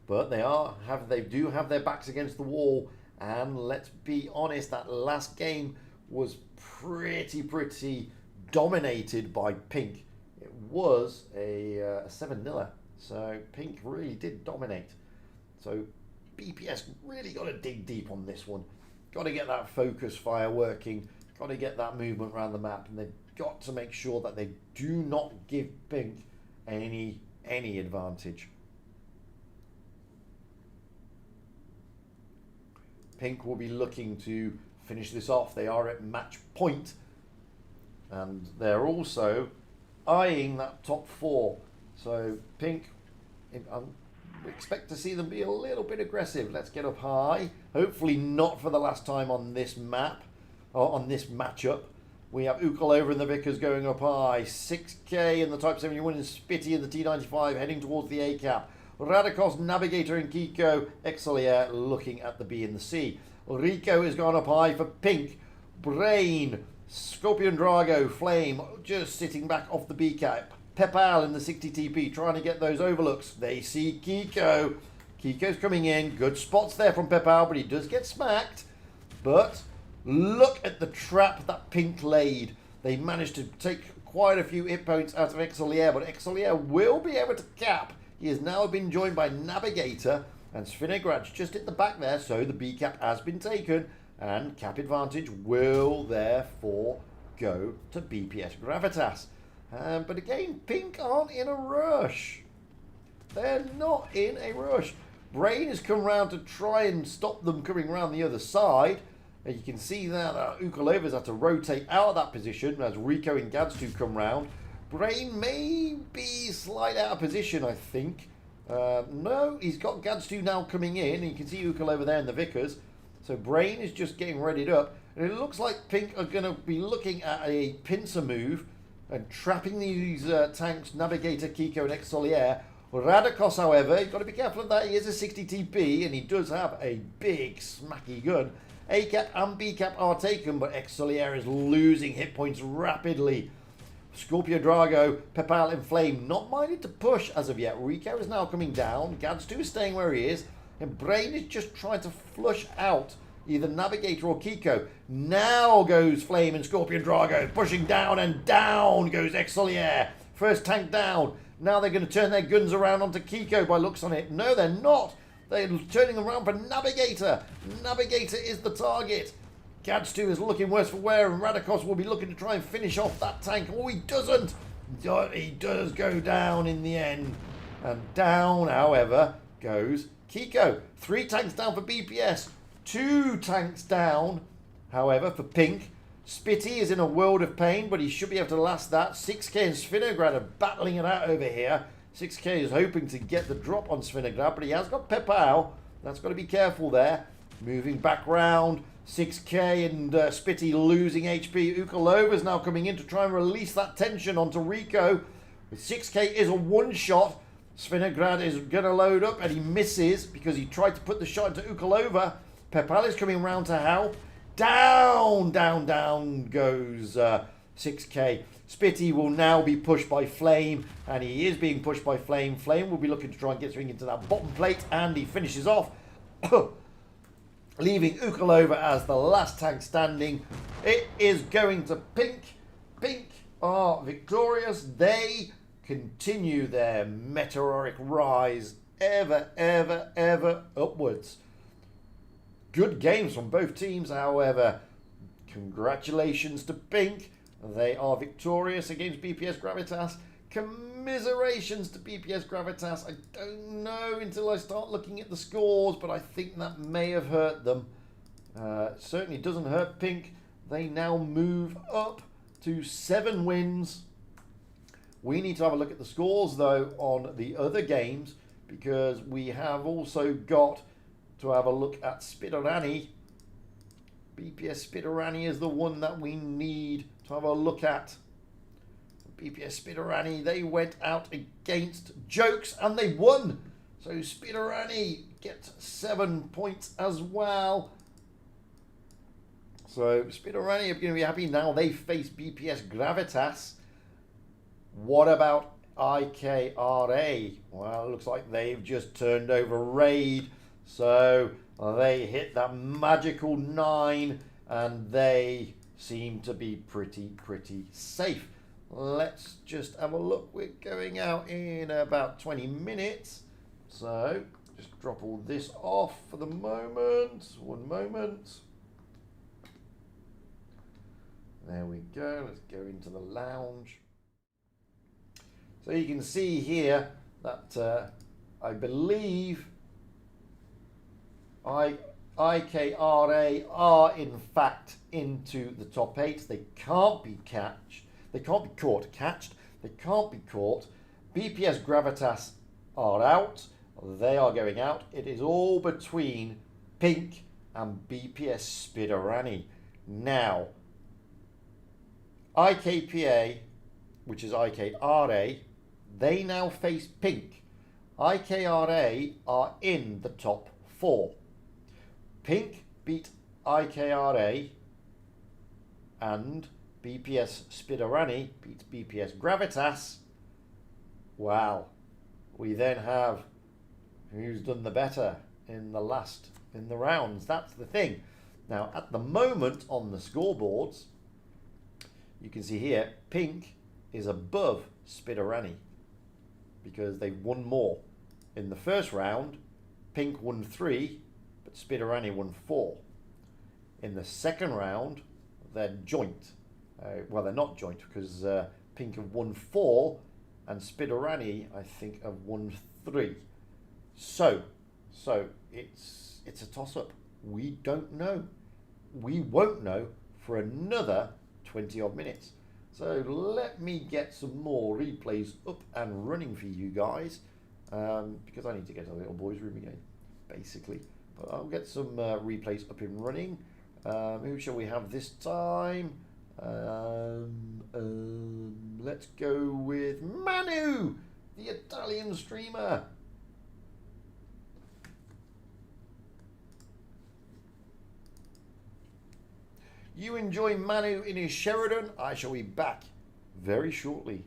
But they do have their backs against the wall. And let's be honest, that last game was pretty dominated by Pink. It was a 7-0. So Pink really did dominate. So BPS really got to dig deep on this one. Got to get that focus fire working. Got to get that movement around the map. And they've got to make sure that they do not give Pink any advantage. Pink will be looking to finish this off. They are at match point. And they're also eyeing that top 4. So Pink, I expect to see them be a little bit aggressive. Let's get up high. Hopefully not for the last time on this map, or on this matchup. We have Ukalova and the Vickers going up high. 6K in the Type 71 and Spitty in the T95 heading towards the A cap. Radikos, Navigator and Kiko, Exolier looking at the B and the C. Rico has gone up high for Pink. Brain, Scorpion Drago, Flame just sitting back off the B cap. Pepal in the 60 TP trying to get those overlooks. They see Kiko. Kiko's coming in. Good spots there from Pepal, but he does get smacked. But look at the trap that Pink laid. They managed to take quite a few hit points out of Exolier, but Exolier will be able to cap. He has now been joined by Navigator and Svinograd just at the back there, so the B cap has been taken, and cap advantage will therefore go to BPS Gravitas. But again, Pink aren't in a rush. They're not in a rush. Brain has come round to try and stop them coming around the other side, And you can see that Ukalova's had to rotate out of that position as Rico and Gadstu come round. Brain may be slightly out of position, I think. No, he's got Gadstu now coming in. And you can see Ukalova there in the Vickers. So Brain is just getting readied up. And it looks like Pink are going to be looking at a pincer move and trapping these tanks, Navigator, Kiko and Exolier. Radikos, however, you've got to be careful of that. He is a 60 TP and he does have a big smacky gun. A-cap and B-cap are taken, but Exolier is losing hit points rapidly. Scorpio Drago, Pepal and Flame not minded to push as of yet. Rico is now coming down. Gadstu is staying where he is. And Brain is just trying to flush out either Navigator or Kiko. Now goes Flame and Scorpion Drago pushing down, and down goes Exolier. First tank down. Now they're going to turn their guns around onto Kiko by looks on it. No, they're not. They're turning around for Navigator. Navigator is the target. Gadstu is looking worse for wear, and Radikos will be looking to try and finish off that tank. Oh, he doesn't. He does go down in the end. And down, however, goes Kiko. 3 tanks down for BPS. 2 tanks down, however, for Pink. Spitty is in a world of pain, but he should be able to last that. 6K and Svinograd are battling it out over here. 6K is hoping to get the drop on Svinograd, but he has got Pepao. That's got to be careful there. Moving back round. 6K and Spitty losing HP. Ukalova is now coming in to try and release that tension onto Rico. 6K is a one-shot. Svinograd is going to load up, and he misses because he tried to put the shot into Ukalova. Pepal is coming round to help. Down, down, down goes 6K. Spitty will now be pushed by Flame, and he is being pushed by Flame. Flame will be looking to try and get something into that bottom plate, and he finishes off, leaving Ukalova as the last tank standing. It is going to Pink. Pink are victorious. They continue their meteoric rise ever, ever, ever upwards. Good games from both teams, however. Congratulations to Pink. They are victorious against BPS Gravitas. Commiserations to BPS Gravitas. I don't know until I start looking at the scores, but I think that may have hurt them. Certainly doesn't hurt Pink. They now move up to 7 wins. We need to have a look at the scores, though, on the other games, because we have also got to have a look at Spiderani. BPS Spiderani is the one that we need to have a look at. BPS Spiderani, they went out against Jokes and they won. So Spiderani gets 7 points as well. So Spiderani are going to be happy now. They face BPS Gravitas. What about IKRA? Well, it looks like they've just turned over Raid. So they hit that magical 9 and they seem to be pretty safe. Let's just have a look. We're going out in about 20 minutes. So just drop all this off for the moment. One moment. There we go. Let's go into the lounge. So you can see here that I believe IKRA are in fact into the top 8. They can't be catched. They can't be caught. Catched. They can't be caught. BPS Gravitas are out. They are going out. It is all between Pink and BPS Spiderani. Now, IKPA, which is IKRA, they now face Pink. IKRA are in the top 4. Pink beat IKRA and BPS Spiderani beats BPS Gravitas. Wow. We then have who's done the better in the rounds. That's the thing. Now, at the moment on the scoreboards, you can see here, Pink is above Spiderani because they've won more. In the first round, Pink won 3, but Spiderani won 4. In the second round, they're joint. Well, they're not joint because Pink have won 4 and Spiderani, I think, have won 3. So it's a toss-up. We don't know. we won't know for another 20 odd minutes. So let me get some more replays up and running for you guys, because I need to get a little boys room again, basically. But I'll get some replays up and running. Who shall we have this time? Let's go with Manu, the Italian streamer. You enjoy Manu in his Sheridan. I shall be back very shortly.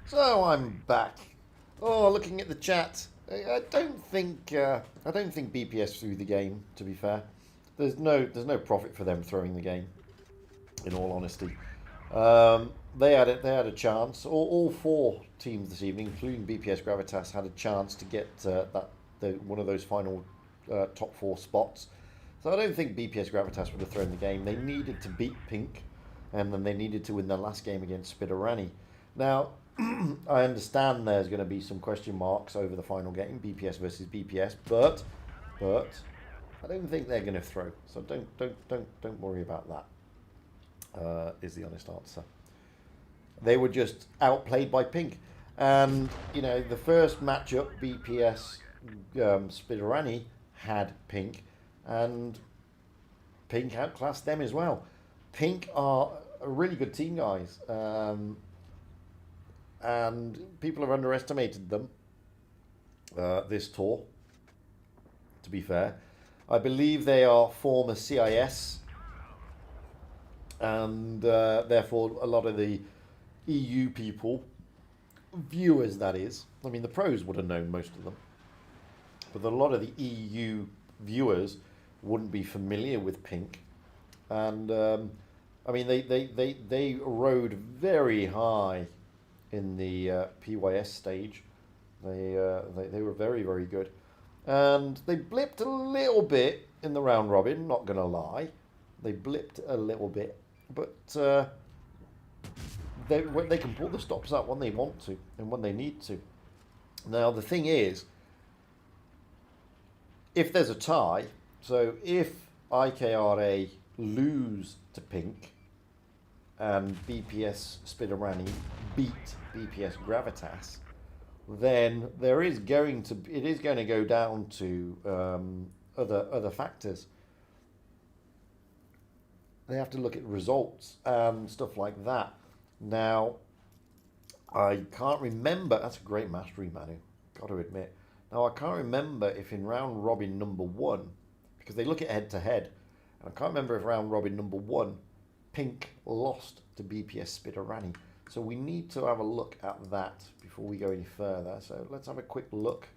So I'm back. Oh, looking at the chat, I don't think BPS threw the game. To be fair, there's no profit for them throwing the game. In all honesty, they had a chance. All four teams this evening, including BPS Gravitas, had a chance to get one of those final top four spots. So I don't think BPS Gravitas would have thrown the game. They needed to beat Pink, and then they needed to win their last game against Spiderani. Now, I understand there's going to be some question marks over the final game, BPS versus BPS, but I don't think they're going to throw. So don't worry about that. Is the honest answer. They were just outplayed by Pink, and you know the first matchup, BPS Spiderani had Pink, and Pink outclassed them as well. Pink are a really good team, guys. And people have underestimated them this tour, to be fair. I believe they are former CIS, and therefore a lot of the EU people, viewers that is, I mean the pros would have known most of them, but a lot of the EU viewers wouldn't be familiar with Pink. And I mean they rode very high in the PYS stage. They were very, very good. And they blipped a little bit in the round robin, not going to lie. They blipped a little bit. But they can pull the stops out when they want to and when they need to. Now, the thing is, if there's a tie, so if IKRA lose to Pink and BPS Spiderani beat BPS Gravitas, then it is going to go down to other factors. they have to look at results and stuff like that. Now, I can't remember. That's a great mastery, Manu. Got to admit. Now, I can't remember if in round robin number 1, because they look at head to head, and I can't remember if round robin number 1, Pink lost to BPS Spiderani. So we need to have a look at that before we go any further. So let's have a quick look.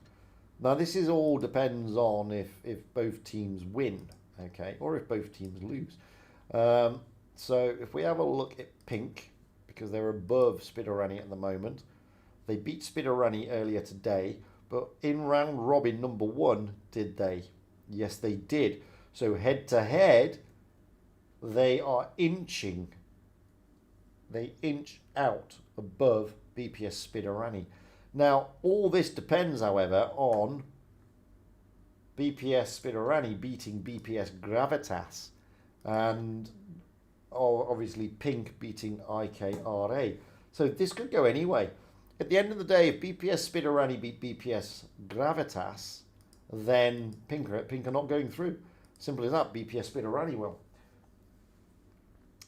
Now, this is all depends on if both teams win, okay, or if both teams lose. So if we have a look at Pink, because they're above Spiderani at the moment, they beat Spiderani earlier today, but in round robin number 1, did they? Yes, they did. So head to head, they are inching. They inch out above BPS Spiderani. Now, all this depends, however, on BPS Spiderani beating BPS Gravitas and obviously Pink beating IKRA. So this could go anyway. At the end of the day, if BPS Spiderani beat BPS Gravitas, then Pink are not going through. Simple as that. BPS Spiderani will.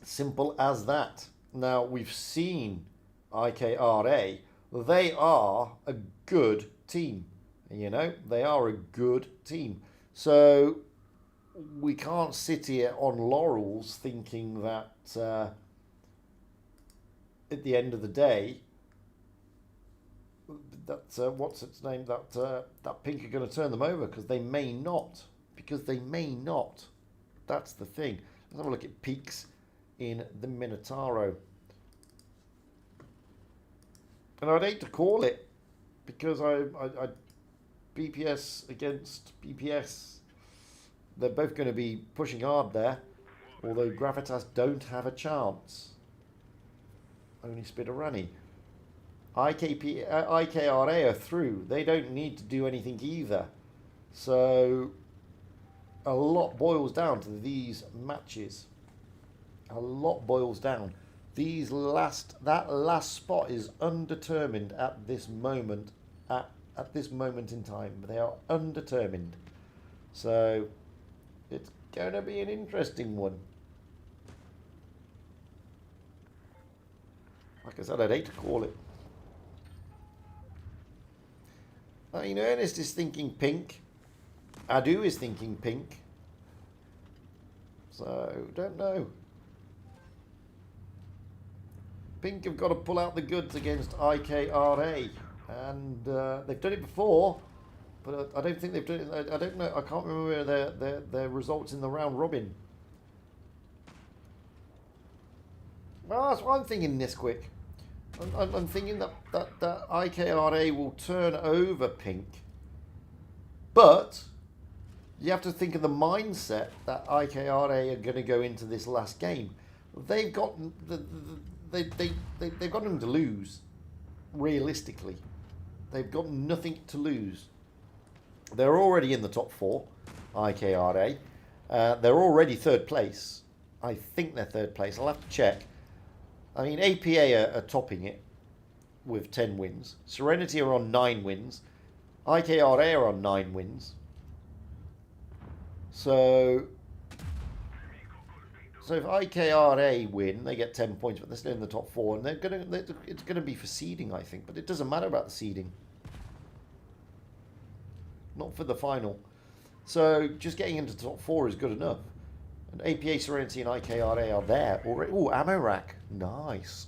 Simple as that. Now, we've seen IKRA. They are a good team. You know, they are a good team. So we can't sit here on laurels thinking that at the end of the day, that what's its name, that Pink are going to turn them over, because they may not. That's the thing. Let's have a look at peaks in the Minotauro. And I'd hate to call it, because I BPS against BPS, they're both going to be pushing hard there, although Gravitas don't have a chance. Only Spiderani. IKRA are through. They don't need to do anything either. So a lot boils down to these matches. A lot boils down. That last spot is undetermined at this moment. At this moment in time, they are undetermined. So it's going to be an interesting one. Like I said, I'd hate to call it. I mean, Ernest is thinking Pink. Adu is thinking Pink. So, don't know. Pink have got to pull out the goods against IKRA. And they've done it before, but I don't think they've done it. I don't know. I can't remember their results in the round robin. Well, that's what I'm thinking this quick. I'm thinking that IKRA will turn over Pink. But you have to think of the mindset that IKRA are going to go into this last game. They've got they've got them to lose. Realistically, they've got nothing to lose. They're already in the top 4, IKRA. They're already third place. I think they're third place. I'll have to check. I mean, APA are topping it with 10 wins. Serenity are on 9 wins. IKRA are on 9 wins. So if IKRA win, they get 10 points, but they're still in the top 4, and it's gonna be for seeding, I think. But it doesn't matter about the seeding. Not for the final. So just getting into the top 4 is good enough. And APA, Serenity, and IKRA are there already. Oh, ammo rack. Nice.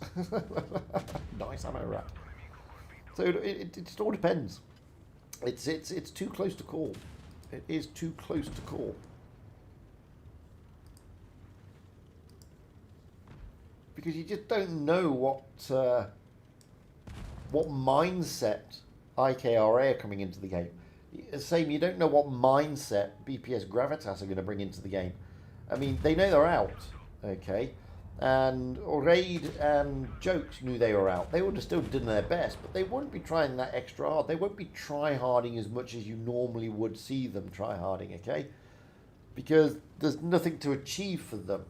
Nice ammo rack. So it all depends. It's too close to call. It is too close to call. Because you just don't know what mindset IKRA are coming into the game. Same, you don't know what mindset BPS Gravitas are going to bring into the game. I mean, they know they're out, okay? And Raid and Jokes knew they were out. They would have still done their best, but they wouldn't be trying that extra hard. They won't be try-harding as much as you normally would see them try-harding, okay? Because there's nothing to achieve for them.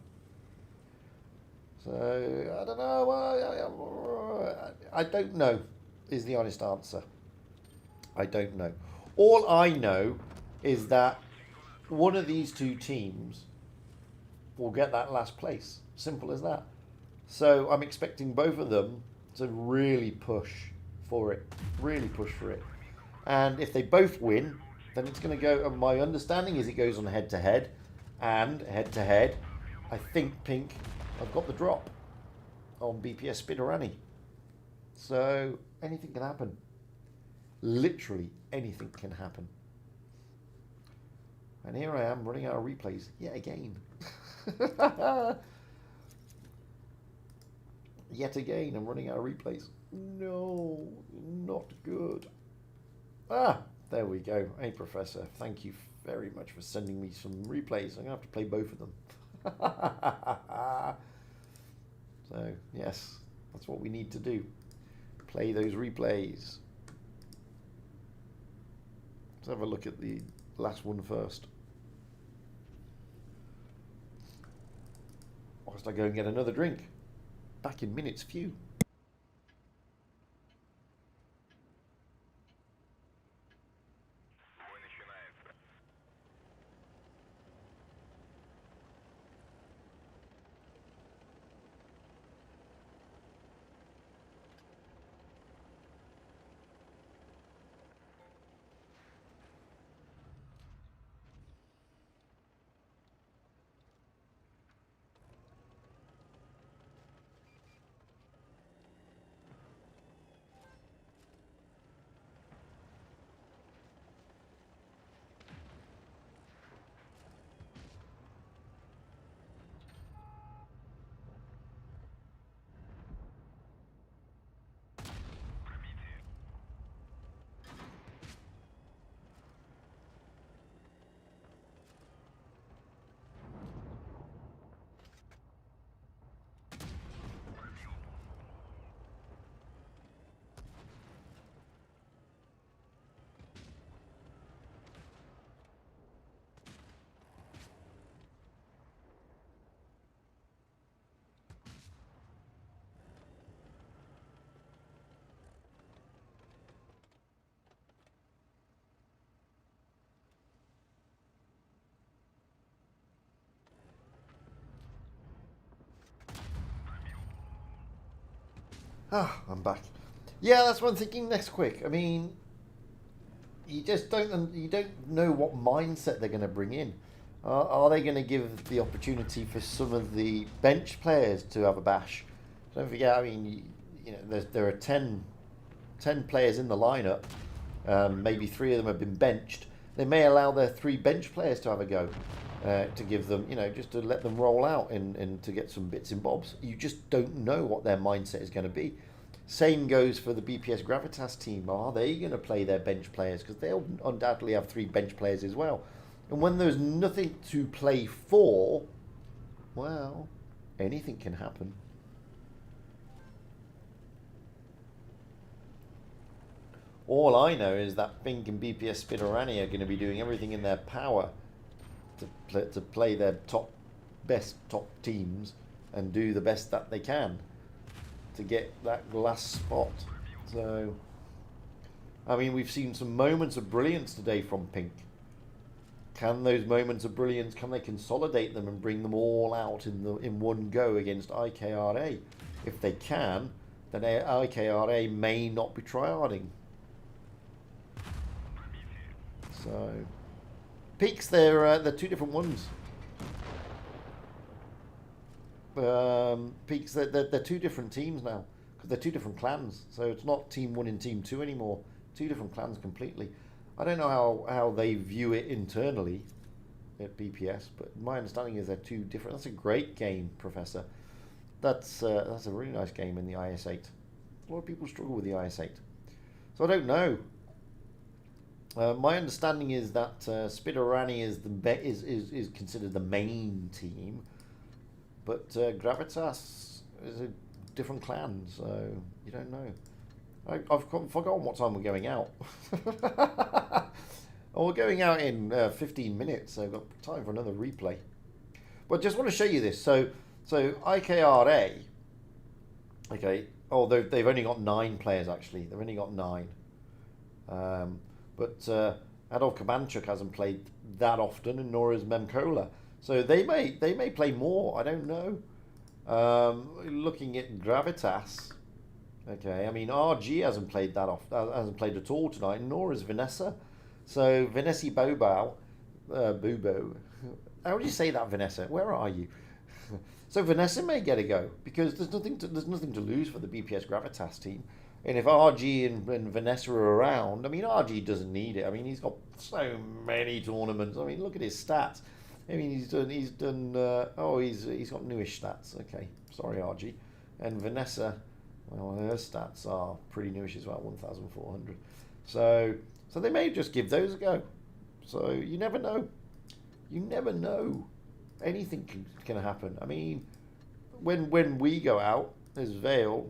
So, I don't know. I don't know is the honest answer. I don't know. All I know is that one of these two teams will get that last place. Simple as that. So I'm expecting both of them to really push for it. Really push for it. And if they both win, then it's going to go... My understanding is it goes on head-to-head. And head-to-head, I think Pink have got the drop on BPS Spiderani. So anything can happen. Literally anything can happen. And here I am running out of replays yet again. Yet again, I'm running out of replays. No, not good. Ah, there we go. Hey, Professor, thank you very much for sending me some replays. I'm going to have to play both of them. So, yes, that's what we need to do. Play those replays. Let's have a look at the last one first. Whilst I go and get another drink. Back in minutes few. Ah, I'm back. Yeah, that's what I'm thinking next quick. I mean, you don't know what mindset they're going to bring in. Are they going to give the opportunity for some of the bench players to have a bash? Don't forget, I mean, you know, there are 10 players in the lineup. Maybe 3 of them have been benched. They may allow their 3 bench players to have a go. To give them, you know, just to let them roll out and to get some bits and bobs. You just don't know what their mindset is going to be. Same goes for the BPS Gravitas team. Are they going to play their bench players? Because they'll undoubtedly have 3 bench players as well. And when there's nothing to play for, well, anything can happen. All I know is that Pink and BPS Spiderani are going to be doing everything in their power to play their best top teams and do the best that they can to get that last spot. So, I mean, we've seen some moments of brilliance today from Pink. Can those moments of brilliance, can they consolidate them and bring them all out in one go against IKRA? If they can, then IKRA may not be tryharding. So, Peaks, they're 2 different ones. Peaks, they're 2 different teams now because they're 2 different clans. So it's not Team 1 and Team 2 anymore. 2 different clans completely. I don't know how they view it internally at BPS, but my understanding is they're 2 different. That's a great game, Professor. That's a really nice game in the IS-8. A lot of people struggle with the IS-8, so I don't know. My understanding is that Spiderani is considered the main team, but Gravitas is a different clan, so you don't know. I've forgotten what time we're going out. Oh, we're going out in 15 minutes, so I've got time for another replay. But just want to show you this. So IKRA, okay, oh, they've only got 9 players, actually. They've only got 9. But Adolf Kabanchuk hasn't played that often, and nor is Memkola. So they may play more. I don't know. Looking at Gravitas. Okay, I mean RG hasn't played that off. Hasn't played at all tonight. Nor has Vanessa. So Vanessa Bubo. How do you say that, Vanessa? Where are you? So Vanessa may get a go because there's nothing to lose for the BPS Gravitas team. And if RG and Vanessa are around, I mean RG doesn't need it. I mean he's got so many tournaments. I mean look at his stats. I mean he's done he's got newish stats. Okay, sorry RG. And Vanessa, well her stats are pretty newish as well, 1,400. So they may just give those a go. So you never know. You never know. Anything can happen. I mean, when we go out as Vale,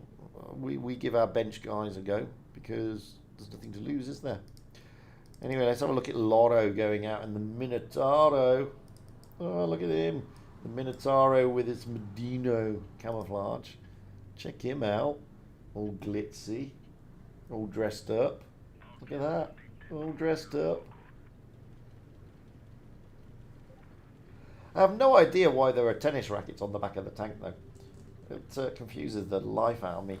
we give our bench guys a go because there's nothing to lose, is there? Anyway, let's have a look at Loro going out in the Minotauro. Oh, look at him. The Minotauro with his Medino camouflage. Check him out. All glitzy. All dressed up. Look at that. All dressed up. I have no idea why there are tennis rackets on the back of the tank, though. It confuses the life out of me.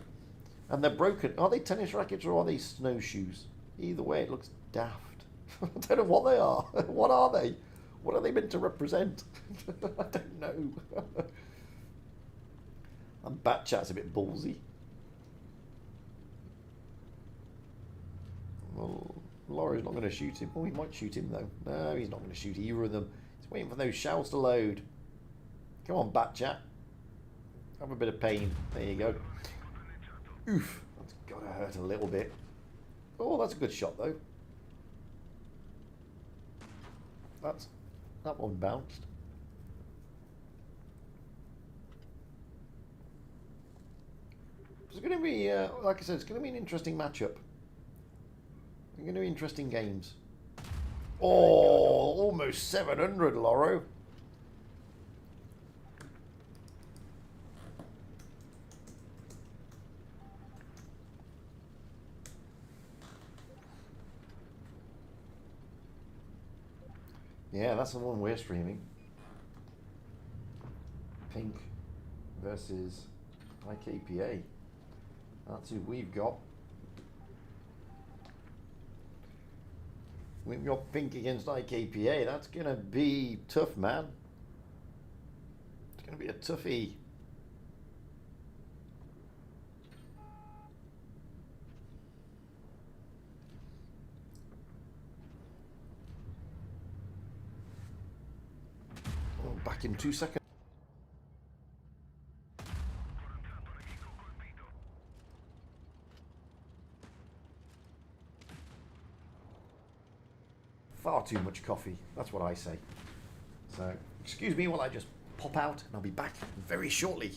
And they're broken. Are they tennis rackets or are they snowshoes? Either way, it looks daft. I don't know what they are. What are they? What are they meant to represent? I don't know. And Batchat's a bit ballsy. Well, Laura's not going to shoot him. Oh, he might shoot him, though. No, he's not going to shoot either of them. He's waiting for those shells to load. Come on, Batchat. Have a bit of pain. There you go. Oof. That's got to hurt a little bit. Oh, that's a good shot, though. That one bounced. It's going to be, like I said, it's going to be an interesting matchup. It's going to be interesting games. Oh, almost 700, Loro. Yeah, that's the one we're streaming. Pink versus IKPA. That's who we've got. We've got Pink against IKPA. That's going to be tough, man. It's going to be a toughie. Oh, back in 2 seconds. Far too much coffee, that's what I say. So, excuse me while I just pop out and I'll be back very shortly.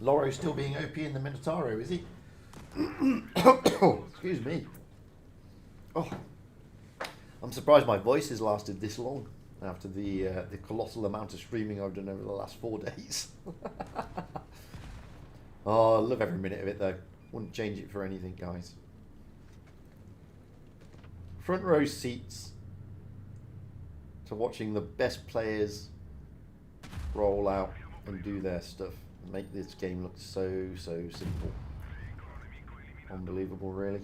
Loro's still being OP in the Minotauro, is he? Excuse me. Oh, I'm surprised my voice has lasted this long after the colossal amount of streaming I've done over the last 4 days. Oh, I love every minute of it though. Wouldn't change it for anything, guys. Front row seats to watching the best players roll out and do their stuff. Make this game look so simple. Unbelievable, really.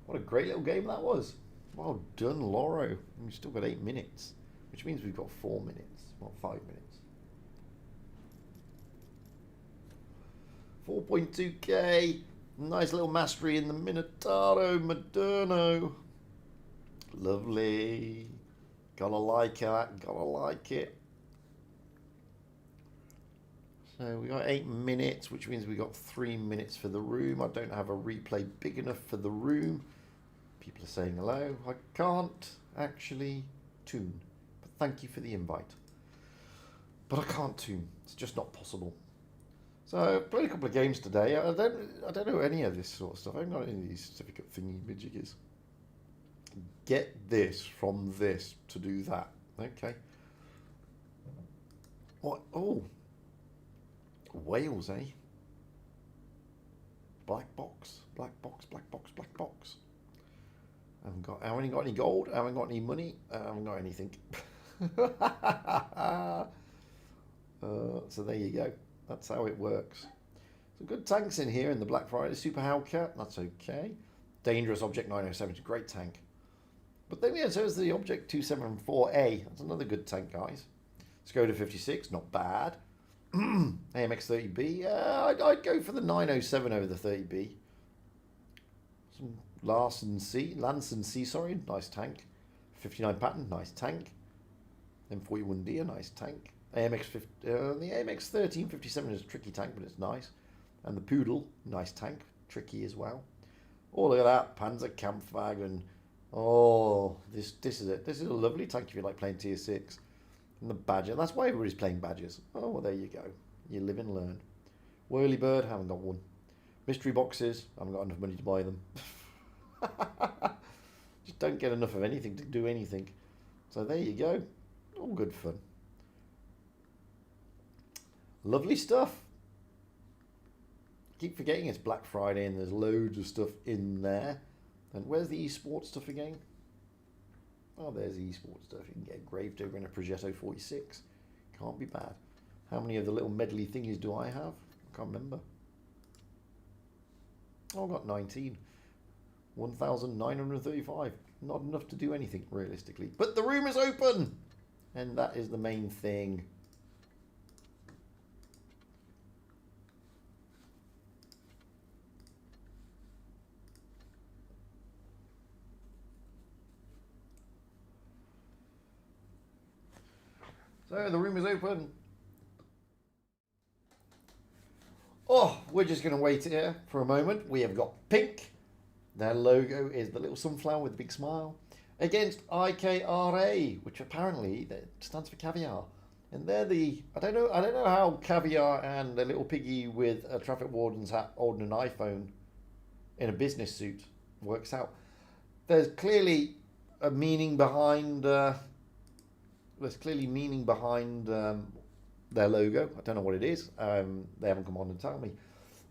What a great little game that was. Well done, Loro. We've still got 8 minutes, which means we've got 4 minutes. Well, 5 minutes. 4.2k. Nice little mastery in the Minotauro Moderno. Lovely. Gotta like that. Gotta like it. So we got 8 minutes, which means we got 3 minutes for the room. I don't have a replay big enough for the room. People are saying hello. I can't actually tune. But thank you for the invite. But I can't tune. It's just not possible. So I played a couple of games today. I don't know any of this sort of stuff. I haven't got any of these certificate thingy majiggies. Get this from this to do that. Okay. What? Oh. Wales, eh? Black box. Black box, black box, black box. I haven't got any gold. I haven't got any money. I haven't got anything. So there you go. That's how it works. Some good tanks in here in the Black Friday. Super Hellcat, that's okay. Dangerous Object 907, great tank. But then yeah, so is the Object 274A. That's another good tank, guys. Skoda 56, not bad. AMX 30B, I'd go for the 907 over the 30B. Some Lanson C, sorry, nice tank. 59 pattern, nice tank. M41D, a nice tank. The AMX 1357 is a tricky tank, but it's nice. And the Poodle, nice tank, tricky as well. Oh, look at that, Panzer Kampfwagen. Oh, this is it. This is a lovely tank if you like playing tier 6. And the Badger, that's why everybody's playing Badgers. Oh, well, there you go. You live and learn. Whirlybird, haven't got one. Mystery boxes, haven't got enough money to buy them. Just don't get enough of anything to do anything. So there you go. All good fun. Lovely stuff. Keep forgetting it's Black Friday and there's loads of stuff in there. And where's the esports stuff again? Oh, there's the esports stuff. You can get engraved over in a Progetto 46. Can't be bad. How many of the little medley thingies do I have? I can't remember. Oh, I've got 19. 1,935. Not enough to do anything, realistically. But the room is open! And that is the main thing. So the room is open. Oh, we're just going to wait here for a moment. We have got pink. Their logo is the little sunflower with a big smile. Against IKRA, which apparently stands for caviar. And they're the, I don't know how caviar and a little piggy with a traffic warden's hat holding an iPhone in a business suit works out. There's clearly a meaning behind their logo. I don't know what it is. They haven't come on and tell me.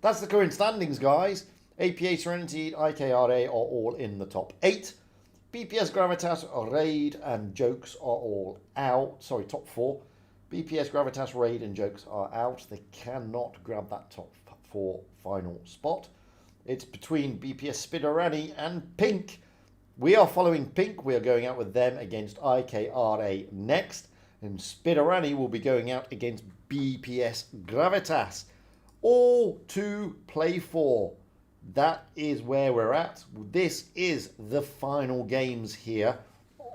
That's the current standings, guys. APA, Serenity, IKRA are all in the top 8. BPS, Gravitas, Raid and Jokes are all out. Sorry, top 4. BPS, Gravitas, Raid and Jokes are out. They cannot grab that top 4 final spot. It's between BPS, Spiderani and Pink. We are following Pink. We are going out with them against IKRA next. And Spiderani will be going out against BPS Gravitas. All to play for. That is where we're at. This is the final games here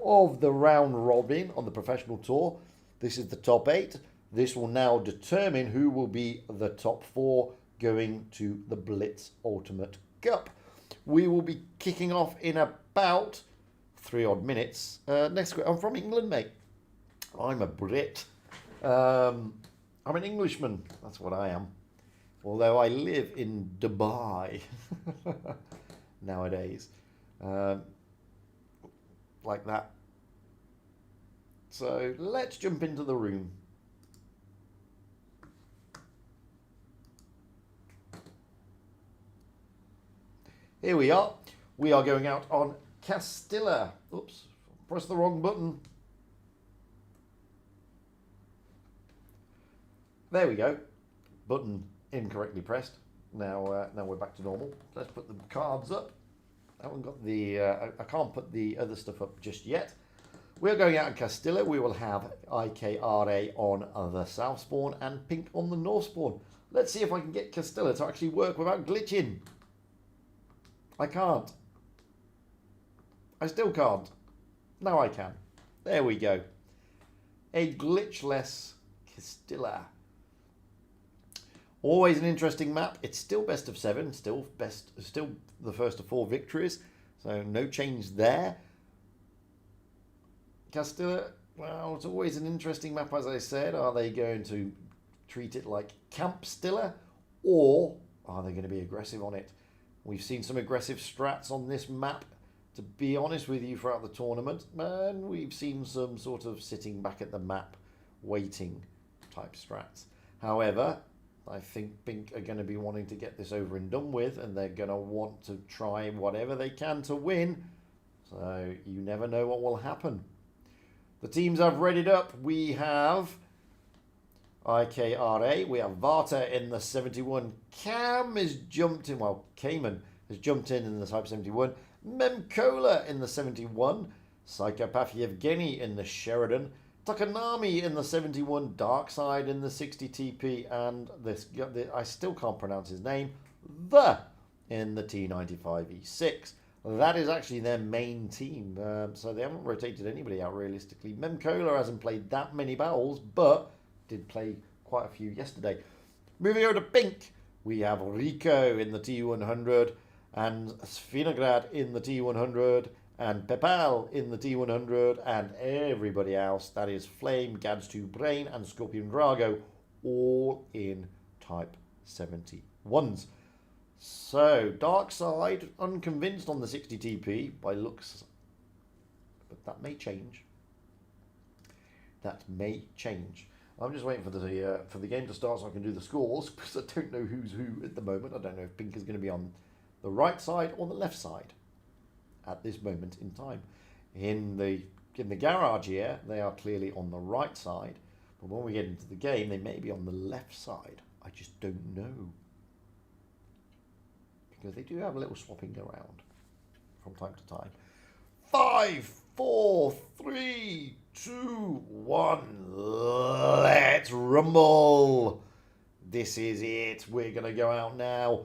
of the round robin on the professional tour. This is the top 8. This will now determine who will be the top 4 going to the Blitz Ultimate Cup. We will be kicking off in about 3 odd minutes. Next, I'm from England, mate. I'm a Brit. I'm an Englishman. That's what I am. Although I live in Dubai nowadays. Like that. So let's jump into the room. Here we are. We are going out on Castilla. Oops, press the wrong button. There we go. Button incorrectly pressed. Now we're back to normal. Let's put the cards up. I haven't got the. I can't put the other stuff up just yet. We're going out in Castilla. We will have IKRA on the south spawn and Pink on the north spawn. Let's see if I can get Castilla to actually work without glitching. I can't. I still can't. Now I can. There we go. A glitchless Castilla. Always an interesting map. It's still best of 7. Still the first of 4 victories. So no change there. Castilla, well, it's always an interesting map, as I said. Are they going to treat it like Campstilla, or are they going to be aggressive on it? We've seen some aggressive strats on this map, to be honest with you, throughout the tournament, and we've seen some sort of sitting back at the map, waiting type strats. However, I think Pink are going to be wanting to get this over and done with, and they're going to want to try whatever they can to win, so you never know what will happen. The teams I've readied up, we have IKRA, we have Varta in the 71, Cam has jumped in, well, Cayman has jumped in the Type 71, Memcola in the 71, Psychopath Yevgeny in the Sheridan, Takanami in the 71, Darkside in the 60 TP, and I still can't pronounce his name, in the T95 E6. That is actually their main team, so they haven't rotated anybody out realistically. Memcola hasn't played that many battles, but did play quite a few yesterday. Moving over to Pink, we have Rico in the T100, and Svinograd in the T100, and Pepal in the T100, and everybody else, that is Flame, Gads2 Brain, and Scorpion Drago, all in Type 71s. So, Darkside, unconvinced on the 60 TP by looks, but that may change. That may change. I'm just waiting for the game to start so I can do the scores, because I don't know who's who at the moment. I don't know if Pink is going to be on the right side or the left side at this moment in time. In the garage here, they are clearly on the right side, but when we get into the game, they may be on the left side. I just don't know, because they do have a little swapping around from time to time. 5, 4, 3, 2, 1. Let's rumble. This is it. We're going to go out now.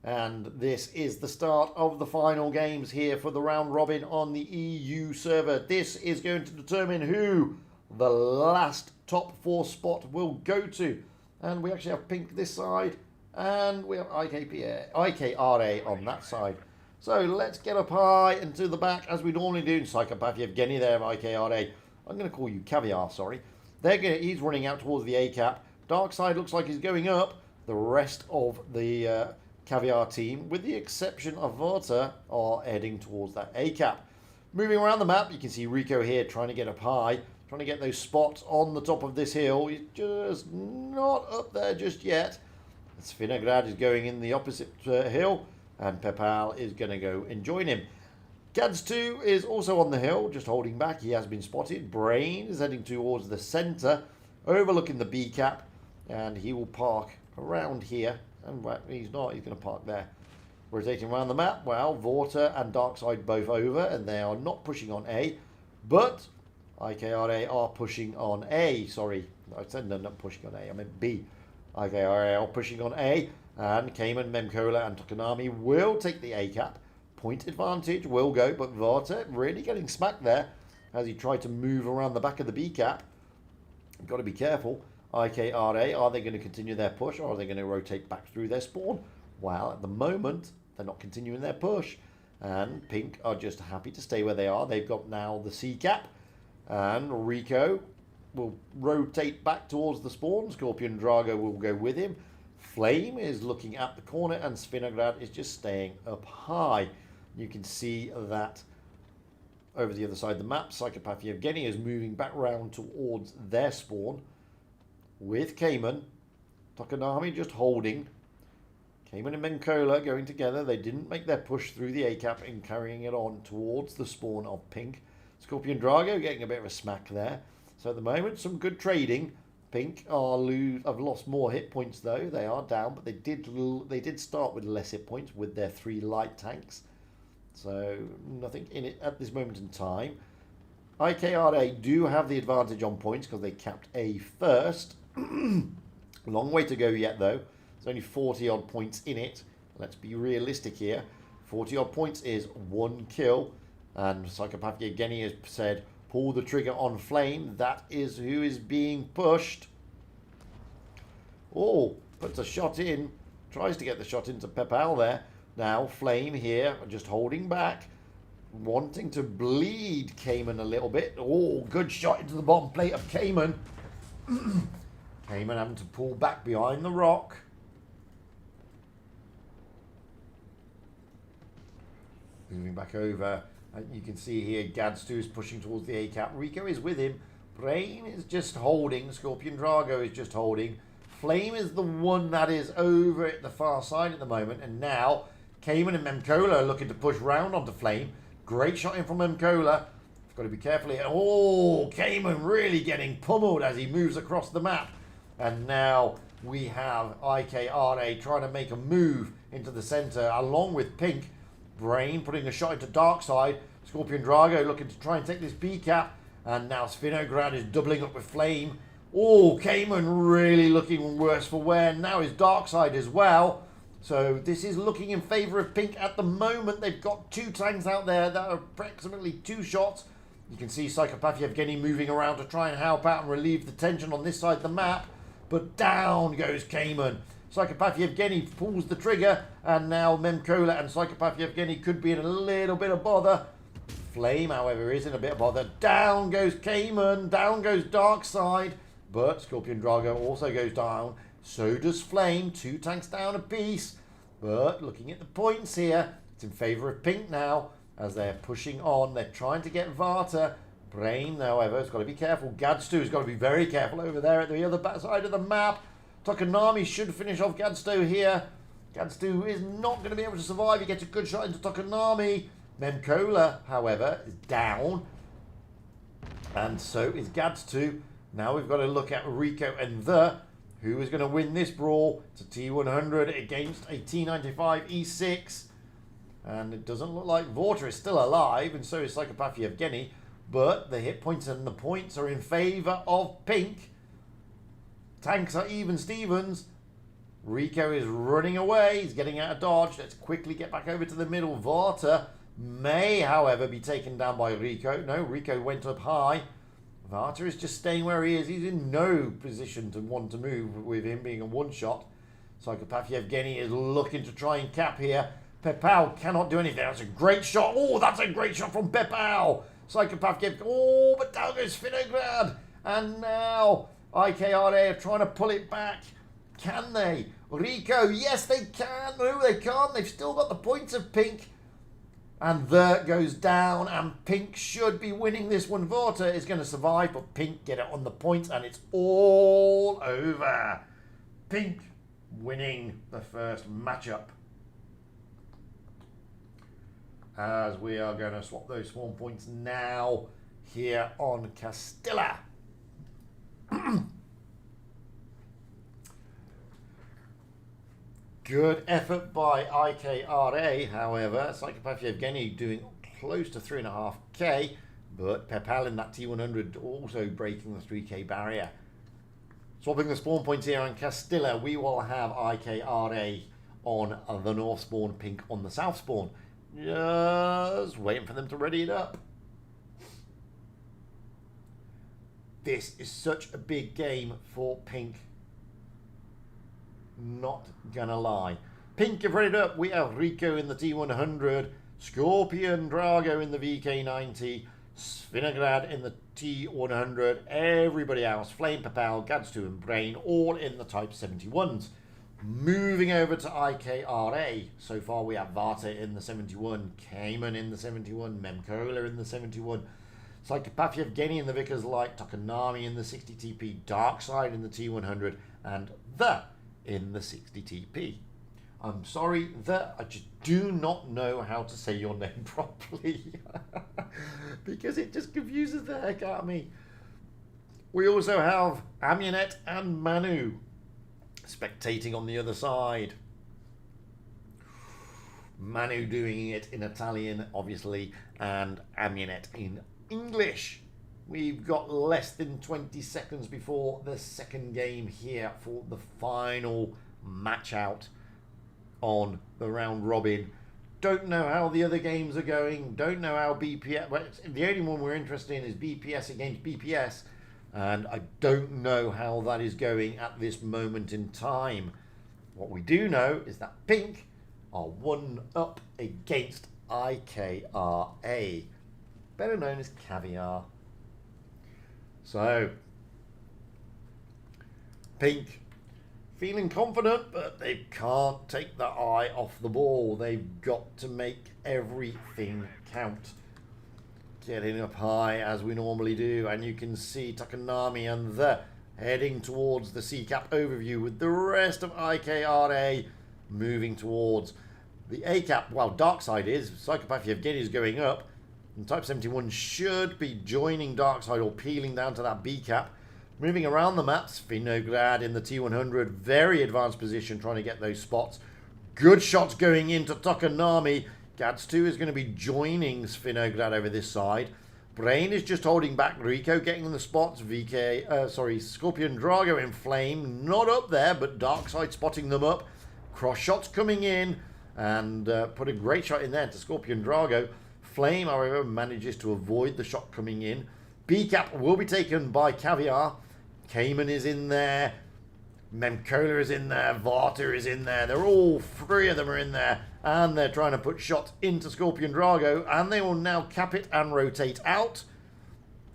And this is the start of the final games here for the round robin on the EU server. This is going to determine who the last top 4 spot will go to. And we actually have Pink this side, and we have IKRA on that side. So let's get up high and to the back as we normally do. Psychopath Yevgeny there, IKRA. I'm going to call you Caviar, sorry. He's running out towards the A-cap. Darkside looks like he's going up. The rest of the Caviar team, with the exception of Varta, are heading towards that A-cap. Moving around the map, you can see Rico here trying to get up high, trying to get those spots on the top of this hill. He's just not up there just yet. Svinograd is going in the opposite hill, and Pepal is going to go and join him. Gads2 is also on the hill, just holding back. He has been spotted. Brain is heading towards the centre, overlooking the B-cap, and he will park around here. And he's not, he's going to park there. Rotating around the map, well, Vorta and Darkside both over, and they are not pushing on A, but IKRA are pushing on A. Sorry, I said they're not pushing on A, I meant B. IKRA are pushing on A, and Cayman, Memcola, and Tokonami will take the A-cap. Point advantage will go, but Varta really getting smacked there as he tried to move around the back of the B-cap. Got to be careful. IKRA, are they going to continue their push, or are they going to rotate back through their spawn? Well, at the moment, they're not continuing their push, and Pink are just happy to stay where they are. They've got now the C-cap, and Rico will rotate back towards the spawn. Scorpion Drago will go with him. Flame is looking at the corner, and Svinograd is just staying up high. You can see that over the other side of the map, Psychopath Yevgeny is moving back round towards their spawn with Cayman. Tokonami just holding. Cayman and Memcola going together. They didn't make their push through the A-cap and carrying it on towards the spawn of Pink. Scorpion Drago getting a bit of a smack there. So at the moment, some good trading. Pink have lost more hit points though. They are down, but they did start with less hit points with their 3 light tanks. So nothing in it at this moment in time. IKRA do have the advantage on points because they capped A first. Long way to go yet though. There's only 40 odd points in it. Let's be realistic here. 40 odd points is 1 kill. And Psychopath Yevgeny has said, pull the trigger on Flame. That is who is being pushed. Oh, puts a shot in. Tries to get the shot into Pepal there. Now Flame here, just holding back. Wanting to bleed Cayman a little bit. Oh, good shot into the bottom plate of Cayman. Cayman having to pull back behind the rock. Moving back over. And you can see here Gadstu is pushing towards the A-cap. Rico is with him. Brain is just holding. Scorpion Drago is just holding. Flame is the one that is over at the far side at the moment. And now Cayman and Memcola are looking to push round onto Flame. Great shot in from Memcola. Got to be careful here. Oh, Cayman really getting pummeled as he moves across the map. And now we have IKRA trying to make a move into the center along with Pink. Brain putting a shot into Darkside. Scorpion Drago looking to try and take this B-cap. And now Svinograd is doubling up with Flame. Oh, Cayman really looking worse for wear. Now is Darkside as well. So this is looking in favour of Pink at the moment. They've got 2 tanks out there that are approximately 2 shots. You can see Psychopath Yevgeny moving around to try and help out and relieve the tension on this side of the map. But down goes Cayman. Psychopath Yevgeny pulls the trigger, and now Memcola and Psychopath Yevgeny could be in a little bit of bother. Flame, however, is in a bit of bother. Down goes Cayman, down goes Darkside, but Scorpion Drago also goes down. So does Flame, 2 tanks down apiece. But looking at the points here, it's in favour of Pink now as they're pushing on. They're trying to get Varta. Brain, however, has got to be careful. Gadstu has got to be very careful over there at the other back side of the map. Tokonami should finish off Gadstu here. Gadstu is not going to be able to survive. He gets a good shot into Tokonami. Memcola, however, is down. And so is Gadstu. Now we've got to look at Rico and who is going to win this brawl. It's a T100 against a T95 E6. And it doesn't look like Vorta is still alive, and so is Psychopath Yevgeny. But the hit points and the points are in favour of Pink. Tanks are even Stevens. Rico is running away. He's getting out of dodge. Let's quickly get back over to the middle. Varta may, however, be taken down by Rico. No, Rico went up high. Varta is just staying where he is. He's in no position to want to move with him being a one-shot. Psychopath Yevgeny is looking to try and cap here. Pepal cannot do anything. That's a great shot. Oh, that's a great shot from Pepal. Psychopath Yevgeny. Oh, but down goes Svinograd. And now IKRA are trying to pull it back. Can they? Rico, yes, they can. No, they can't. They've still got the points of Pink. And there goes down, and Pink should be winning this one. Vorta is going to survive, but Pink get it on the points, and it's all over. Pink winning the first matchup. As we are going to swap those spawn points now here on Castilla. Good effort by IKRA, however. Psychopath Yevgeny doing close to 3.5k, but Pepal in that T100 also breaking the 3k barrier. Swapping the spawn points here on Castilla, we will have IKRA on the north spawn, Pink on the south spawn. Just waiting for them to ready it up. This is such a big game for Pink. Not gonna lie. Pink have ready it up. We have Rico in the T100, Scorpion Drago in the VK90, Svinograd in the T100, everybody else, Flame, Pepal, Gadstu and Brain, all in the Type 71s. Moving over to IKRA, so far we have Varta in the 71, Cayman in the 71, Memcola in the 71, Psychopath Yevgeny in the Vickers Light, Tokonami in the 60 TP, Darkside in the T100, and in the 60 TP. I'm sorry, I just do not know how to say your name properly because it just confuses the heck out of me. We also have Amunet and Manu spectating on the other side. Manu doing it in Italian, obviously, and Amunet in English. We've got less than 20 seconds before the second game here for the final match out on the round robin. Don't know how the other games are going. Don't know how BPS... Well, the only one we're interested in is BPS against BPS. And I don't know how that is going at this moment in time. What we do know is that Pink are 1 up against IKRA, better known as Caviar. So, Pink feeling confident, but they can't take their eye off the ball. They've got to make everything count. Getting up high as we normally do, and you can see Takanami and the heading towards the CCAP overview with the rest of IKRA moving towards the ACAP. While Darkside is, Psychopath Yevgeny is going up, and Type 71 should be joining Darkside or peeling down to that BCAP. Moving around the maps, Vinograd in the T100, very advanced position trying to get those spots. Good shots going into Takanami. Gads2 is going to be joining Svinograd over this side. Brain is just holding back Rico, getting the spots. Scorpion Drago in Flame, not up there, but Darkside spotting them up. Cross shots coming in, and put a great shot in there to Scorpion Drago. Flame, however, manages to avoid the shot coming in. BCAP will be taken by Caviar. Cayman is in there. Memcola is in there. Varta is in there. They're all 3 of them are in there. And they're trying to put shots into Scorpion Drago. And they will now cap it and rotate out.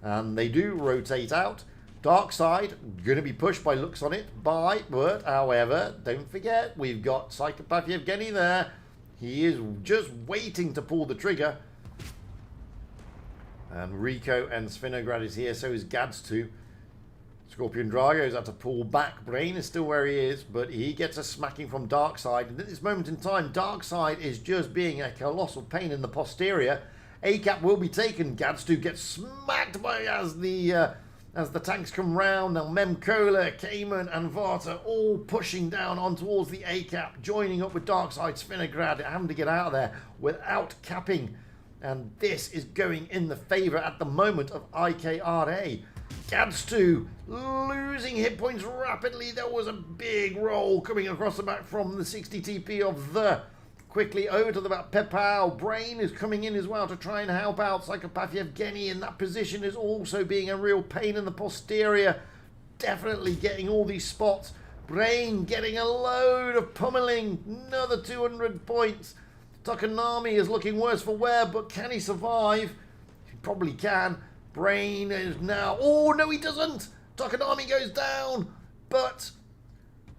And they do rotate out. Darkside, going to be pushed by looks on it. But, however, don't forget, we've got Psychopath Yevgeny there. He is just waiting to pull the trigger. And Rico and Svinograd is here. So is Gads2. Scorpion Drago's had to pull back. Brain is still where he is, but he gets a smacking from Darkside. And at this moment in time, Darkside is just being a colossal pain in the posterior. ACAP will be taken. Gads2 gets smacked by as the tanks come round. Now Memcola, Cayman and Varta all pushing down on towards the ACAP, joining up with Darkside. Svinograd having to get out of there without capping. And this is going in the favour at the moment of IKRA. Gads2 losing hit points rapidly. There was a big roll coming across the back from the 60 TP of the. Quickly over to the back. Pepao. Brain is coming in as well to try and help out. Psychopath Yevgeny in that position is also being a real pain in the posterior. Definitely getting all these spots. Brain getting a load of pummeling. Another 200 points. Takanami is looking worse for wear, but can he survive? He probably can. Brain is now... Oh, no, he doesn't! Takanami goes down, but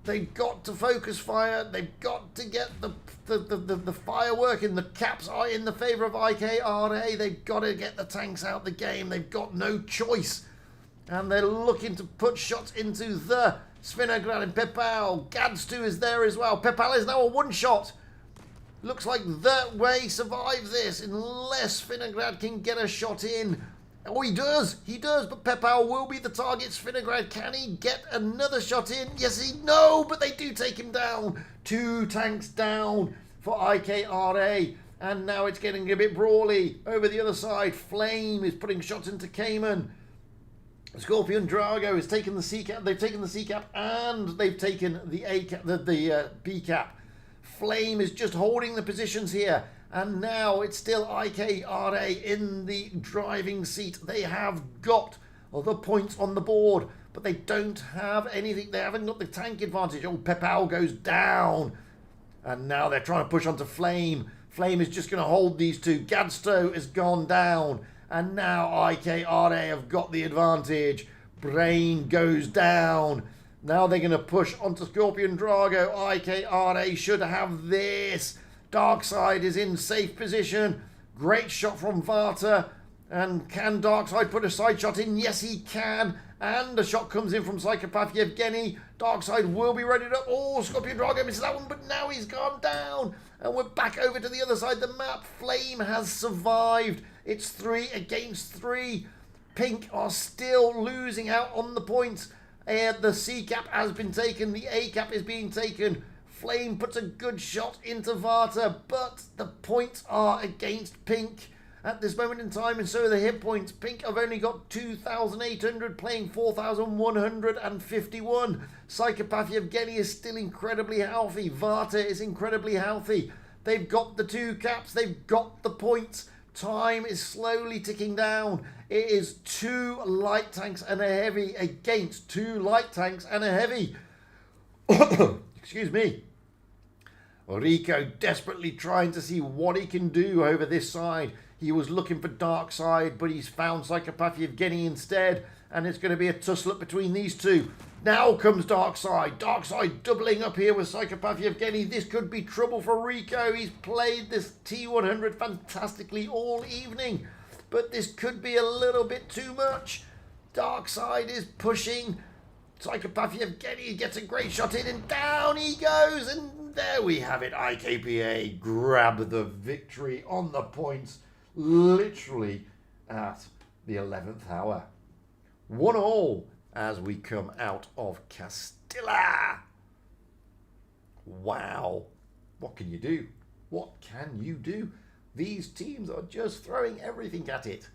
they've got to focus fire. They've got to get the firework, and the caps are in the favour of IKRA. They've got to get the tanks out the game. They've got no choice. And they're looking to put shots into the Svinograd and Pepal. Gads2 is there as well. Pepal is now a one-shot. Looks like that way survive this unless Svinograd can get a shot in. Oh, he does, but Pepal will be the target. Svinograd, can he get another shot in? Yes, no, but they do take him down. 2 tanks down for IKRA. And now it's getting a bit brawly. Over the other side, Flame is putting shots into Cayman. Scorpion Drago has taken the C-cap. They've taken the C-cap and they've taken the A-cap, the B-cap. Flame is just holding the positions here. And now it's still IKRA in the driving seat. They have got the points on the board, but they don't have anything. They haven't got the tank advantage. Oh, Pepal goes down. And now they're trying to push onto Flame. Flame is just going to hold these 2. Gadsto has gone down. And now IKRA have got the advantage. Brain goes down. Now they're going to push onto Scorpion Drago. IKRA should have this. Darkside is in safe position. Great shot from Varta. And can Darkside put a side shot in? Yes, he can. And a shot comes in from Psychopath Yevgeny. Darkside will be ready to... Oh, Scorpion Drago misses that one, but now he's gone down. And we're back over to the other side of the map. Flame has survived. It's 3 against 3. Pink are still losing out on the points. The C-cap has been taken. The A-cap is being taken. Flame puts a good shot into Varta, but the points are against Pink. at this moment in time, and so are the hit points. Pink have only got 2,800, playing 4,151. Psychopath Yevgeny is still incredibly healthy. Varta is incredibly healthy. They've got the 2 caps. They've got the points. Time is slowly ticking down. It is 2 light tanks and a heavy against 2 light tanks and a heavy. Excuse me. Rico desperately trying to see what he can do over this side. He was looking for Dark Side, but he's found Psychopath Yevgeny instead, and it's going to be a tussle-up between these two. Now comes Dark Side. Dark Side doubling up here with Psychopath Yevgeny. This could be trouble for Rico. He's played this T100 fantastically all evening, but this could be a little bit too much. Dark Side is pushing. Psychopath Yevgeny gets a great shot in, and down he goes, and there we have it. IKPA grab the victory on the points, literally at the 11th hour. 1-1 as we come out of Castilla. Wow. What can you do? What can you do? These teams are just throwing everything at it.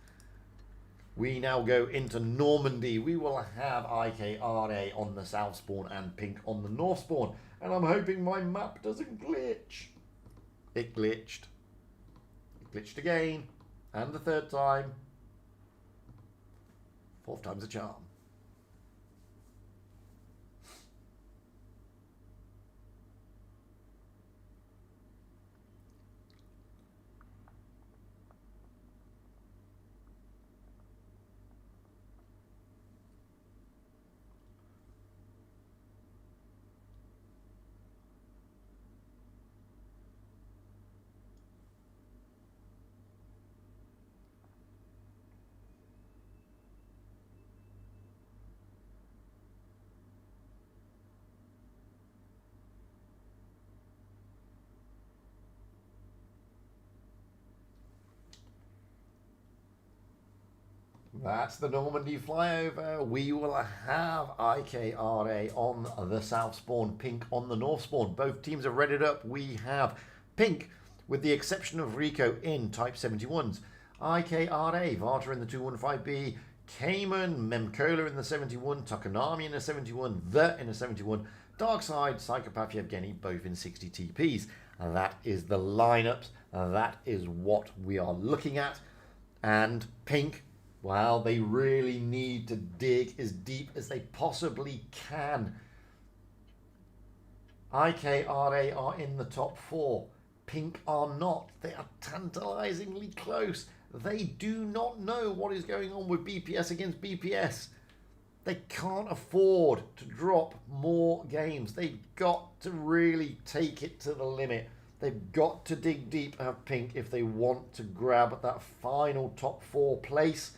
We now go into Normandy. We will have IKRA on the south spawn and Pink on the north spawn. And I'm hoping my map doesn't glitch. It glitched. It glitched again. And the 3rd time. 4th time's a charm. That's the Normandy flyover. We will have IKRA on the south spawn, Pink on the north spawn. Both teams are readied up. We have Pink, with the exception of Rico, in Type 71s. IKRA, Varta in the 215B, Cayman, Memcola in the 71, Tokonami in the 71, The in the 71, Darkside, Psychopath Yevgeny, both in 60 TPs. That is the lineups. That is what we are looking at. And Pink, well, they really need to dig as deep as they possibly can. IKRA are in the top 4. Pink are not. They are tantalizingly close. They do not know what is going on with BPS against BPS. They can't afford to drop more games. They've got to really take it to the limit. They've got to dig deep at Pink if they want to grab that final top 4 place.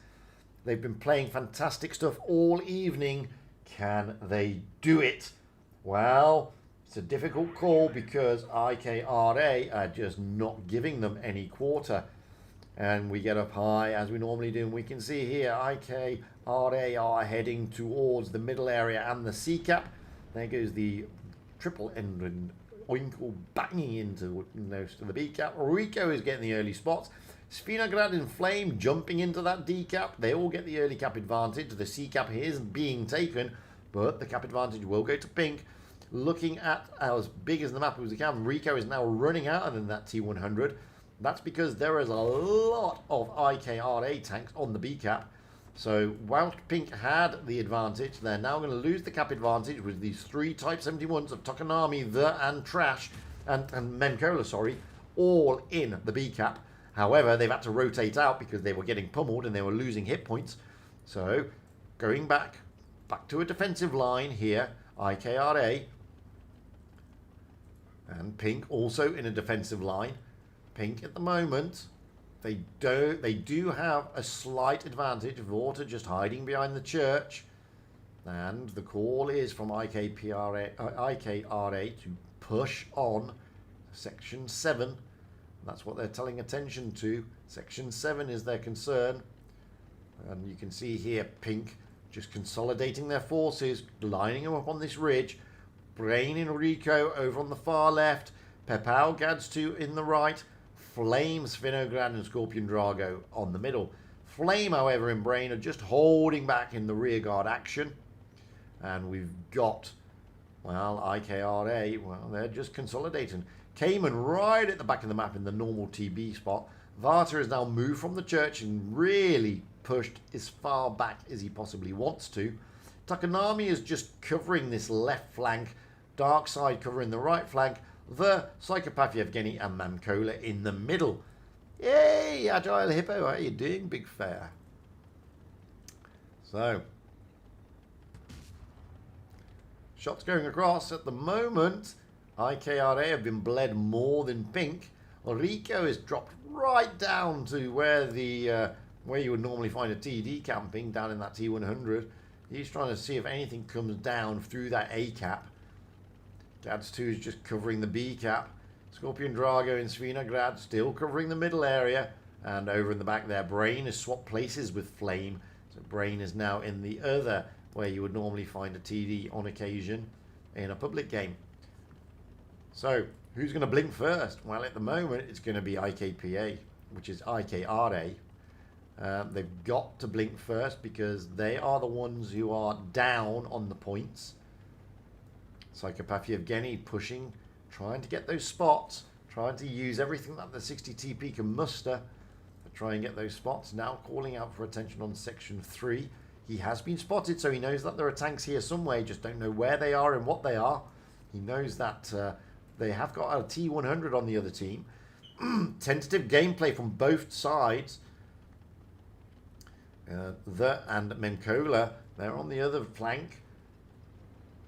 They've been playing fantastic stuff all evening. Can they do it? Well, it's a difficult call because IKRA are just not giving them any quarter. And we get up high as we normally do. And we can see here IKRA are heading towards the middle area and the C cap. There goes the triple end oinkle banging into most of the B cap. Rico is getting the early spots. Svinograd in Flame jumping into that D cap. They all get the early cap advantage. The C cap is being taken, but the cap advantage will go to Pink. Looking at as big as the map as we can, Rico is now running out of that T100. That's because there is a lot of IKRA tanks on the B cap. So whilst Pink had the advantage, they're now going to lose the cap advantage with these 3 Type 71s of Tokonami, The and Trash, and Memcola, sorry, all in the B cap. However, they've had to rotate out because they were getting pummeled and they were losing hit points. So, going back to a defensive line here, IKRA. And Pink also in a defensive line. Pink at the moment, they do have a slight advantage. Vorta just hiding behind the church. And the call is from IKRA to push on Section 7. That's what they're telling attention to. Section 7 is their concern. And you can see here Pink just consolidating their forces, lining them up on this ridge. Brain and Rico over on the far left. Pepao Gads 2 in the right. Flame, Svinograd and Scorpion Drago on the middle. Flame, however, and Brain are just holding back in the rearguard action. And we've got, well, IKRA, well, they're just consolidating. Cayman right at the back of the map in the normal TB spot. Varta has now moved from the church and really pushed as far back as he possibly wants to. Takanami is just covering this left flank. Dark Side covering the right flank. The Psychopath Yevgeny and Mamkola in the middle. Yay, Agile Hippo, how are you doing, big fair? So, shots going across at the moment. IKRA have been bled more than Pink. Rico is dropped right down to where the where you would normally find a TD camping, down in that T100. He's trying to see if anything comes down through that A cap. Gads 2 is just covering the B cap. Scorpion Drago in Svinograd still covering the middle area. And over in the back there, Brain has swapped places with Flame. So Brain is now in the other, where you would normally find a TD on occasion in a public game. So, who's going to blink first? Well, at the moment, it's going to be IKPA, which is IKRA. They've got to blink first because they are the ones who are down on the points. Psychopath Yevgeny pushing, trying to get those spots, trying to use everything that the 60 TP can muster to try and get those spots. Now calling out for attention on section 3. He has been spotted, so he knows that there are tanks here somewhere. He just don't know where they are and what they are. He knows that they have got a T100 on the other team. Tentative gameplay from both sides. And Memkola, they're on the other flank.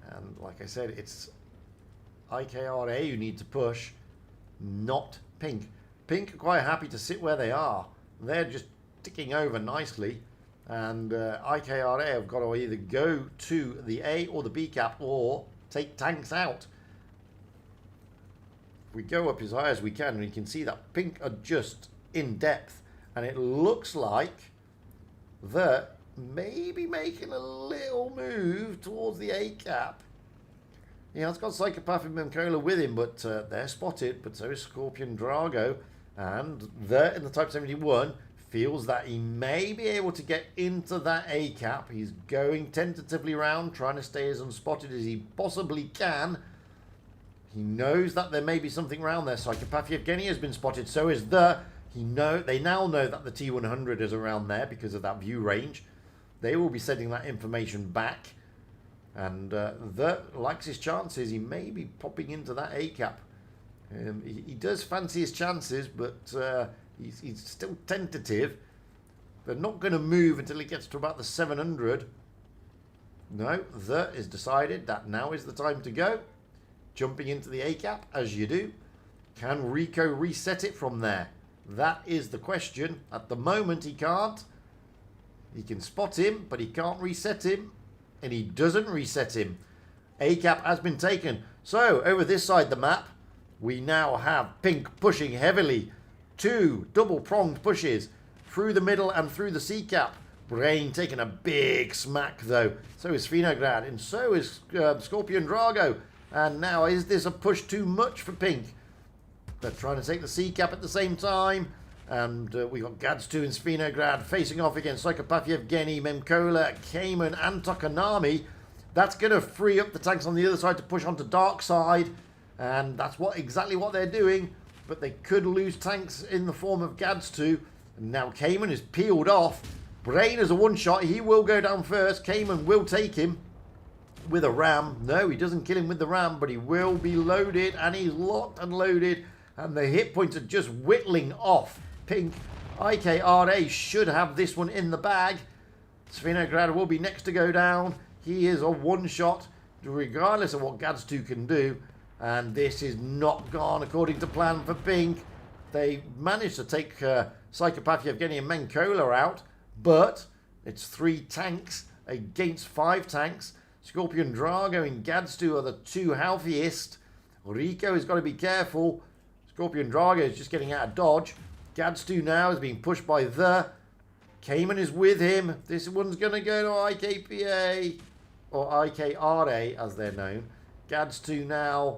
And like I said, it's IKRA who need to push, not Pink. Pink are quite happy to sit where they are. They're just ticking over nicely. And IKRA have got to either go to the A or the B cap or take tanks out. If we go up as high as we can, we can see that Pink are just in depth. And it looks like they're maybe making a little move towards the A cap. Yeah, it's got Psychopath and Memkola with him, but they're spotted, but so is Scorpion Drago. And they're in the Type 71, feels that he may be able to get into that A cap. He's going tentatively around, trying to stay as unspotted as he possibly can. He knows that there may be something around there. Psychopath Yevgeny has been spotted, so is they now know that the T100 is around there because of that view range. They will be sending that information back. And likes his chances. He may be popping into that A cap. He does fancy his chances, but he's still tentative. They're not going to move until he gets to about the 700. No, is decided that now is the time to go. Jumping into the A cap, as you do. Can Rico reset it from there? That is the question. At the moment, he can't. He can spot him, but he can't reset him. And he doesn't reset him. A cap has been taken. So, over this side of the map, we now have Pink pushing heavily. 2 double-pronged pushes through the middle and through the C cap. Brain taking a big smack, though. So is Svinograd, and so is Scorpion Drago. And now, is this a push too much for Pink? They're trying to take the C cap at the same time. And we got Gads 2 and Svinograd facing off against Psychopath Yevgeny, Memkola, Cayman, and Takanami. That's going to free up the tanks on the other side to push onto Dark Side. And that's exactly what they're doing. But they could lose tanks in the form of Gads 2. And now Cayman is peeled off. Brain is a one-shot. He will go down first. Cayman will take him with a ram. No, he doesn't kill him with the ram, but he will be loaded. And he's locked and loaded. And the hit points are just whittling off Pink. IKRA should have this one in the bag. Svinograd will be next to go down. He is a one-shot, regardless of what Gads 2 can do. And this is not gone according to plan for Pink. They managed to take Psychopath Yevgeny and Memkola out, but it's 3 tanks against 5 tanks. Scorpion Drago and Gads 2 are the 2 healthiest. Rico has got to be careful. Scorpion Drago is just getting out of dodge. Gads 2 now is being pushed by Cayman is with him. This one's going to go to IKPA, or IKRA as they're known. Gads 2 now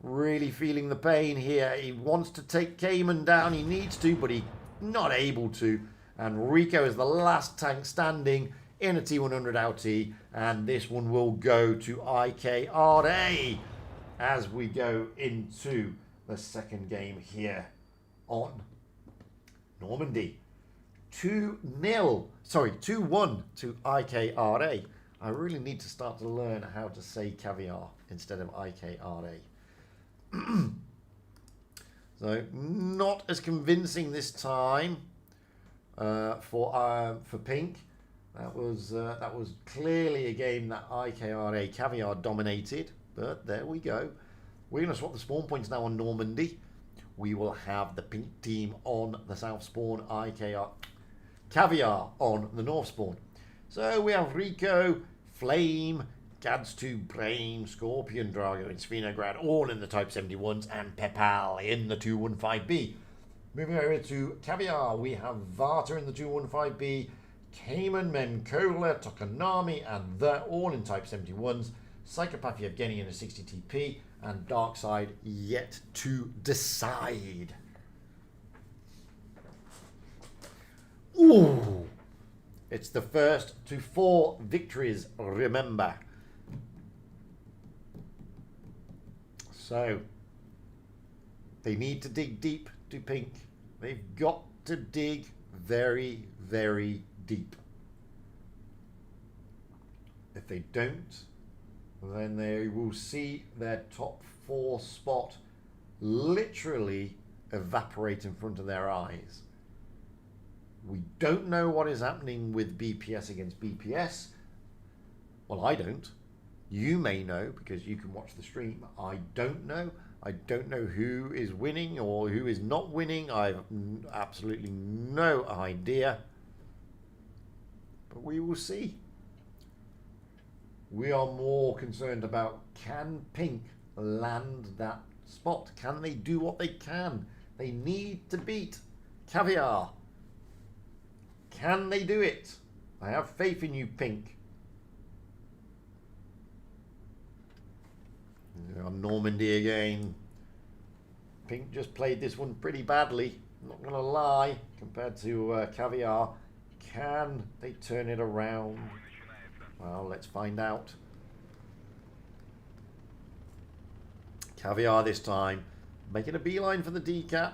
really feeling the pain here. He wants to take Cayman down. He needs to, but he's not able to. And Rico is the last tank standing in a T100 LT. And this one will go to IKRA as we go into the second game here on Normandy. 2-1 to IKRA. I really need to start to learn how to say caviar instead of IKRA. So not as convincing this time for Pink. That was clearly a game that IKRA caviar dominated. But there we go. We're going to swap the spawn points now on Normandy. We will have the Pink team on the south spawn, caviar on the north spawn. So we have Rico, Flame, Gads2, Brame, Scorpion, Drago, and Svinograd all in the Type 71s, and Pepal in the 215B. Moving over to Caviar, we have Vata in the 215B, Cayman, Memkola, Tokonami, and they're all in Type 71s. Psychopath Yevgeny in a 60TP, and Darkside yet to decide. Ooh! It's the first to 4 victories, remember. So, they need to dig deep to Pink. They've got to dig very, very deep. If they don't, then they will see their top 4 spot literally evaporate in front of their eyes. We don't know what is happening with BPS against BPS. Well, I don't. You may know because you can watch the stream. I don't know. I don't know who is winning or who is not winning. I have absolutely no idea. But we will see. We are more concerned about, can Pink land that spot? Can they do what they can? They need to beat Caviar. Can they do it? I have faith in you, Pink. On Normandy again. Pink just played this one pretty badly, not going to lie, compared to Caviar. Can they turn it around? Well, let's find out. Caviar this time, making a beeline for the decap.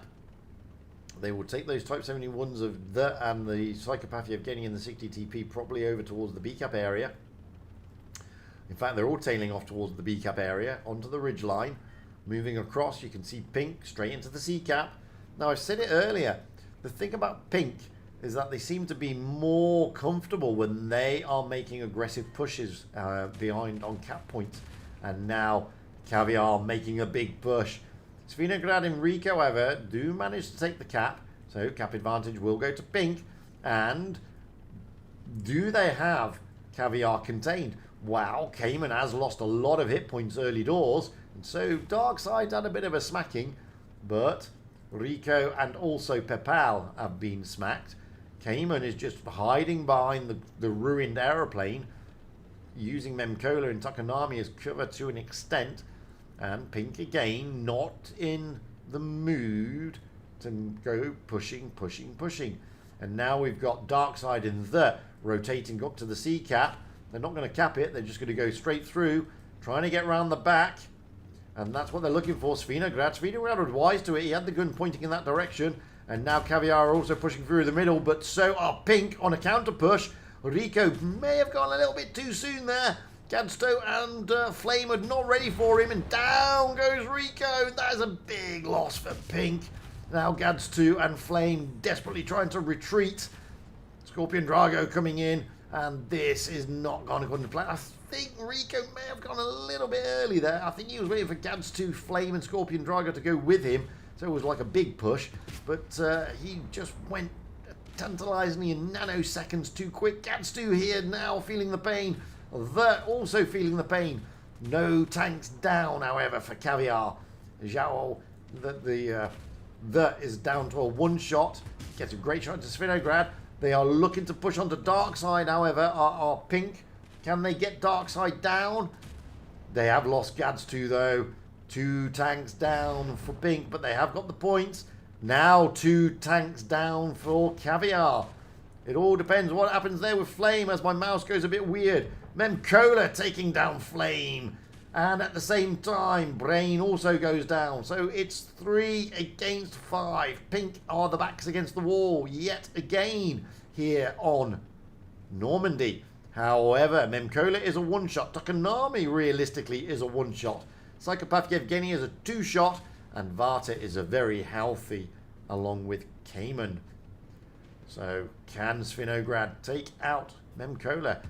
They will take those Type 71s of and the Psychopath Yevgeny in the 60 TP probably over towards the B-cap area. In fact, they're all tailing off towards the B-cap area, onto the ridge line. Moving across, you can see Pink straight into the C-cap. Now, I said it earlier, the thing about Pink is that they seem to be more comfortable when they are making aggressive pushes behind on cap points. And now, Caviar making a big push. Svinograd and Rico, however, do manage to take the cap. So, cap advantage will go to Pink. And do they have Caviar contained? Wow, Cayman has lost a lot of hit points early doors. And so, Darkside had a bit of a smacking. But Rico and also Pepal have been smacked. Cayman is just hiding behind the ruined aeroplane, using Memkola and Tokonami as cover to an extent. And Pink again, not in the mood to go pushing. And now we've got Darkside in the rotating up to the C cap. They're not going to cap it. They're just going to go straight through, trying to get round the back. And that's what they're looking for. Svinograd was wise to it. He had the gun pointing in that direction. And now Caviar are also pushing through the middle. But so are Pink on a counter push. Rico may have gone a little bit too soon there. Gadsto and Flame are not ready for him, and down goes Rico. That is a big loss for Pink. Now Gadsto and Flame desperately trying to retreat. Scorpion Drago coming in, and this is not going according to plan. I think Rico may have gone a little bit early there. I think he was waiting for Gadsto, Flame, and Scorpion Drago to go with him, so it was like a big push. But he just went tantalizingly in nanoseconds too quick. Gadsto here now feeling the pain. They're also feeling the pain. No tanks down, however, for Caviar. Zhao, that is down to a one-shot. Gets a great shot to Svinograd. They are looking to push onto Darkside, however, are Pink. Can they get Darkside down? They have lost Gadstu, though, 2 tanks down for Pink, but they have got the points. Now 2 tanks down for Caviar. It all depends what happens there with Flame as my mouse goes a bit weird. Memcola taking down Flame. And at the same time, Brain also goes down. So it's 3 against 5. Pink are the backs against the wall yet again here on Normandy. However, Memcola is a one-shot. Tokonami realistically is a one-shot. Psychopath Yevgeny is a 2-shot. And Vata is a very healthy along with Cayman. So can Svinograd take out Memcola?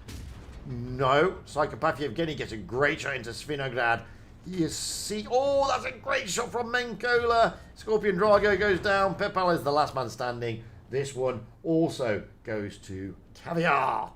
No. Psychopath Yevgeny gets a great shot into Svinograd. You see, oh, that's a great shot from Memcola. Scorpion Drago goes down. Pepal is the last man standing. This one also goes to Caviar.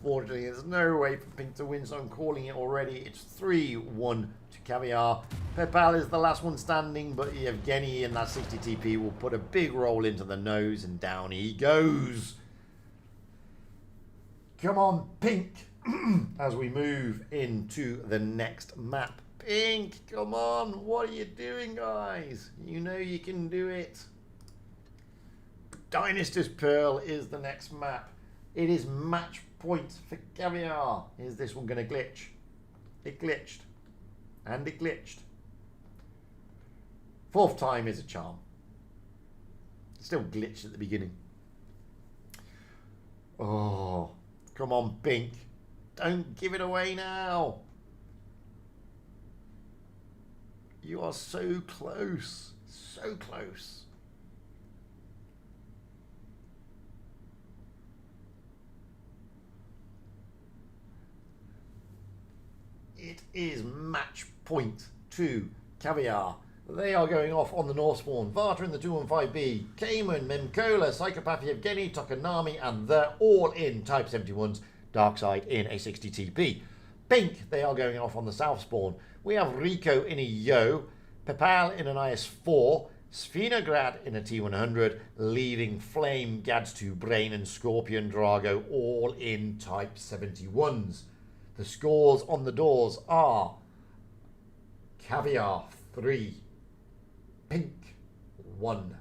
Unfortunately, there's no way for Pink to win, so I'm calling it already. It's 3-1 to Caviar. Pepal is the last one standing, but Yevgeny in that 60 TP will put a big roll into the nose, and down he goes. Come on, Pink, as we move into the next map. Pink, come on. What are you doing, guys? You know you can do it. Dynasty's Pearl is the next map. It is match point for Caviar. Is this one going to glitch? It glitched. And it glitched. 4th time is a charm. It still glitched at the beginning. Oh, come on, Pink. Don't give it away now. You are so close. So close. It is match point to Caviar. They are going off on the North spawn. Vata in the 215B, Cayman, Memcola, Psychopath Yevgeny, Tokonami, and they're all in Type 71s. Darkside in a 60 TP. Pink, they are going off on the South spawn. We have Rico in a Yo, Pepal in an IS-4, Svinograd in a T100, leaving Flame, Gads2, Brain, and Scorpion Drago all in Type 71s. The scores on the doors are Caviar 3, Pink 1.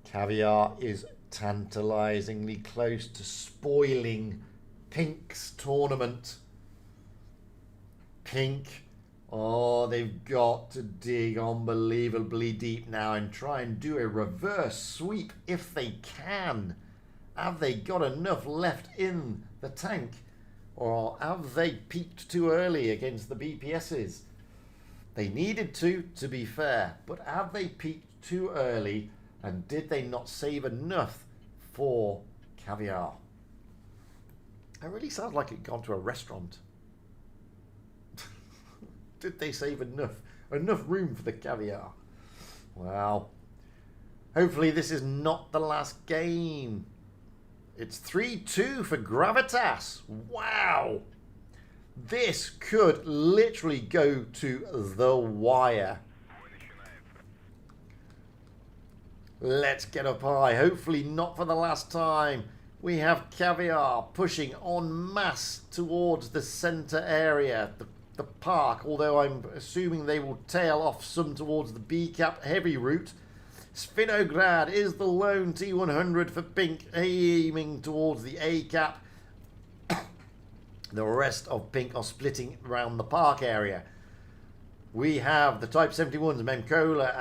Caviar is tantalizingly close to spoiling Pink's tournament. Pink, oh, they've got to dig unbelievably deep now and try and do a reverse sweep if they can. Have they got enough left in the tank? Or have they peaked too early against the BPSs? They needed to be fair, but have they peaked too early, and did they not save enough for Caviar? It really sounds like it gone to a restaurant. Did they save enough room for the Caviar? Well, hopefully this is not the last game. It's 3-2 for Gravitas. Wow. This could literally go to the wire. Let's get up high. Hopefully not for the last time. We have Caviar pushing en masse towards the centre area, the park, although I'm assuming they will tail off some towards the B-cap heavy route. Svinograd is the lone T100 for Pink, aiming towards the A-cap. The rest of Pink are splitting around the park area. We have the Type 71s, Memcola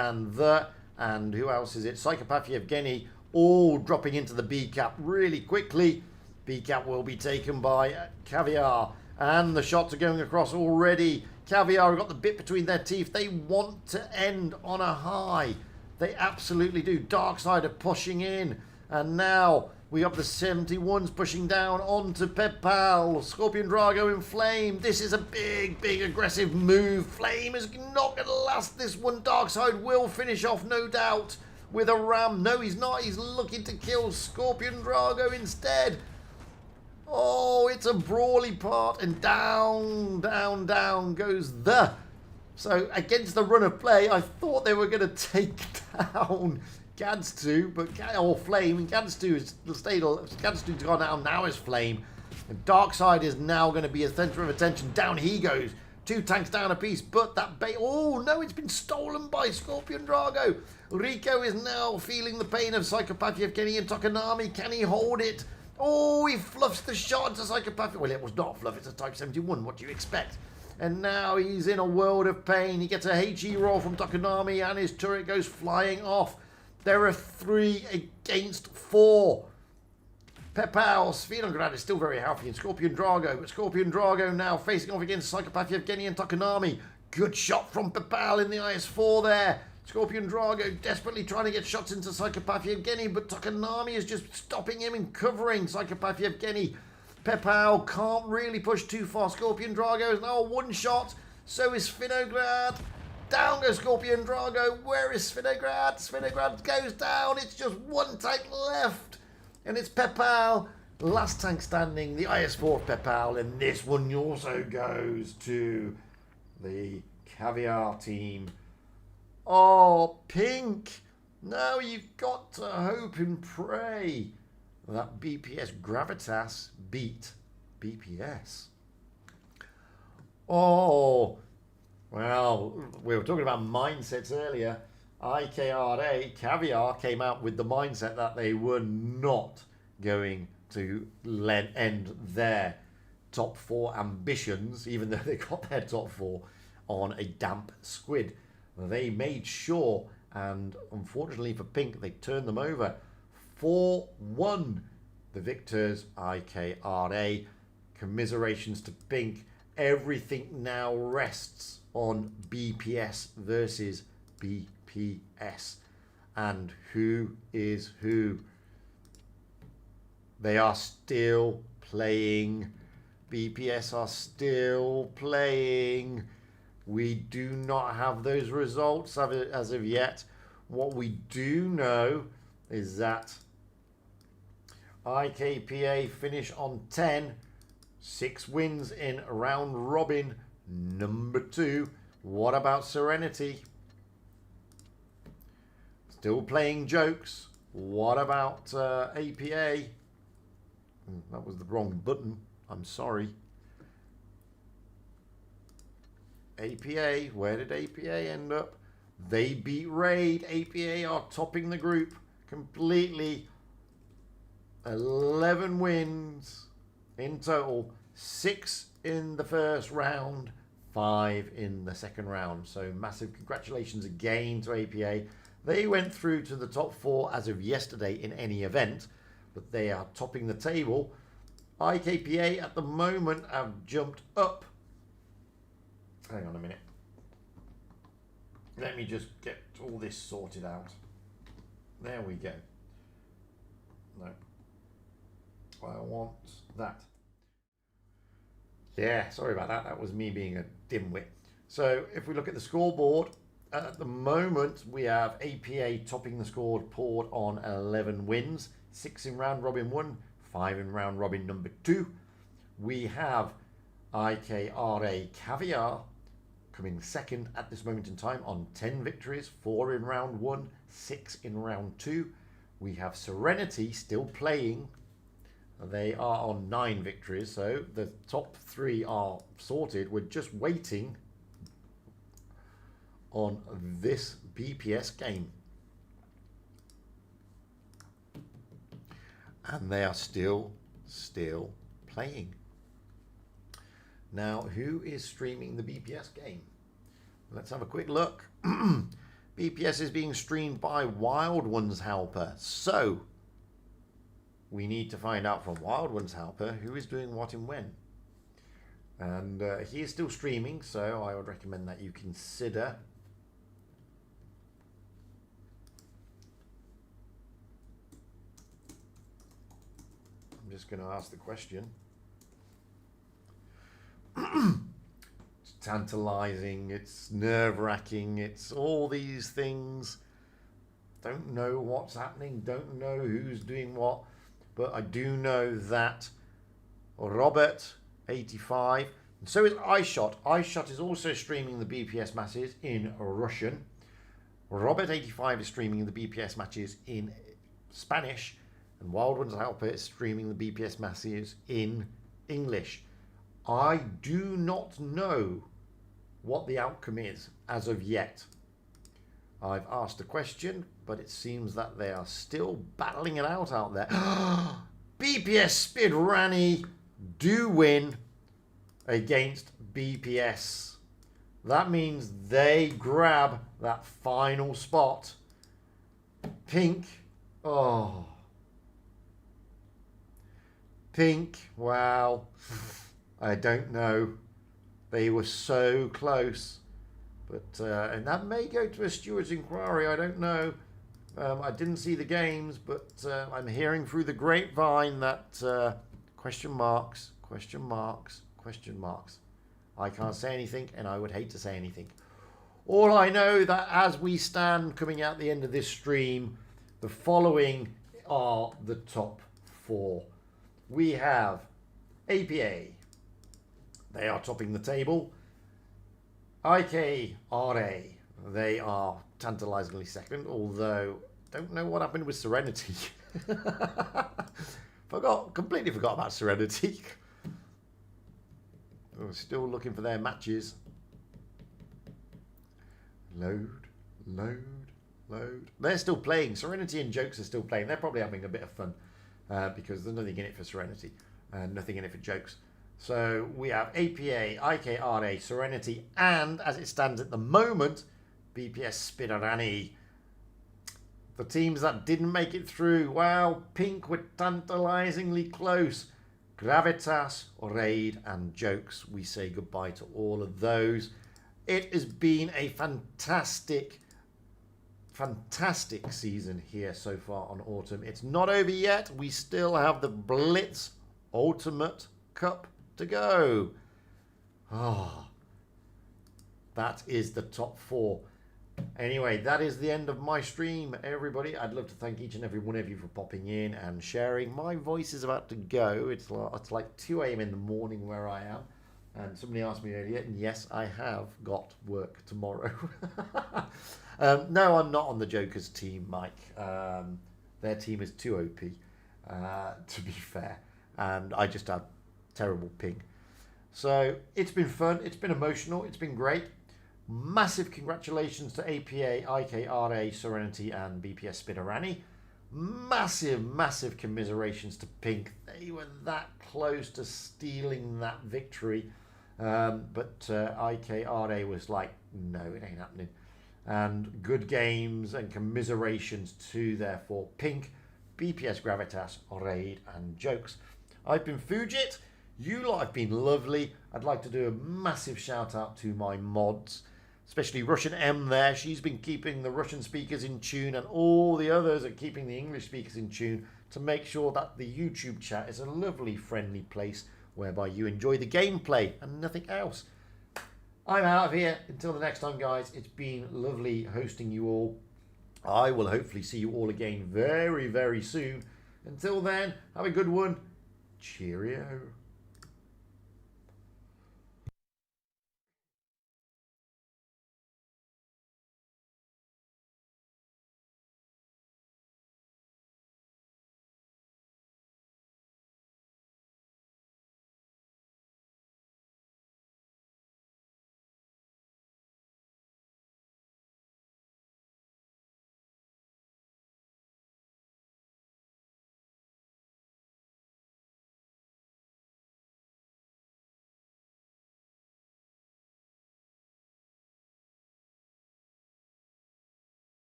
and who else is it? Psychopath Yevgeny, all dropping into the B-cap really quickly. B-cap will be taken by Caviar, and the shots are going across already. Caviar have got the bit between their teeth. They want to end on a high. They absolutely do. Darkside are pushing in. And now we have the 71s pushing down onto Pepal. Scorpion Drago in Flame. This is a big, big aggressive move. Flame is not going to last this one. Darkside will finish off, no doubt, with a ram. No, he's not. He's looking to kill Scorpion Drago instead. Oh, it's a brawly part. And down, down, down goes the So against the run of play, I thought they were going to take down Gadstu, or Flame. And Gadstu's gone down, now is Flame. And Darkside is now going to be a centre of attention. Down he goes. 2 tanks down a piece, but that bait... Oh, no, it's been stolen by Scorpion Drago. Rico is now feeling the pain of Psychopath Yevgeny and Tokonami. Can he hold it? Oh, he fluffs the shot to Psychopath. Well, it was not fluff. It's a Type 71. What do you expect? And now he's in a world of pain. He gets a HE roll from Tokonami, and his turret goes flying off. There are 3 against 4. Pepao, Svinograd is still very healthy, and Scorpion Drago. But Scorpion Drago now facing off against Psychopath Yevgeny and Tokonami. Good shot from Pepao in the IS-4 there. Scorpion Drago desperately trying to get shots into Psychopath Yevgeny, but Tokonami is just stopping him and covering Psychopath Yevgeny. Pepao can't really push too far. Scorpion Drago is now a 1 shot. So is Svinograd. Down goes Scorpion Drago. Where is Svinograd? Svinograd goes down. It's just 1 tank left. And it's Pepao. Last tank standing. The IS-4 of Pepao. And this one also goes to the Caviar team. Oh, Pink. Now you've got to hope and pray that BPS Gravitas beat BPS. Oh, well, we were talking about mindsets earlier. IKRA, Caviar, came out with the mindset that they were not going to end their top 4 ambitions, even though they got their top 4 on a damp squid. They made sure, and unfortunately for Pink, they turned them over. 4-1, the victors, IKRA. Commiserations to Pink. Everything now rests on BPS versus BPS. And who is who? They are still playing. BPS are still playing. We do not have those results as of yet. What we do know is that IKPA finish on 10, 6 wins in round robin number 2. What about Serenity? Still playing jokes. What about APA? That was the wrong button. I'm sorry. APA, where did APA end up? They beat Raid. APA are topping the group completely. 11 wins in total. 6 in the first round, 5 in the second round. So massive congratulations again to APA. They went through to the top 4 as of yesterday in any event, but they are topping the table. IKPA at the moment have jumped up. Hang on a minute. Let me just get all this sorted out. There we go. No. I want that. Yeah, sorry about that. That was me being a dimwit. So if we look at the scoreboard, at the moment we have APA topping the scoreboard on 11 wins. 6 in round robin 1, 5 in round robin number 2. We have IKRA Caviar coming second at this moment in time on 10 victories, 4 in round 1, 6 in round 2. We have Serenity still playing. They are on 9 victories, so the top 3 are sorted. We're just waiting on this BPS game. And they are still playing. Now, who is streaming the BPS game? Let's have a quick look. BPS is being streamed by Wild Ones Helper. So, we need to find out from Wild Ones Helper who is doing what and when. And he is still streaming, so I would recommend that you consider I'm just going to ask the question. It's tantalizing, it's nerve-wracking, it's all these things. Don't know what's happening, don't know who's doing what, but I do know that Robert 85 And so is iShot. iShot is also streaming the BPS matches in Russian. Robert85 is streaming the BPS matches in Spanish. And Wild Ones Helper is streaming the BPS matches in English. I do not know what the outcome is as of yet. I've asked a question, but it seems that they are still battling it out there. BPS Speed Rani do win against BPS. That means they grab that final spot. Pink. Oh. Pink. Wow. I don't know. They were so close. But and that may go to a steward's inquiry. I don't know. I didn't see the games, but I'm hearing through the grapevine that question marks, question marks, question marks. I can't say anything, and I would hate to say anything. All I know that as we stand coming out the end of this stream, the following are the top four. We have APA. They are topping the table. IKRA. They are tantalizingly second, although don't know what happened with Serenity. Completely forgot about Serenity. I'm still looking for their matches. Load. They're still playing. Serenity and Jokes are still playing. They're probably having a bit of fun because there's nothing in it for Serenity and nothing in it for Jokes. So we have APA, IKRA, Serenity, and as it stands at the moment, BPS Spirarani. The teams that didn't make it through, wow, Pink were tantalizingly close. Gravitas, Raid, and Jokes. We say goodbye to all of those. It has been a fantastic season here so far on Autumn. It's not over yet. We still have the Blitz Ultimate Cup to go. That is the top four. Anyway, that is the end of my stream, everybody. I'd love to thank each and every one of you for popping in and sharing. My voice is about to go. It's like 2 a.m. in the morning where I am. And somebody asked me earlier, and yes, I have got work tomorrow. No, I'm not on the Joker's team, Mike. Their team is too OP, to be fair. And I just have terrible ping. So it's been fun. It's been emotional. It's been great. Massive congratulations to APA, IKRA, Serenity, and BPS Spinarani. Massive commiserations to Pink. They were that close to stealing that victory. But IKRA was like, no, it ain't happening. And good games and commiserations to, therefore, Pink, BPS Gravitas, Raid, and Jokes. I've been Fujit. You lot have been lovely. I'd like to do a massive shout out to my mods, especially Russian M there. She's been keeping the Russian speakers in tune, and all the others are keeping the English speakers in tune to make sure that the YouTube chat is a lovely, friendly place whereby you enjoy the gameplay and nothing else. I'm out of here. Until the next time, guys, it's been lovely hosting you all. I will hopefully see you all again very, very soon. Until then, have a good one. Cheerio.